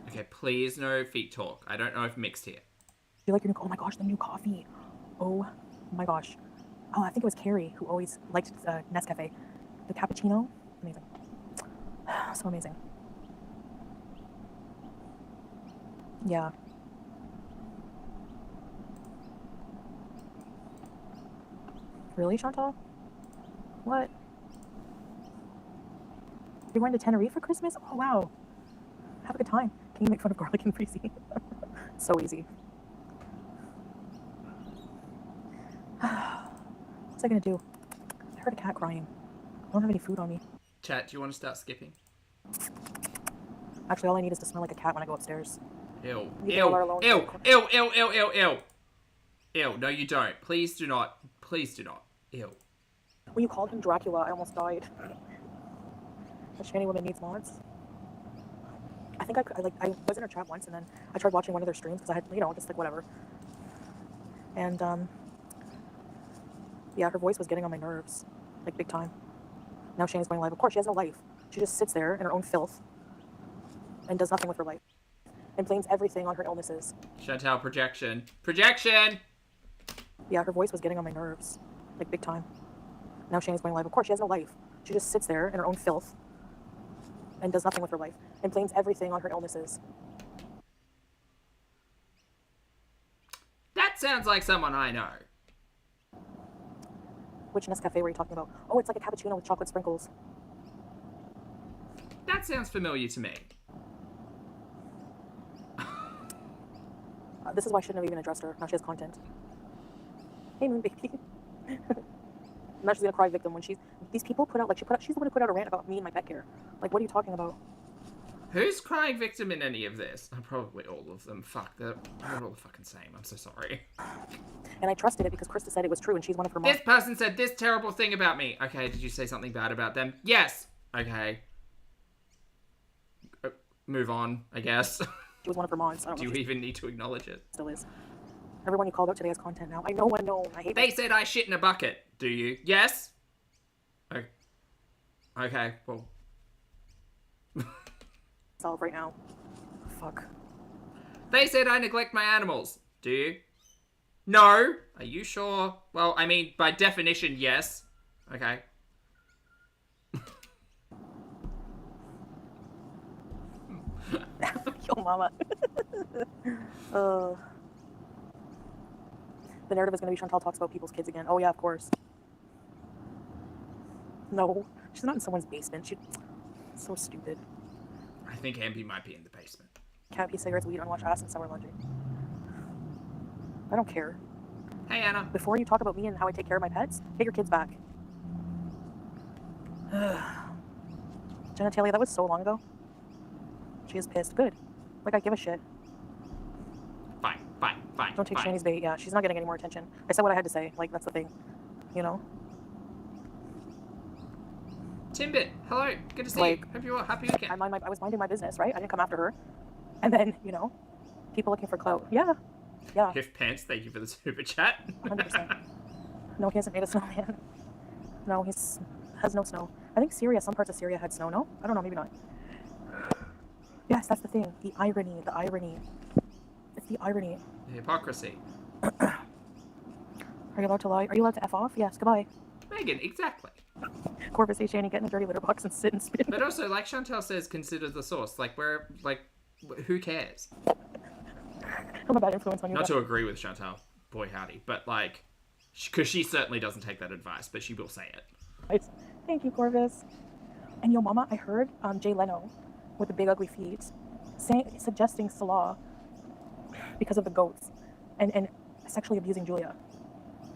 Okay, please no feet talk. I don't know if mixed here. You like your new? Oh my gosh, the new coffee. Oh my gosh. Oh, I think it was Carrie who always liked Nescafe. The cappuccino, amazing. So amazing. Yeah. Really, Chantal? What? You're going to Tenerife for Christmas? Oh, wow. Have a good time. Can you make fun of garlic and breezy? So easy. What's I gonna do? I heard a cat crying. I don't have any food on me. Chat, do you want to start skipping? Actually, all I need is to smell like a cat when I go upstairs. Ew. You Ew. all are alone. Ew. Ew. Ew. Ew. Ew. Ew. Ew. No, you don't. Please do not. Please do not. Ew. When you called him Dracula, I almost died. The Shani woman needs mods. I think I was in her chat once, and then I tried watching one of their streams because I had, you know, just like whatever. And yeah, her voice was getting on my nerves, like big time. Now Shani's going live. Of course, she has no life. She just sits there in her own filth and does nothing with her life and blames everything on her illnesses. Chantal, projection. Projection! Yeah, her voice was getting on my nerves, like big time. Now Shani's going live. Of course, she has no life. She just sits there in her own filth and does nothing with her life and blames everything on her illnesses. That sounds like someone I know. Which Nescafe were you talking about? Oh, it's like a cappuccino with chocolate sprinkles. That sounds familiar to me. This is why I shouldn't have even addressed her. Now she has content. Hey, Moon Baby. Now she's gonna cry victim when these people put out, she's the one who put out a rant about me and my pet care. Like, what are you talking about? Who's crying victim in any of this? Probably all of them. Fuck, they're all the fucking same. I'm so sorry. And I trusted it because Krista said it was true and she's one of her moms. This person said this terrible thing about me. Okay, did you say something bad about them? Yes. Okay. Move on, I guess. She was one of her moms. I don't Do know. you even need to acknowledge it? Still is. Everyone you called out today has content now. I know. I hate They said I shit in a bucket. Do you? Yes? Okay. Okay, well. myself right now. Fuck. They said I neglect my animals. Do you? No. Are you sure? Well, I mean, by definition, yes. Okay. Yo, mama. The narrative is going to be Chantal talks about people's kids again. Oh, yeah, of course. No, she's not in someone's basement. She's so stupid. I think Ambi might be in the basement. Cat pee, cigarettes, weed, unwashed ass, and sour laundry. I don't care. Hey, Anna. Before you talk about me and how I take care of my pets, get your kids back. Genitalia, that was so long ago. She is pissed. Good. Like, I give a shit. Fine. Don't take fine. Shani's bait. Yeah, she's not getting any more attention. I said what I had to say. Like, that's the thing. You know? Timbit, hello. Good to see Like, you. Hope you're happy weekend. I was minding my business, right? I didn't come after her. And then, you know, people looking for clout. Yeah. Yeah. Hiff Pants, thank you for the super chat. 100%. No, he hasn't made a snowman. No, he's has no snow. I think Syria, some parts of Syria had snow, no? I don't know, maybe not. Yes, that's the thing. The irony. It's the irony. The hypocrisy. Are you allowed to lie? Are you allowed to F off? Yes, goodbye. Megan, exactly. Corvus, hey, Shani, get in a dirty litter box and sit and spin. But also, like Chantal says, consider the source. Like, who cares? I'm a bad influence on you. Not to agree with Chantal, boy howdy, but like, because she certainly doesn't take that advice, but she will say it. Nice. Thank you, Corvus. And yo, mama, I heard Jay Leno with the big ugly feet suggesting Salah because of the goats and sexually abusing Julia.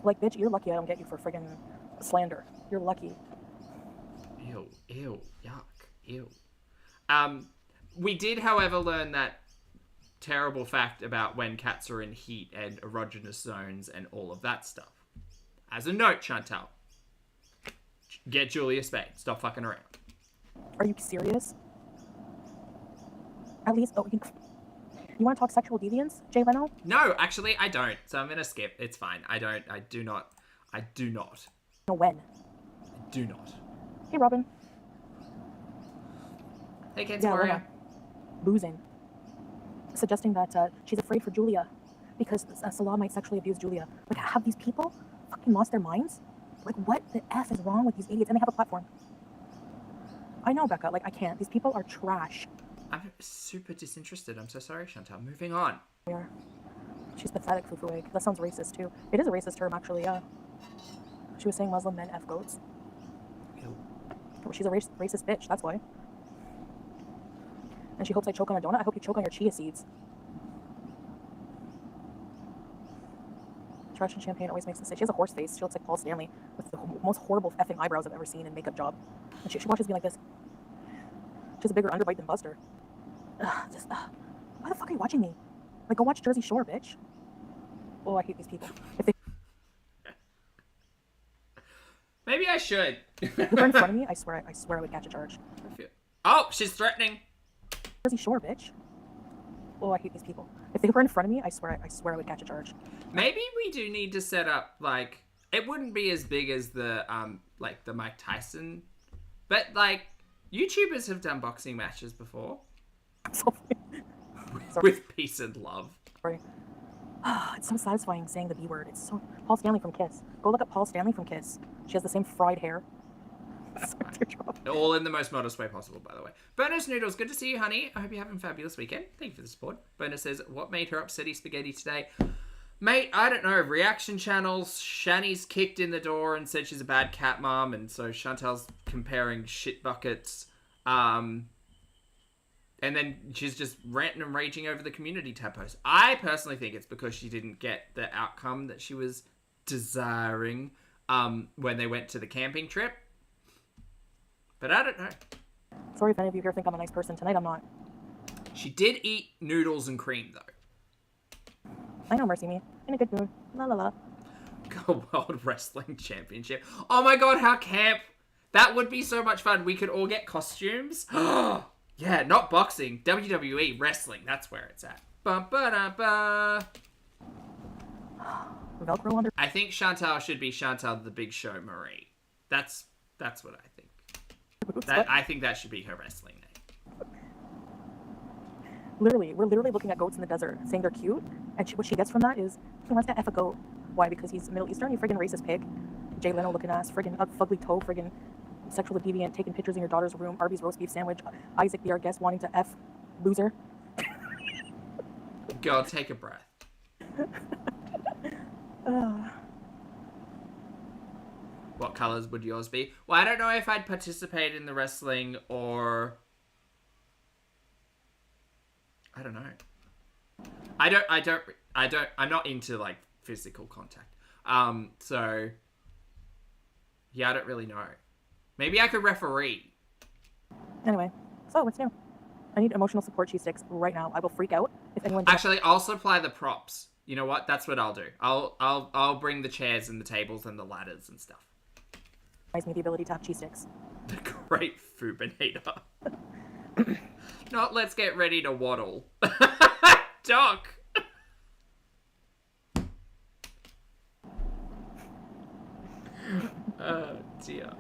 Like, bitch, you're lucky I don't get you for friggin' slander. You're lucky. Ew, yuck, ew. We did, however, learn that terrible fact about when cats are in heat and erogenous zones and all of that stuff. As a note, Chantal, get Julia spayed. Stop fucking around. Are you serious? At least, you want to talk sexual deviance, Jay Leno? No, actually, I don't. So I'm gonna skip. It's fine. I do not. No, when? I do not. Hey, Robin. Hey, kids, Yeah, Maria. Lena. Boozing. Suggesting that she's afraid for Julia because Salah might sexually abuse Julia. Like, have these people fucking lost their minds? Like, what the F is wrong with these idiots? And they have a platform. I know, Becca. Like, I can't. These people are trash. I'm super disinterested. I'm so sorry, Chantal. Moving on. Yeah. She's pathetic, Fufu Egg. That sounds racist, too. It is a racist term, actually, yeah. She was saying Muslim men F goats. Ew. She's a racist bitch, that's why. And she hopes I choke on a donut. I hope you choke on your chia seeds. Russian champagne always makes me say she has a horse face. She looks like Paul Stanley with the most horrible effing eyebrows I've ever seen in makeup job. And she watches me like this. She has a bigger underbite than Buster. Why the fuck are you watching me? Like, go watch Jersey Shore, bitch. Oh, I hate these people. If they Maybe I should. were in front of me, I swear I would catch a charge. Oh, she's threatening. Jersey Shore, bitch. Oh, I hate these people. If they were in front of me, I swear I would catch a charge. Maybe we do need to set up, like, it wouldn't be as big as the like the Mike Tyson, but like YouTubers have done boxing matches before. With peace and love. Sorry. It's so satisfying saying the B word. It's so Paul Stanley from Kiss. Go look up Paul Stanley from Kiss. She has the same fried hair. All in the most modest way possible, by the way. Bonus Noodles, good to see you, honey. I hope you're having a fabulous weekend. Thank you for the support. Bonus says, what made her upsetty spaghetti today? Mate, I don't know. Reaction channels. Shani's kicked in the door and said she's a bad cat mom, and so Chantal's comparing shit buckets. And then she's just ranting and raging over the community tab post. I personally think it's because she didn't get the outcome that she was desiring when they went to the camping trip. But I don't know. Sorry if any of you here think I'm a nice person. Tonight I'm not. She did eat noodles and cream, though. I know, mercy me. In a good mood. La la la. World Wrestling Championship. Oh my god, how camp. That would be so much fun. We could all get costumes. Yeah, not boxing. WWE wrestling. That's where it's at. Ba-ba-da-ba. Velcro under. I think Chantal should be Chantal the Big Show Marie. That's what I think. I think that should be her wrestling name. Literally, we're literally looking at goats in the desert, saying they're cute, and what she gets from that is he wants to F a goat. Why? Because he's Middle Eastern, you friggin' racist pig. Jay Leno looking ass, friggin' fugly toe, friggin' sexual deviant, taking pictures in your daughter's room, Arby's roast beef sandwich, Isaac be our guest, wanting to F loser. God, take a breath. What colors would yours be? Well, I don't know if I'd participate in the wrestling or... I don't know. I'm not into, like, physical contact. So... Yeah, I don't really know. Maybe I could referee. Anyway, so what's new? I need emotional support cheese sticks right now. I will freak out if anyone... Actually, I'll supply the props. You know what? That's what I'll do. I'll bring the chairs and the tables and the ladders and stuff. Me the ability to have cheese sticks. The great Fubinator. Not let's get ready to waddle. Doc. Oh dear.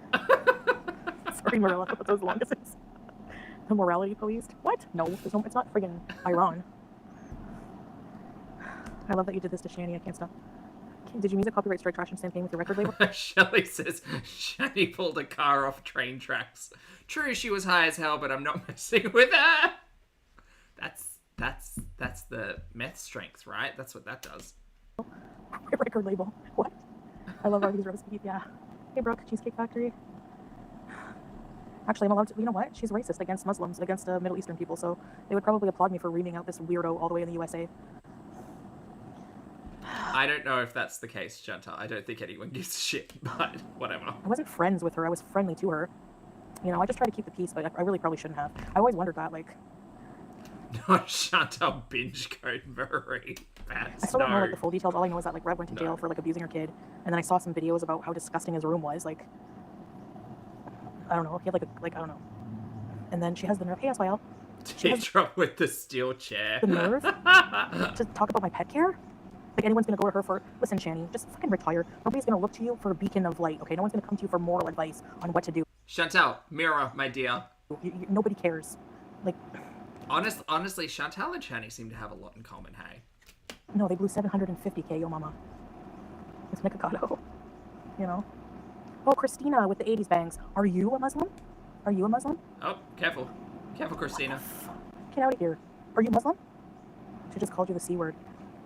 Sorry, Marilla, that was the longest. The morality police. What? No, it's not friggin' Iran. I love that you did this to Shani. I can't stop. Did you music copyright strike trash and campaign with your record label? Shelley says Shani pulled a car off train tracks. True, she was high as hell, but I'm not messing with her. That's the meth strength, right? That's what that does. Record label. What? I love Arby's roast beef. Yeah. Hey, Brooke, Cheesecake Factory. Actually, I'm allowed to. You know what? She's racist against Muslims, against Middle Eastern people. So they would probably applaud me for reaming out this weirdo all the way in the USA. I don't know if that's the case, Chantal. I don't think anyone gives a shit, but whatever. I wasn't friends with her. I was friendly to her. You know, I just try to keep the peace, but I really probably shouldn't have. I always wondered that, like... Not Chantal binge code Marie. I still don't know, like, the full details. All I know is that, like, Rev went to jail for, like, abusing her kid. And then I saw some videos about how disgusting his room was. Like, I don't know. He had, like, I don't know. And then she has the nerve. Hey, SYL. Teardrop with the steel chair. The nerve to talk about my pet care? Like, anyone's gonna go to her for, listen, Shani, just fucking retire. Nobody's gonna look to you for a beacon of light, okay? No one's gonna come to you for moral advice on what to do. Chantal, mirror, my dear. Nobody cares. Like... Honestly, Chantal and Shani seem to have a lot in common, hey? No, they blew 750K, yo mama. It's Mikado. You know? Oh, Christina with the 80s bangs. Are you a Muslim? Are you a Muslim? Oh, careful. Careful, Christina. Get out of here. Are you Muslim? She just called you the C word.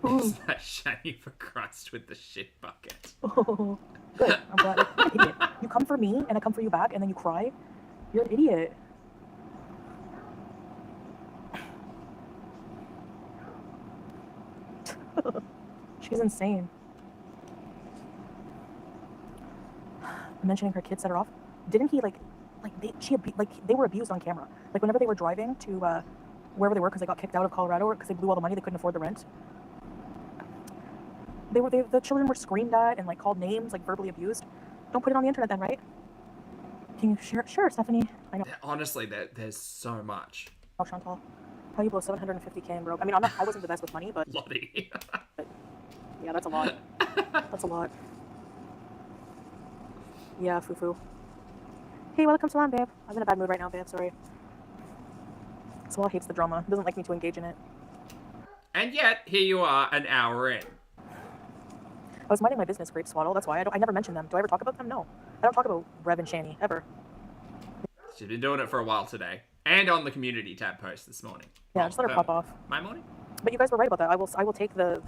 Is that Shani for Christ with the shit bucket? Oh, good. I'm glad. Like, you're an idiot. You come for me, and I come for you back, and then you cry? You're an idiot. She's insane. Mentioning her kids set her off. Didn't he they were abused on camera. Like whenever they were driving to wherever they were because they got kicked out of Colorado because they blew all the money, they couldn't afford the rent. The children were screamed at and like called names, like verbally abused. Don't put it on the internet then, right? Can you share? Sure, Stephanie. I know. Honestly, there's so much. Oh, Chantal, how you blow 750K and broke? I mean, I wasn't the best with money, but Lottie. yeah, that's a lot. That's a lot. Yeah, foo-foo. Hey, welcome to land, babe. I'm in a bad mood right now, babe. Sorry. Swallow hates the drama. Doesn't like me to engage in it. And yet, here you are, an hour in. I was minding my business, Grape Swaddle. That's why I never mention them. Do I ever talk about them? No. I don't talk about Rev and Shani, ever. She's been doing it for a while today. And on the community tab post this morning. Yeah, just let her pop off. My morning? But you guys were right about that. I will take the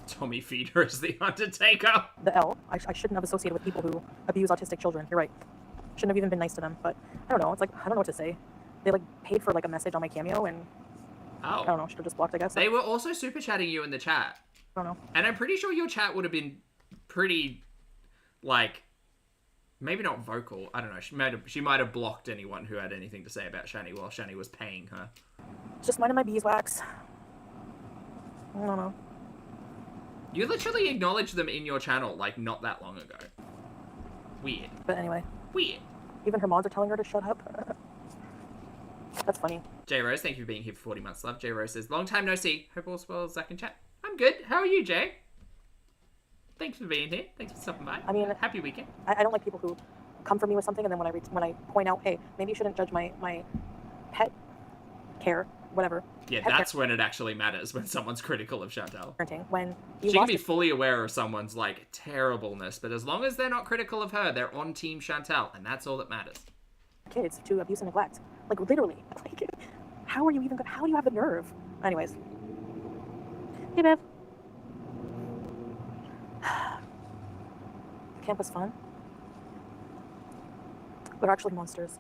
Tommy Feeder as the Undertaker. the L. I shouldn't have associated with people who abuse autistic children. You're right. Shouldn't have even been nice to them. But I don't know. It's like, I don't know what to say. They like paid for like a message on my Cameo and I don't know. Should have just blocked, I guess. They were also super chatting you in the chat. I don't know. And I'm pretty sure your chat would have been pretty, like, maybe not vocal. I don't know. She might have blocked anyone who had anything to say about Shani while Shani was paying her. Just minding my beeswax. I don't know. You literally acknowledged them in your channel, like, not that long ago. Weird. But anyway. Weird. Even her mods are telling her to shut up. That's funny. J Rose, thank you for being here for 40 months, love. J Rose says, long time no see. Hope all's well, Zach in chat. I'm good. How are you, Jay? Thanks for being here. Thanks for stopping by. I mean, happy weekend. I don't like people who come for me with something and then when I point out, hey, maybe you shouldn't judge my pet care, whatever. Yeah, that's when it actually matters, when someone's critical of Chantal. When you she can be fully aware of someone's, like, terribleness, but as long as they're not critical of her, they're on Team Chantal, and that's all that matters. Kids to abuse and neglect. Like, literally. Like, how do you have the nerve? Anyways. Hey, babe. Camp was fun. They're actually monsters.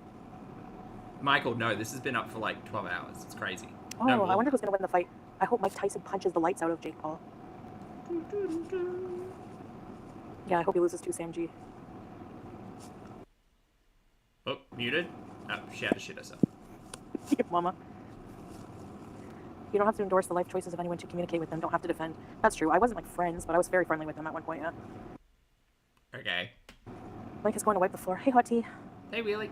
Michael, no, this has been up for like 12 hours. It's crazy. Oh, no, I wonder who's gonna win the fight. I hope Mike Tyson punches the lights out of Jake Paul. Yeah, I hope he loses to Sam G. Oh, muted? Oh, she had to shit herself. Mama. You don't have to endorse the life choices of anyone to communicate with them. Don't have to defend. That's true. I wasn't like friends, but I was very friendly with them at one point, yeah. Okay. Mike is going to wipe the floor. Hey, hot tea. Hey, Wheelie.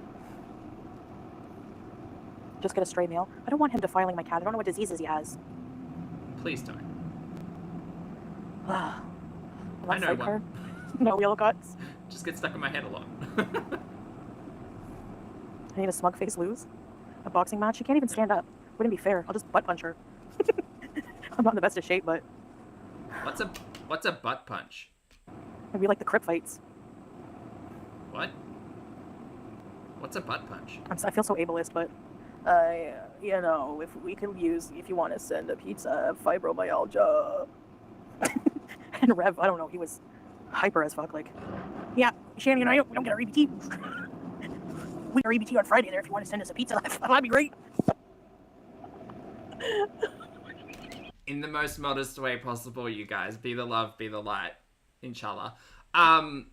Just get a stray mail. I don't want him defiling my cat. I don't know what diseases he has. Please don't. I know one. No yellow cuts. Just get stuck in my head a lot. I need a smug face lose. A boxing match? She can't even stand up. Wouldn't be fair. I'll just butt punch her. I'm not in the best of shape, but... What's a butt punch? Maybe like the Crip fights. What? What's a butt punch? I feel so ableist, but... you know, if you want to send a pizza, fibromyalgia. And Rev, I don't know, he was hyper as fuck, like... Yeah, Shanny and I don't get our EBT. We get our EBT on Friday there if you want to send us a pizza. That'd be great. In the most modest way possible, you guys. Be the love, be the light. Inshallah. And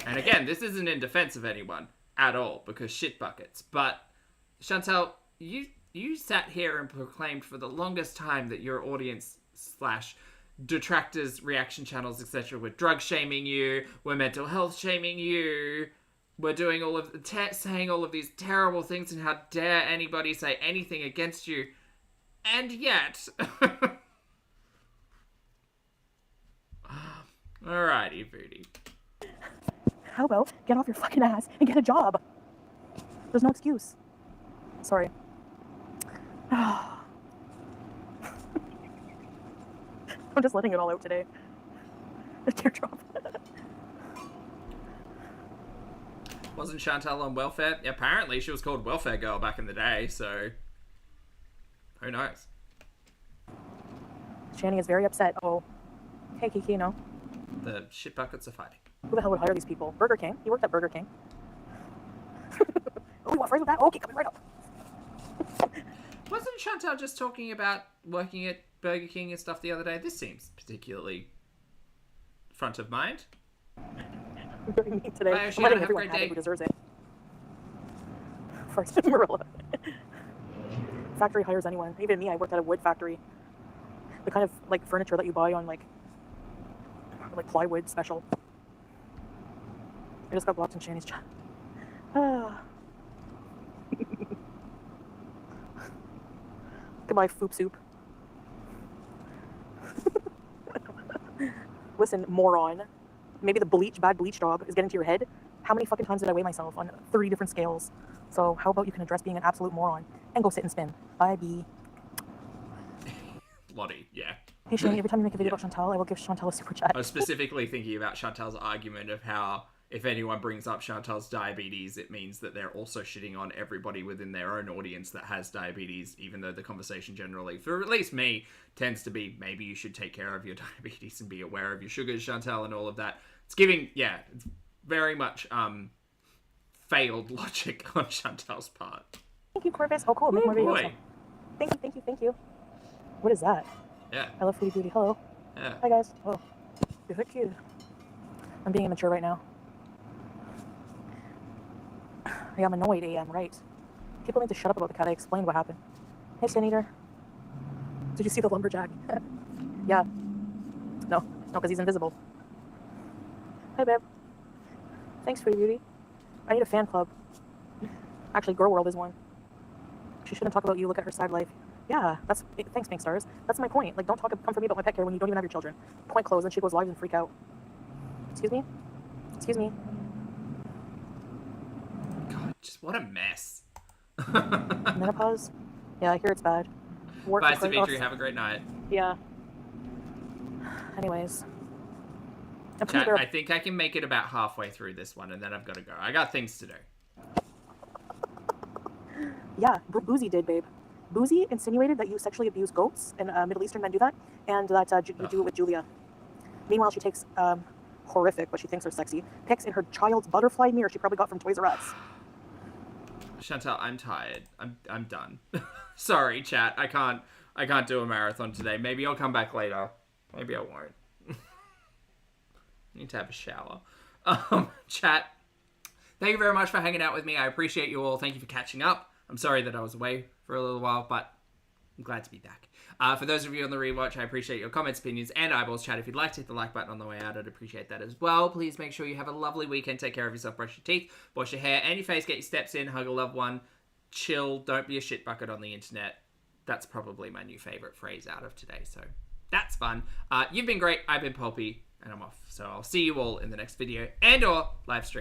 again, this isn't in defense of anyone at all, because shit buckets. But, Chantal, you sat here and proclaimed for the longest time that your audience / detractors, reaction channels, etc. were drug shaming you, were mental health shaming you, were doing all of saying all of these terrible things, and how dare anybody say anything against you. And yet... Alrighty, Foodie. How about get off your fucking ass and get a job? There's no excuse. Sorry. I'm just letting it all out today. A teardrop. Wasn't Chantal on welfare? Apparently she was called Welfare Girl back in the day, so... Who knows? Shanny is very upset. Oh. Hey, Kiki, no. The shit buckets are fighting. Who the hell would hire these people? Burger King. He worked at Burger King. Oh, you want fries with that? Okay, coming right up. Wasn't Chantal just talking about working at Burger King and stuff the other day? This seems particularly front of mind. Very mean today. Bye, I'm Oceana. letting Have a everyone great have it day. who deserves it. First, Marilla. Factory hires anyone. Even me, I worked at a wood factory. The kind of like furniture that you buy on like plywood special. I just got blocked in Shani's chat. Goodbye, Foop Soup. Listen, moron. Maybe the bad bleach job is getting to your head. How many fucking times did I weigh myself on 30 different scales? So how about you can address being an absolute moron and go sit and spin. Bye, B. Lottie, yeah. Hey, Shani, every time you make a video about Chantal, I will give Chantal a super chat. I was specifically thinking about Chantal's argument of how if anyone brings up Chantal's diabetes, it means that they're also shitting on everybody within their own audience that has diabetes, even though the conversation generally, for at least me, tends to be maybe you should take care of your diabetes and be aware of your sugars, Chantal, and all of that. It's giving, yeah, it's very much failed logic on Chantal's part. Thank you, Corvus. Oh, cool. Make more videos. Thank you. What is that? Yeah. I love Foodie Beauty. Hello. Yeah. Hi, guys. Oh, you're so cute. I'm being immature right now. Yeah, I'm annoyed, AM, right. People need to shut up about the cat. I explained what happened. Hey, Sin Eater. Did you see the lumberjack? Yeah. No, because he's invisible. Hi, babe. Thanks, Foodie Beauty. I need a fan club. Actually, Girl World is one. She shouldn't talk about you. Look at her side life. Yeah, thanks, Pink Stars. That's my point. Like, don't come for me about my pet care when you don't even have your children. Point closed, and she goes live and freak out. Excuse me? Excuse me? God, just what a mess. Menopause? Yeah, I hear it's bad. Bye, Savitri. Have a great night. Yeah. Anyways. Chat, I think I can make it about halfway through this one, and then I've got to go. I got things to do. Yeah, Boozy did, babe. Boozy insinuated that you sexually abuse goats, and Middle Eastern men do that, and that you do it with Julia. Meanwhile, she takes horrific, but she thinks are sexy, pics in her child's butterfly mirror she probably got from Toys R Us. Chantal, I'm tired. I'm done. Sorry, chat. I can't do a marathon today. Maybe I'll come back later. Maybe I won't. Need to have a shower. Chat, thank you very much for hanging out with me. I appreciate you all. Thank you for catching up. I'm sorry that I was away for a little while, but I'm glad to be back. For those of you on the rewatch, I appreciate your comments, opinions, and eyeballs. Chat, if you'd like to hit the like button on the way out, I'd appreciate that as well. Please make sure you have a lovely weekend. Take care of yourself. Brush your teeth, wash your hair and your face. Get your steps in. Hug a loved one. Chill. Don't be a shit bucket on the internet. That's probably my new favorite phrase out of today, so that's fun. You've been great. I've been Pulpy, and I'm off. So I'll see you all in the next video and or live stream.